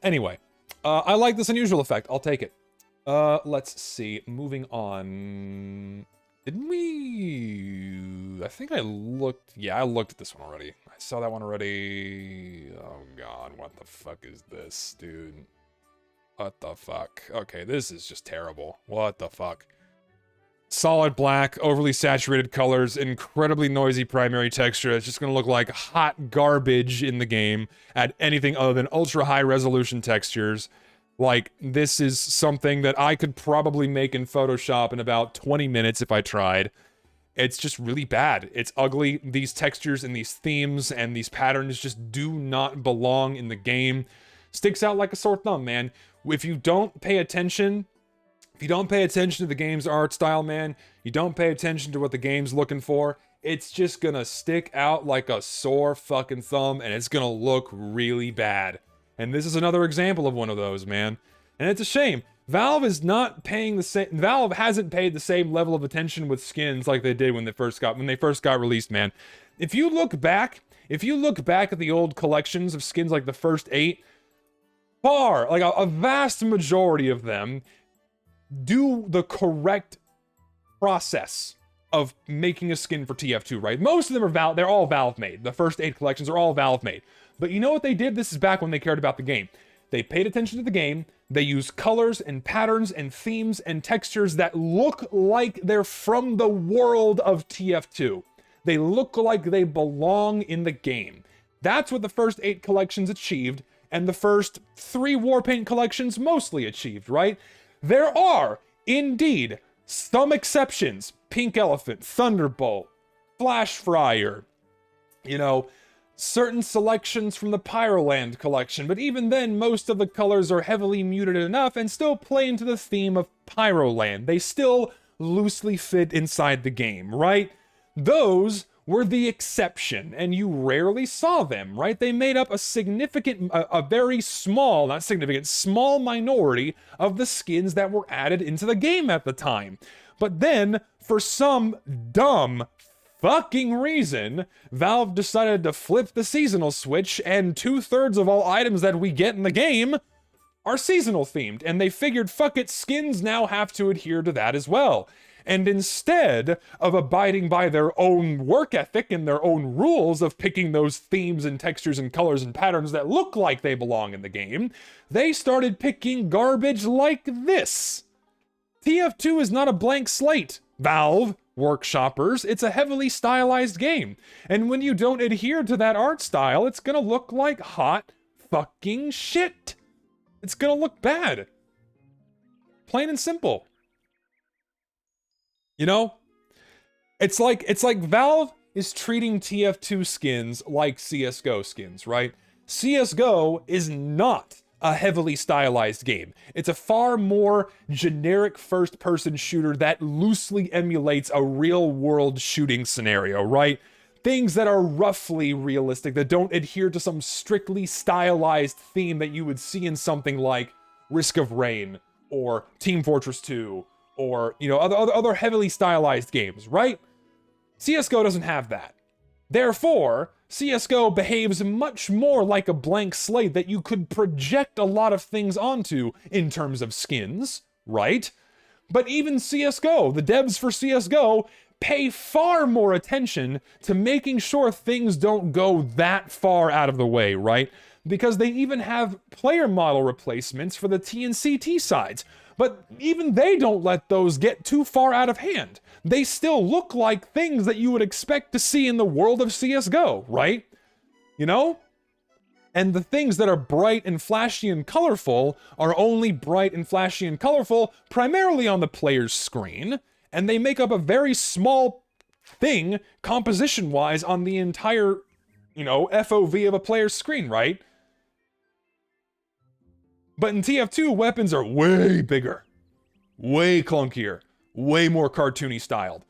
Anyway, I like this unusual effect. I'll take it. Let's see. Moving on. Didn't we... I think I looked... Yeah, I looked at this one already. I saw that one already. Oh god, what the fuck is this, dude? What the fuck? Okay, this is just terrible. What the fuck? Solid black, overly saturated colors, incredibly noisy primary texture. It's just gonna look like hot garbage in the game at anything other than ultra high resolution textures. Like, this is something that I could probably make in Photoshop in about 20 minutes if I tried. It's just really bad. It's ugly. These textures and these themes and these patterns just do not belong in the game. Sticks out like a sore thumb, man. If you don't pay attention, to the game's art style, man, you don't pay attention to what the game's looking for, it's just gonna stick out like a sore fucking thumb, and it's gonna look really bad. And this is another example of one of those, man. And it's a shame. Valve hasn't paid the same level of attention with skins like they did when they first got released, man. If you look back at the old collections of skins like the first 8, a vast majority of them do the correct process of making a skin for TF2, right? Most of them are they're all Valve made. The first 8 collections are all Valve made. But you know what they did? This is back when they cared about the game. They paid attention to the game. They use colors and patterns and themes and textures that look like they're from the world of TF2. They look like they belong in the game. That's what the first 8 collections achieved, and the first 3 Warpaint collections mostly achieved, right? There are, indeed, some exceptions. Pink Elephant, Thunderbolt, Flash Fryer, certain selections from the Pyroland collection, but even then, most of the colors are heavily muted enough and still play into the theme of Pyroland. They still loosely fit inside the game, right? Those were the exception, and you rarely saw them, right? They made up a very small, not significant, small minority of the skins that were added into the game at the time. But then, for some dumb fucking reason, Valve decided to flip the seasonal switch, and 2/3 of all items that we get in the game are seasonal themed, and they figured, fuck it, skins now have to adhere to that as well. And instead of abiding by their own work ethic and their own rules of picking those themes and textures and colors and patterns that look like they belong in the game, they started picking garbage like this. TF2 is not a blank slate, Valve workshoppers. It's a heavily stylized game. And when you don't adhere to that art style, it's gonna look like hot fucking shit. It's gonna look bad. Plain and simple. It's like Valve is treating TF2 skins like CSGO skins, right? CSGO is not a heavily stylized game. It's a far more generic first-person shooter that loosely emulates a real-world shooting scenario, right? Things that are roughly realistic, that don't adhere to some strictly stylized theme that you would see in something like Risk of Rain or Team Fortress 2 or, other heavily stylized games, right? CSGO doesn't have that. Therefore, CSGO behaves much more like a blank slate that you could project a lot of things onto in terms of skins, right? But even CSGO, the devs for CSGO, pay far more attention to making sure things don't go that far out of the way, right? Because they even have player model replacements for the T and CT sides. But even they don't let those get too far out of hand. They still look like things that you would expect to see in the world of CSGO, right? And the things that are bright and flashy and colorful are only bright and flashy and colorful primarily on the player's screen, and they make up a very small thing composition-wise on the entire, FOV of a player's screen, right? But in TF2, weapons are way bigger, way clunkier, way more cartoony styled.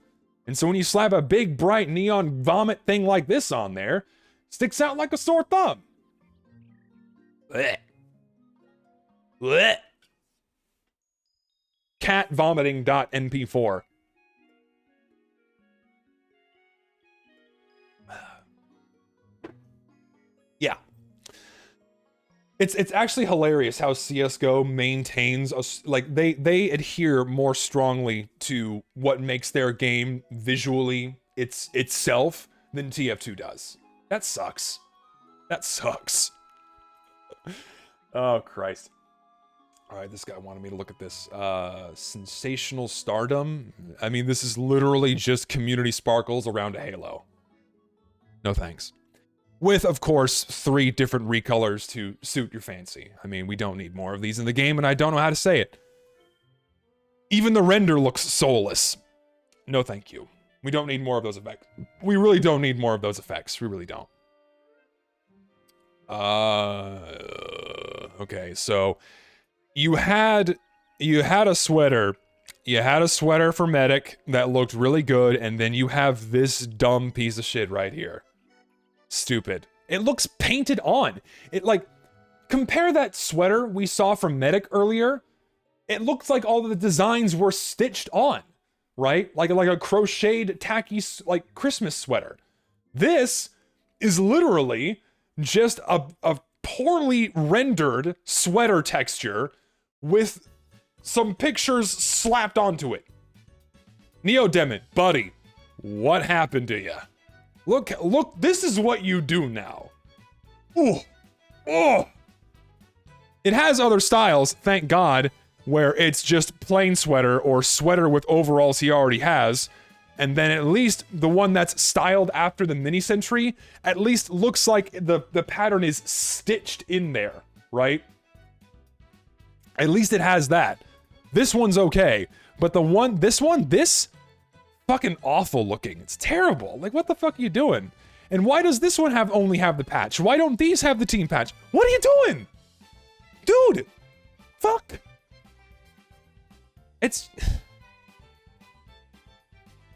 And so when you slap a big, bright, neon vomit thing like this on there, it sticks out like a sore thumb. Blech. Blech. Cat vomiting.mp4. Yeah. It's actually hilarious how CSGO maintains they adhere more strongly to what makes their game visually itself than TF2 does. That sucks. That sucks. Oh Christ. All right, this guy wanted me to look at this. Sensational Stardom. I mean, this is literally just community sparkles around a halo. No thanks. With, of course, 3 different recolors to suit your fancy. I mean, we don't need more of these in the game, and I don't know how to say it. Even the render looks soulless. No thank you. We don't need more of those effects. We really don't need more of those effects. We really don't. Okay, so you had a sweater. You had a sweater for medic that looked really good, and then you have this dumb piece of shit right here. Stupid. It looks painted on. It, like, compare that sweater we saw from medic earlier. It looks like all of the designs were stitched on, right? Like a crocheted, tacky, like, Christmas sweater. This is literally just a poorly rendered sweater texture with some pictures slapped onto it. Neodemon, buddy, what happened to you? Look, this is what you do now. Ooh. Oh. It has other styles, thank God, where it's just plain sweater or sweater with overalls he already has. And then at least the one that's styled after the mini sentry at least looks like the pattern is stitched in there, right? At least it has that. This one's okay, but this fucking awful looking. It's terrible. Like, what the fuck are you doing? And why does this one only have the patch? Why don't these have the team patch? What are you doing? Dude! Fuck! It's...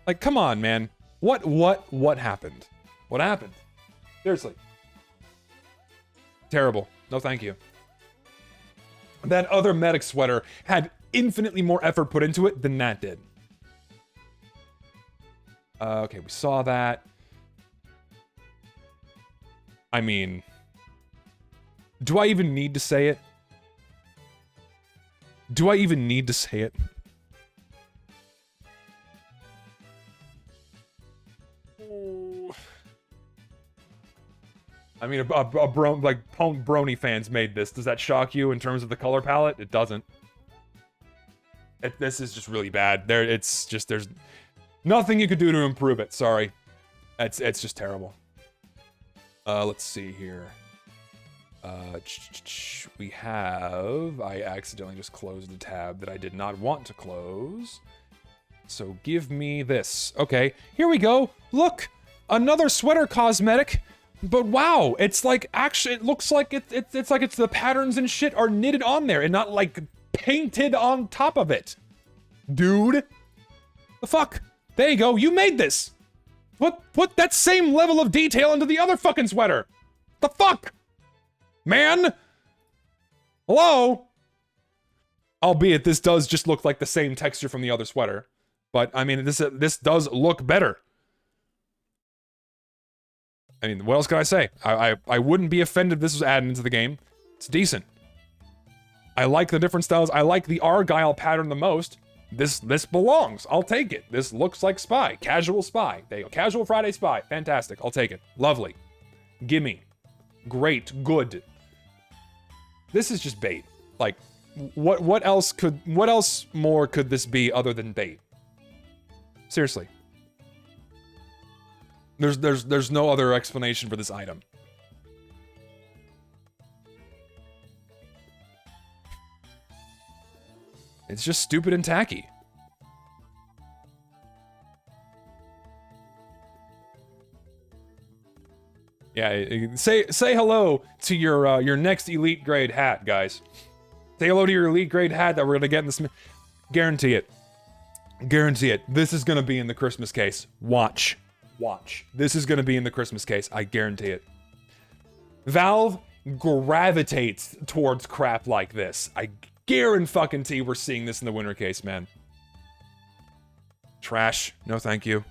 Like, come on, man. What happened? What happened? Seriously. Terrible. No thank you. That other medic sweater had infinitely more effort put into it than that did. Okay, we saw that. I mean... Do I even need to say it? Do I even need to say it? I mean, Brony fans made this. Does that shock you in terms of the color palette? It doesn't. This is just really bad. There's nothing you could do to improve it. Sorry. It's just terrible. Let's see here. I accidentally just closed a tab that I did not want to close. So give me this. Okay, here we go. Look, another sweater cosmetic. But wow, it's like, actually, it looks like it's like the patterns and shit are knitted on there and not like painted on top of it. Dude. The fuck? There you go, you made this. Put that same level of detail into the other fucking sweater. The fuck? Man? Hello? Albeit this does just look like the same texture from the other sweater. But, I mean, this does look better. I mean, what else can I say? I wouldn't be offended if this was added into the game. It's decent. I like the different styles. I like the Argyle pattern the most. This belongs. I'll take it. This looks like Spy. Casual Spy. There you go. Casual Friday Spy. Fantastic. I'll take it. Lovely. Gimme. Great. Good. This is just bait. Like, what else more could this be other than bait? Seriously. There's no other explanation for this item. It's just stupid and tacky. Yeah, say hello to your next elite grade hat, guys. Say hello to your elite grade hat that we're gonna get in this. Guarantee it. Guarantee it. This is gonna be in the Christmas case. Watch. Watch. This is gonna be in the Christmas case. I guarantee it. Valve gravitates towards crap like this. I guarantee we're seeing this in the winter case, man. Trash. No thank you.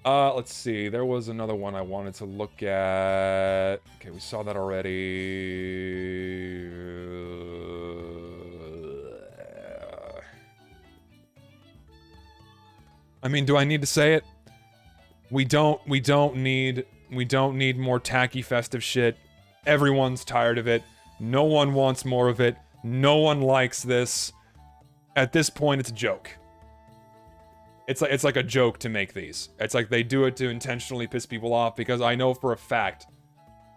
Let's see. There was another one I wanted to look at. Okay, we saw that already. I mean, do I need to say it? We don't need more tacky festive shit. Everyone's tired of it. No one wants more of it. No one likes this. At this point, it's a joke. It's like a joke to make these. It's like they do it to intentionally piss people off because I know for a fact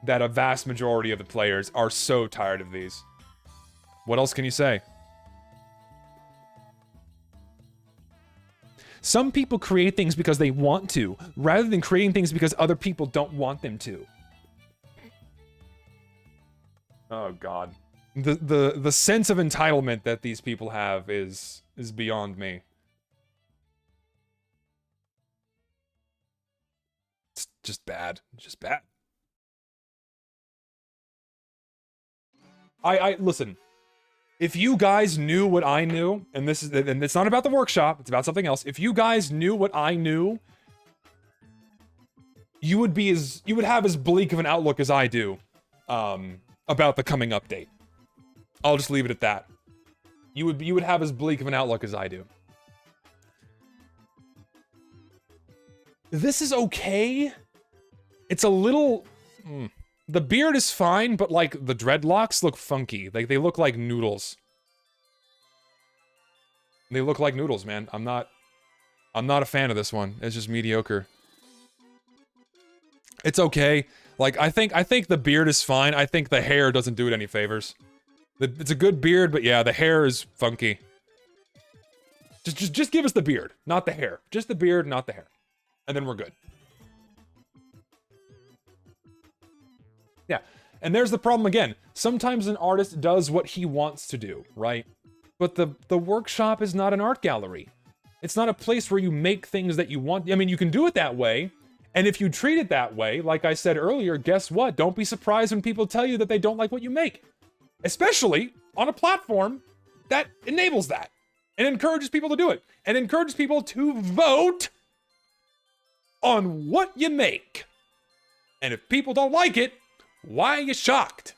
that a vast majority of the players are so tired of these. What else can you say? Some people create things because they want to, rather than creating things because other people don't want them to. Oh God. The sense of entitlement that these people have is beyond me. It's just bad. It's just bad. I listen. If you guys knew what I knew, and it's not about the workshop, it's about something else. If you guys knew what I knew, you would have as bleak of an outlook as I do, about the coming update. I'll just leave it at that. You would have as bleak of an outlook as I do. This is okay. It's a little... The beard is fine, but, like, the dreadlocks look funky. Like, they look like noodles. They look like noodles, man. I'm not a fan of this one. It's just mediocre. It's okay. Like, I think the beard is fine. I think the hair doesn't do it any favors. It's a good beard, but yeah, the hair is funky. Just give us the beard, not the hair. Just the beard, not the hair. And then we're good. Yeah, and there's the problem again. Sometimes an artist does what he wants to do, right? But the workshop is not an art gallery. It's not a place where you make things that you want. I mean, you can do it that way, and if you treat it that way, like I said earlier, guess what? Don't be surprised when people tell you that they don't like what you make. Especially on a platform that enables that, and encourages people to do it, and encourages people to vote on what you make. And if people don't like it, why are you shocked?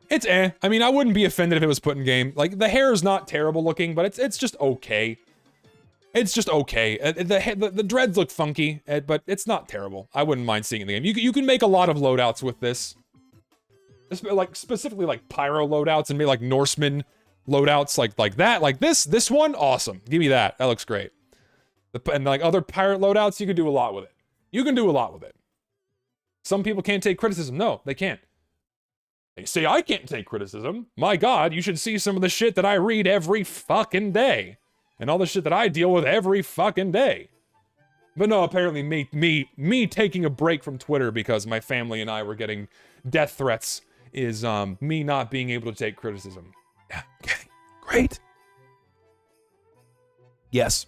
It's eh. I mean, I wouldn't be offended if it was put in game. Like, the hair is not terrible looking, but it's just okay. It's just okay. The dreads look funky, but it's not terrible. I wouldn't mind seeing it in the game. You can make a lot of loadouts with this. Like, specifically, like, pyro loadouts and maybe, like, Norseman loadouts like that. Like, this one, awesome. Give me that. That looks great. And, like, other pirate loadouts, you can do a lot with it. You can do a lot with it. Some people can't take criticism. No, they can't. They say, I can't take criticism. My God, you should see some of the shit that I read every fucking day. And all the shit that I deal with every fucking day. But no, apparently me taking a break from Twitter because my family and I were getting death threats is me not being able to take criticism. Yeah, okay, great. Yes.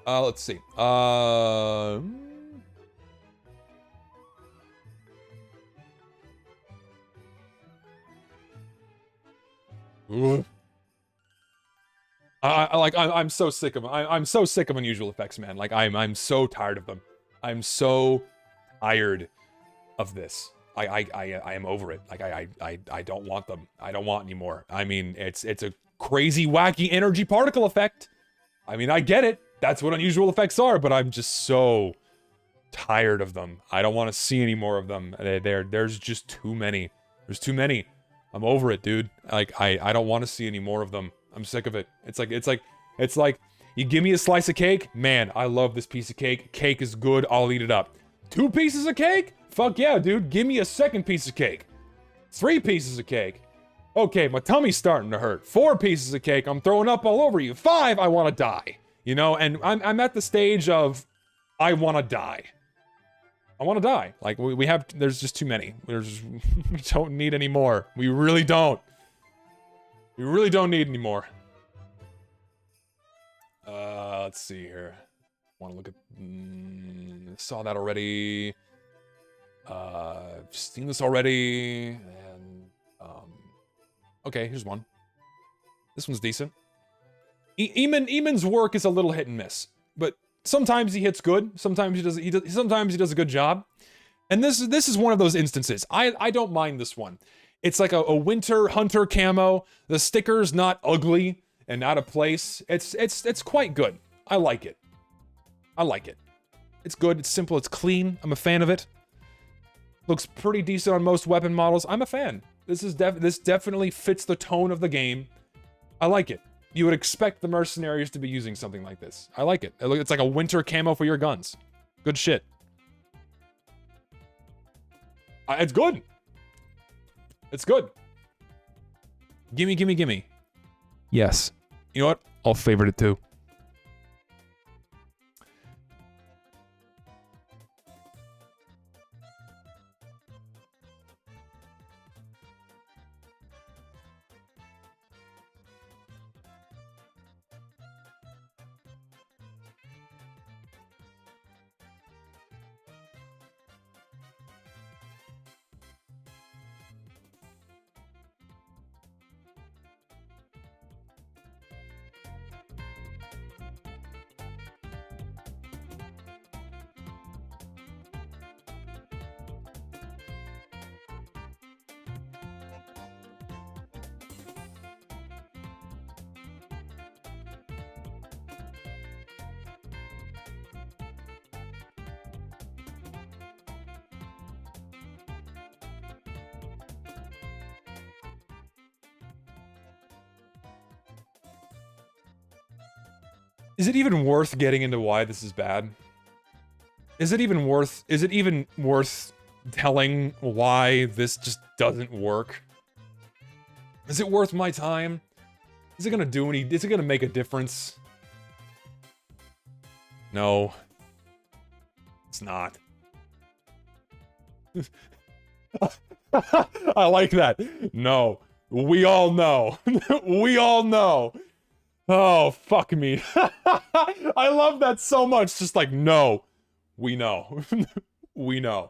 Let's see. I'm so sick of them. I'm so sick of unusual effects, man. Like, I'm so tired of them. I'm so tired of this. I am over it. Like, I don't want them. I don't want anymore. I mean, it's a crazy, wacky energy particle effect. I mean, I get it. That's what unusual effects are, but I'm just so tired of them. I don't want to see any more of them. There's just too many. There's too many. I'm over it, dude. Like, I don't want to see any more of them. I'm sick of it. It's like, you give me a slice of cake, man, I love this piece of cake. Cake is good, I'll eat it up. 2 pieces of cake? Fuck yeah, dude. Give me a second piece of cake. 3 pieces of cake. Okay, my tummy's starting to hurt. 4 pieces of cake, I'm throwing up all over you. 5, I want to die. You know, and I'm at the stage of, I want to die. I want to die. Like, there's just too many. We don't need any more. We really don't. We really don't need any more. Let's see here. Want to look at... saw that already. Seen this already. And, okay, here's one. This one's decent. Eamon's work is a little hit and miss, but sometimes he hits good. Sometimes he does a good job. And this is one of those instances. I don't mind this one. It's like a winter hunter camo. The sticker's not ugly and out of place. It's quite good. I like it. I like it. It's good. It's simple. It's clean. I'm a fan of it. Looks pretty decent on most weapon models. I'm a fan. This definitely fits the tone of the game. I like it. You would expect the mercenaries to be using something like this. I like it. It's like a winter camo for your guns. Good shit. It's good. It's good. Gimme, gimme, gimme. Yes. You know what? I'll favorite it too. Is it even worth getting into why this is bad? Is it even worth telling why this just doesn't work? Is it worth my time? Is it gonna make a difference? No. It's not. I like that. No. We all know. We all know. Oh, fuck me. I love that so much. Just like, no. We know. We know.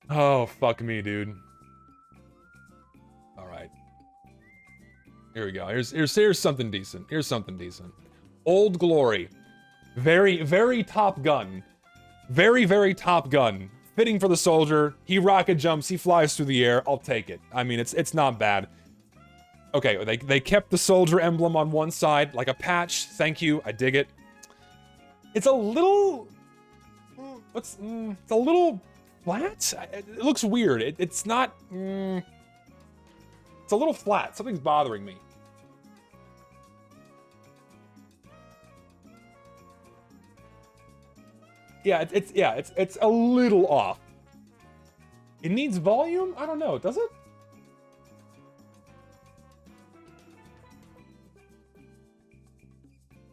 Oh, fuck me, dude. Alright. Here we go. Here's something decent. Here's something decent. Old Glory. Very, very Top Gun. Very, very Top Gun. Fitting for the soldier. He rocket jumps. He flies through the air. I'll take it. I mean, it's not bad. Okay, they kept the soldier emblem on one side, like a patch. Thank you, I dig it. It's a little... it's a little flat? It looks weird. It's not... it's a little flat. Something's bothering me. Yeah, it's a little off. It needs volume? I don't know, does it?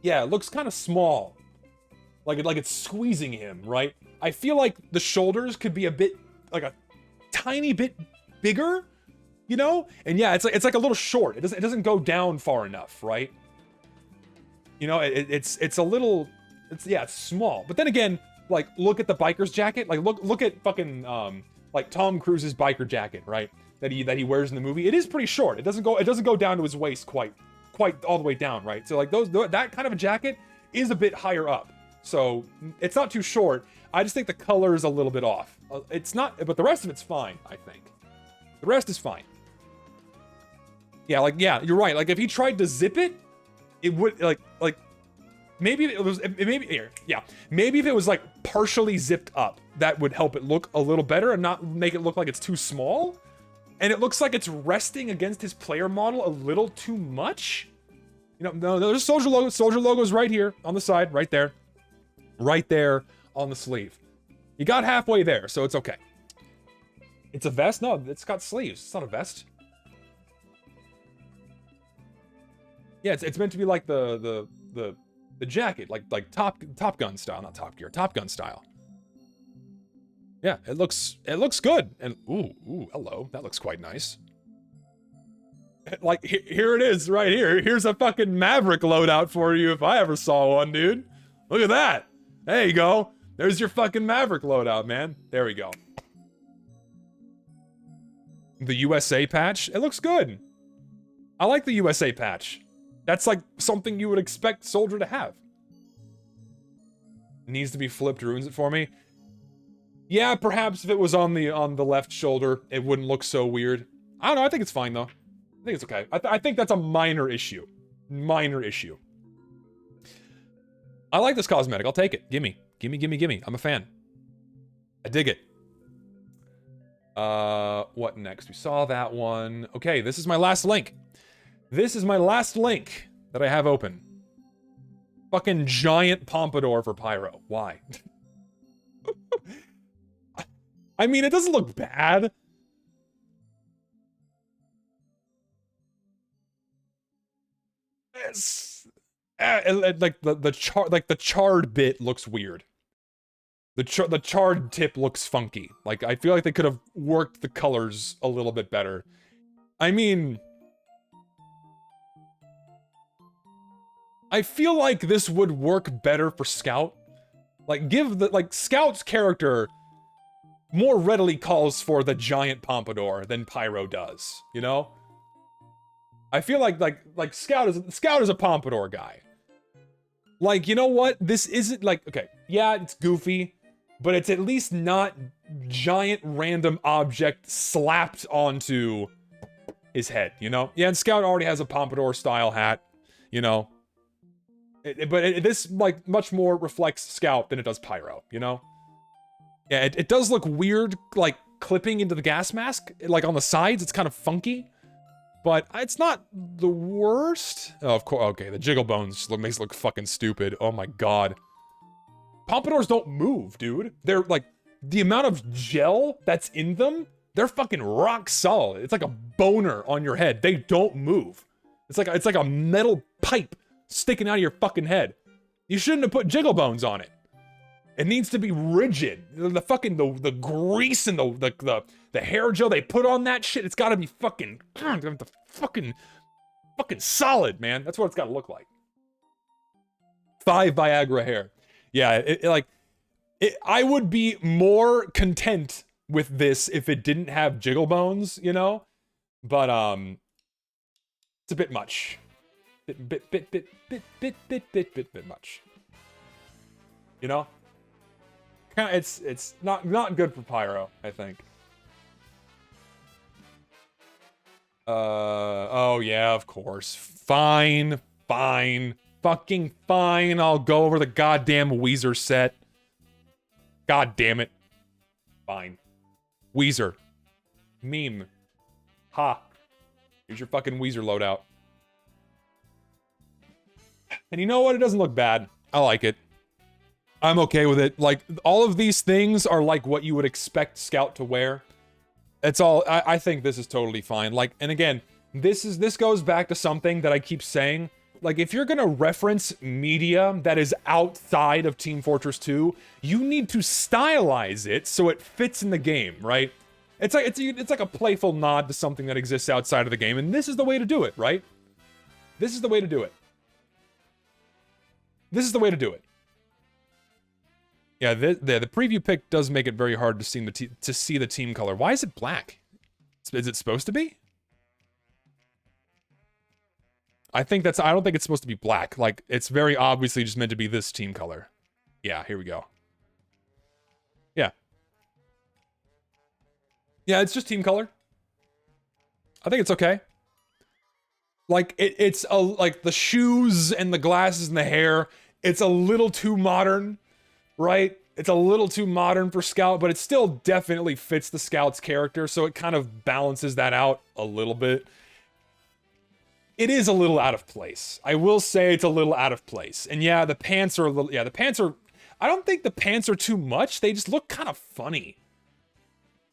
Yeah, it looks kind of small. Like it's squeezing him, right? I feel like the shoulders could be a bit, like a tiny bit bigger, you know? And yeah, it's like a little short. It doesn't go down far enough, right? You know, it's a little, it's small. But then again, like look at the biker's jacket. Like look at fucking like Tom Cruise's biker jacket, right? That he wears in the movie. It is pretty short. It doesn't go down to his waist quite all the way down, right? So like that kind of a jacket is a bit higher up. So it's not too short. I just think the color is a little bit off. It's not, but the rest of it's fine, I think. The rest is fine. Yeah, you're right. Like if he tried to zip it, it would like maybe it was maybe if it was like partially zipped up, that would help it look a little better and not make it look like it's too small. And it looks like it's resting against his player model a little too much. You know, no, there's a soldier logo. Soldier logo is right here on the side, right there. Right there on the sleeve. You got halfway there, so it's okay. It's a vest? No, it's got sleeves. It's not a vest. Yeah, it's meant to be like the jacket, like Top Gun style, not Top Gear, Top Gun style. Yeah, it looks good. And ooh, hello. That looks quite nice. Like here it is right here. Here's a fucking Maverick loadout for you if I ever saw one, dude. Look at that. There you go. There's your fucking Maverick loadout, man. There we go. The USA patch, it looks good. I like the USA patch. That's like something you would expect Soldier to have. Needs to be flipped, ruins it for me. Yeah, perhaps if it was on the left shoulder, it wouldn't look so weird. I don't know, I think it's fine though. I think it's okay. I think that's a minor issue. Minor issue. I like this cosmetic, I'll take it. Gimme. I'm a fan. I dig it. What next? We saw that one. Okay, this is my last link. This is my last link that I have open. Fucking giant pompadour for Pyro. Why? I mean, it doesn't look bad. like the charred bit looks weird. The charred tip looks funky. Like, I feel like they could have worked the colors a little bit better. I mean, I feel like this would work better for Scout. Like, Scout's character more readily calls for the giant pompadour than Pyro does, you know? I feel like Scout is a pompadour guy. Like, you know what? This isn't like, okay, yeah, it's goofy, but it's at least not giant random object slapped onto his head, you know? Yeah, and Scout already has a pompadour style hat, you know? This, like, much more reflects Scout than it does Pyro, you know? Yeah, it does look weird, like, clipping into the gas mask. Like, on the sides, it's kind of funky. But it's not the worst. Oh, of course, okay, the jiggle bones makes it look fucking stupid. Oh my god. Pompadours don't move, dude. They're, like, the amount of gel that's in them, they're fucking rock solid. It's like a boner on your head. They don't move. It's like a metal pipe sticking out of your fucking head. You shouldn't have put jiggle bones on it. It needs to be rigid. The fucking the grease and the hair gel they put on that shit, it's gotta be fucking fucking solid, man. That's what it's gotta look like. 5 Viagra hair. Yeah, I would be more content with this if it didn't have jiggle bones, you know? But it's a bit much. Bit much. You know? It's not good for Pyro, I think. Oh yeah, of course. Fine. Fucking fine. I'll go over the goddamn Weezer set. God damn it. Fine. Weezer. Meme. Ha. Here's your fucking Weezer loadout. And you know what? It doesn't look bad. I like it. I'm okay with it. Like, all of these things are like what you would expect Scout to wear. It's all, I think this is totally fine. Like, and again, this goes back to something that I keep saying. Like, if you're gonna reference media that is outside of Team Fortress 2, you need to stylize it so it fits in the game, right? It's like a playful nod to something that exists outside of the game, and this is the way to do it, right? This is the way to do it. This is the way to do it. Yeah, the preview pic does make it very hard to see the team color. Why is it black? Is it supposed to be? I don't think it's supposed to be black. Like, it's very obviously just meant to be this team color. Yeah, here we go. Yeah. Yeah, it's just team color. I think it's okay. Like, it's like the shoes and the glasses and the hair, it's a little too modern. Right? It's a little too modern for Scout, but it still definitely fits the Scout's character, so it kind of balances that out a little bit. It is a little out of place. I will say it's a little out of place. And yeah, the pants are a little... Yeah, the pants are... I don't think the pants are too much. They just look kind of funny.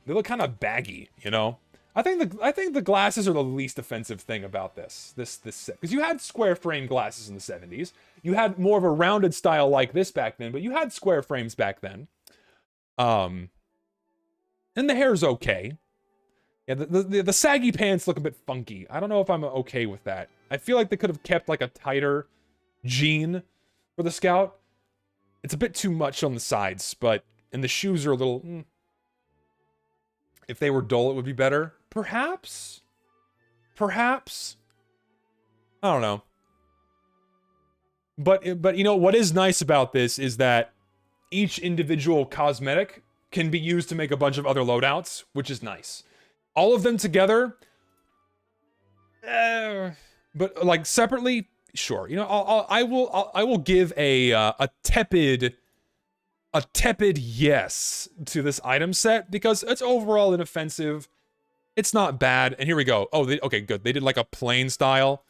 They look kind of baggy, you know? I think the glasses are the least offensive thing about this set. Because you had square frame glasses in the 70s. You had more of a rounded style like this back then, but you had square frames back then. And the hair's okay. Yeah, the saggy pants look a bit funky. I don't know if I'm okay with that. I feel like they could have kept like a tighter jean for the Scout. It's a bit too much on the sides, and the shoes are a little... If they were dull, it would be better. Perhaps? Perhaps? I don't know. But you know, what is nice about this is that each individual cosmetic can be used to make a bunch of other loadouts, which is nice. All of them together, but like separately, sure. You know, I will give a tepid yes to this item set because it's overall inoffensive. It's not bad. And here we go. Oh, okay, good. They did like a plain style,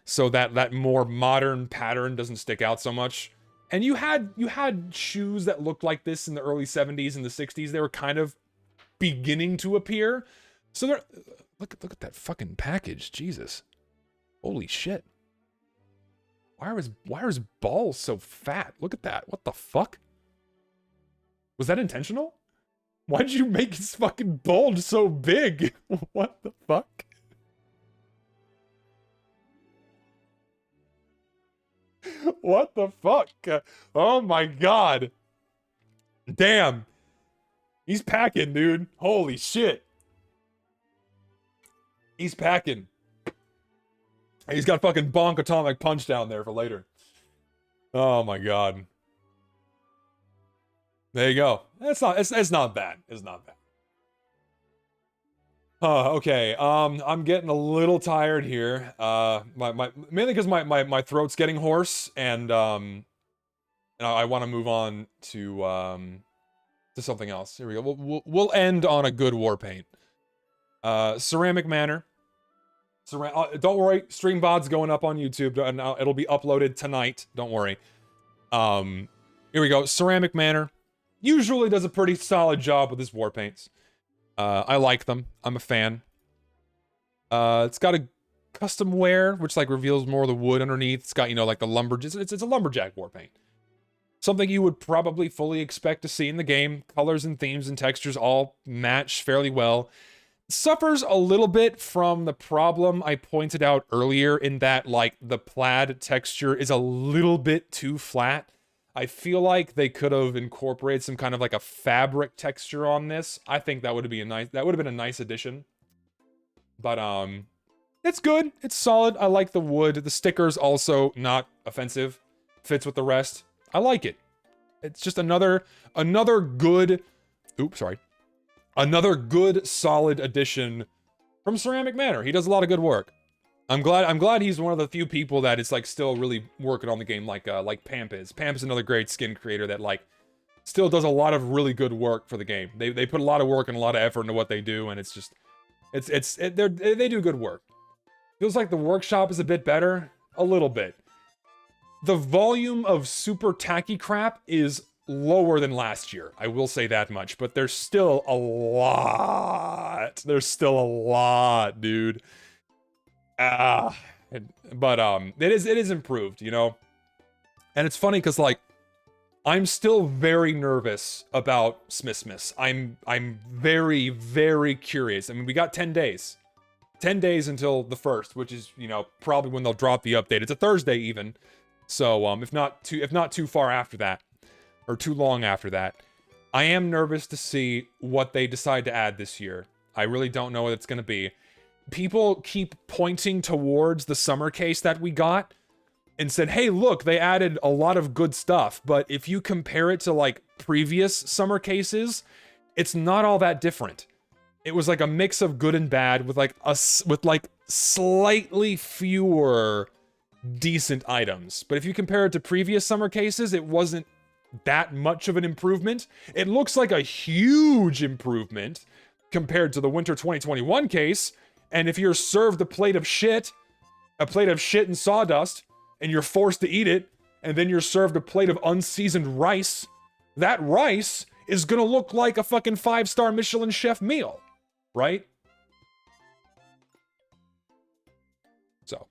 so that more modern pattern doesn't stick out so much. And you had shoes that looked like this in the early 70s and the 60s. They were kind of beginning to appear. So they're look at that fucking package. Jesus. Holy shit. Why are his balls so fat? Look at that. What the fuck? Was that intentional? Why'd you make his fucking bulge so big? What the fuck? What the fuck? Oh my god. Damn. He's packing, dude. Holy shit. He's packing. He's got fucking bonk atomic punch down there for later. Oh my god. There you go. It's not bad. It's not bad. Okay. I'm getting a little tired here. Mainly because my throat's getting hoarse, and I want to move on to something else. Here we go. We'll end on a good war paint. Ceramic Manor. Don't worry, stream VOD's going up on YouTube, and it'll be uploaded tonight. Don't worry. Here we go. Ceramic Manor usually does a pretty solid job with his war paints. I like them. I'm a fan. It's got a custom wear, which like reveals more of the wood underneath. It's got, you know, like the lumberjack. It's a lumberjack war paint. Something you would probably fully expect to see in the game. Colors and themes and textures all match fairly well. Suffers a little bit from the problem I pointed out earlier in that, like, the plaid texture is a little bit too flat. I feel like they could have incorporated some kind of like a fabric texture on this. I think that would been a nice addition. But it's good. It's solid. I like the wood. The sticker's also not offensive. Fits with the rest. I like it. It's just another good, another good solid addition from Ceramic Manor. He does a lot of good work. I'm glad he's one of the few people that is like still really working on the game like Pamp is. Pamp is another great skin creator that like still does a lot of really good work for the game. They put a lot of work and a lot of effort into what they do, and it's just they do good work. Feels like the workshop is a bit better, a little bit. The volume of super tacky crap is lower than last year. I will say that much, but there's still a lot. There's still a lot, dude. But it is improved, you know? And it's funny because, like, I'm still very nervous about Smithmas. I'm very, very curious. I mean, we got 10 days. 10 days until the 1st, which is, you know, probably when they'll drop the update. It's a Thursday even. So, if not too far after that, or too long after that, I am nervous to see what they decide to add this year. I really don't know what it's going to be. People keep pointing towards the summer case that we got and said, hey, look, they added a lot of good stuff. But if you compare it to like previous summer cases, it's not all that different. It was like a mix of good and bad with like slightly fewer decent items. But if you compare it to previous summer cases, it wasn't that much of an improvement. It looks like a huge improvement compared to the winter 2021 case. And if you're served a plate of shit and sawdust, and you're forced to eat it, and then you're served a plate of unseasoned rice, that rice is gonna look like a fucking 5-star Michelin chef meal, right? So,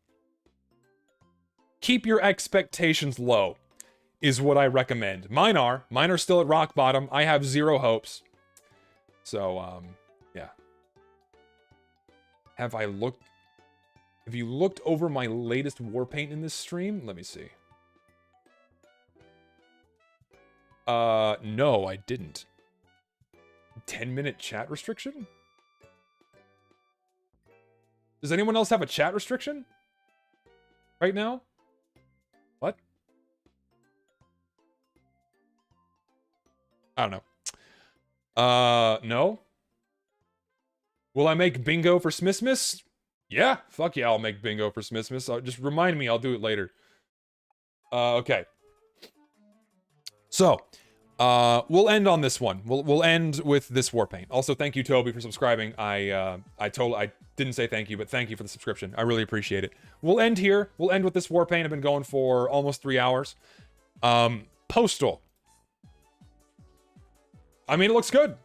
keep your expectations low, is what I recommend. Mine are still at rock bottom. I have 0 hopes. So, yeah. Have you looked over my latest war paint in this stream? Let me see. No, I didn't. 10-minute chat restriction? Does anyone else have a chat restriction? Right now? What? I don't know. No? Will I make bingo for Smithmas? Yeah, fuck yeah, I'll make bingo for Smithmas. Just remind me, I'll do it later. Okay. So, we'll end on this one. We'll end with this war paint. Also, thank you, Toby, for subscribing. I didn't say thank you, but thank you for the subscription. I really appreciate it. We'll end here. We'll end with this war paint. I've been going for almost 3 hours. Postal. I mean, it looks good.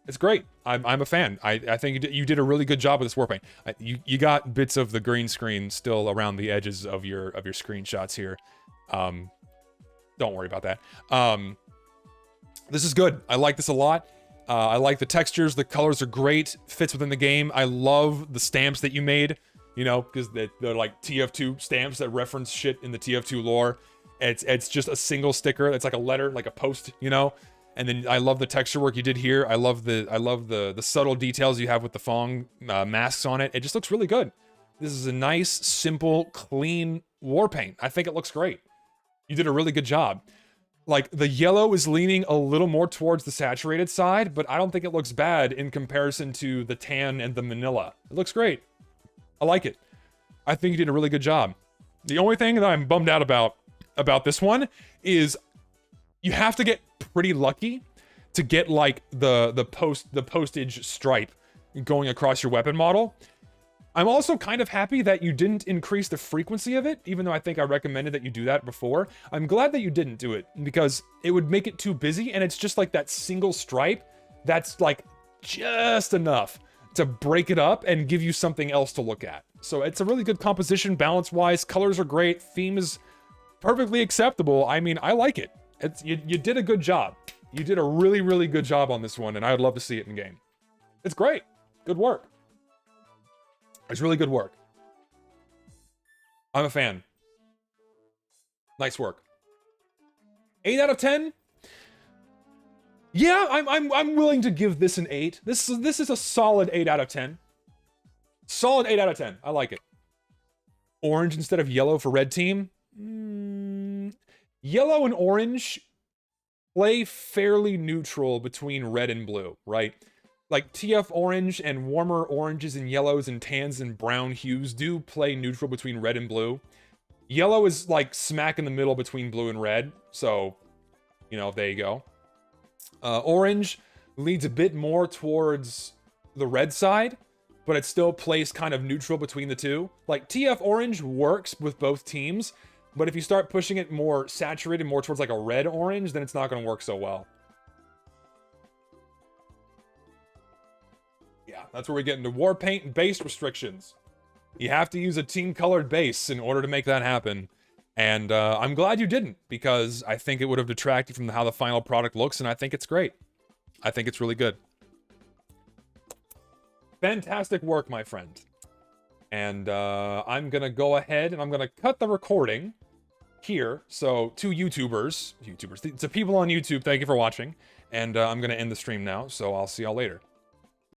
It's great. I'm a fan. I think you did a really good job with this war paint. You got bits of the green screen still around the edges of your screenshots here. Don't worry about that. This is good. I like this a lot. I like the textures. The colors are great. Fits within the game. I love the stamps that you made. You know, because they're like TF2 stamps that reference shit in the TF2 lore. It's just a single sticker. It's like a letter, like a post, you know? And then I love the texture work you did here. I love the subtle details you have with the Fong masks on it. It just looks really good. This is a nice, simple, clean war paint. I think it looks great. You did a really good job. Like, the yellow is leaning a little more towards the saturated side, but I don't think it looks bad in comparison to the tan and the manila. It looks great. I like it. I think you did a really good job. The only thing that I'm bummed out about this one is you have to get pretty lucky to get like the postage stripe going across your weapon model. I'm also kind of happy that you didn't increase the frequency of it, even though I think I recommended that you do that before. I'm glad that you didn't do it because it would make it too busy, and it's just like that single stripe that's like just enough to break it up and give you something else to look at. So it's a really good composition balance-wise. Colors are great. Theme is perfectly acceptable. I mean, I like it. You did a good job. You did a really, really good job on this one, and I would love to see it in game. It's great. Good work. It's really good work. I'm a fan. Nice work. 8 out of 10? Yeah, I'm willing to give this an 8. This is a solid 8 out of 10. Solid 8 out of 10. I like it. Orange instead of yellow for red team. Yellow and orange play fairly neutral between red and blue, right? Like TF orange and warmer oranges and yellows and tans and brown hues do play neutral between red and blue. Yellow is like smack in the middle between blue and red. So, you know, there you go. Orange leads a bit more towards the red side, but it still plays kind of neutral between the two. Like TF orange works with both teams, but if you start pushing it more saturated, more towards like a red orange, then it's not going to work so well. Yeah, that's where we get into war paint and base restrictions. You have to use a team-colored base in order to make that happen. And I'm glad you didn't, because I think it would have detracted from how the final product looks, and I think it's great. I think it's really good. Fantastic work, my friend. And I'm going to go ahead and I'm going to cut the recording here. So, to YouTubers, to people on YouTube, thank you for watching. And I'm going to end the stream now, so I'll see y'all later.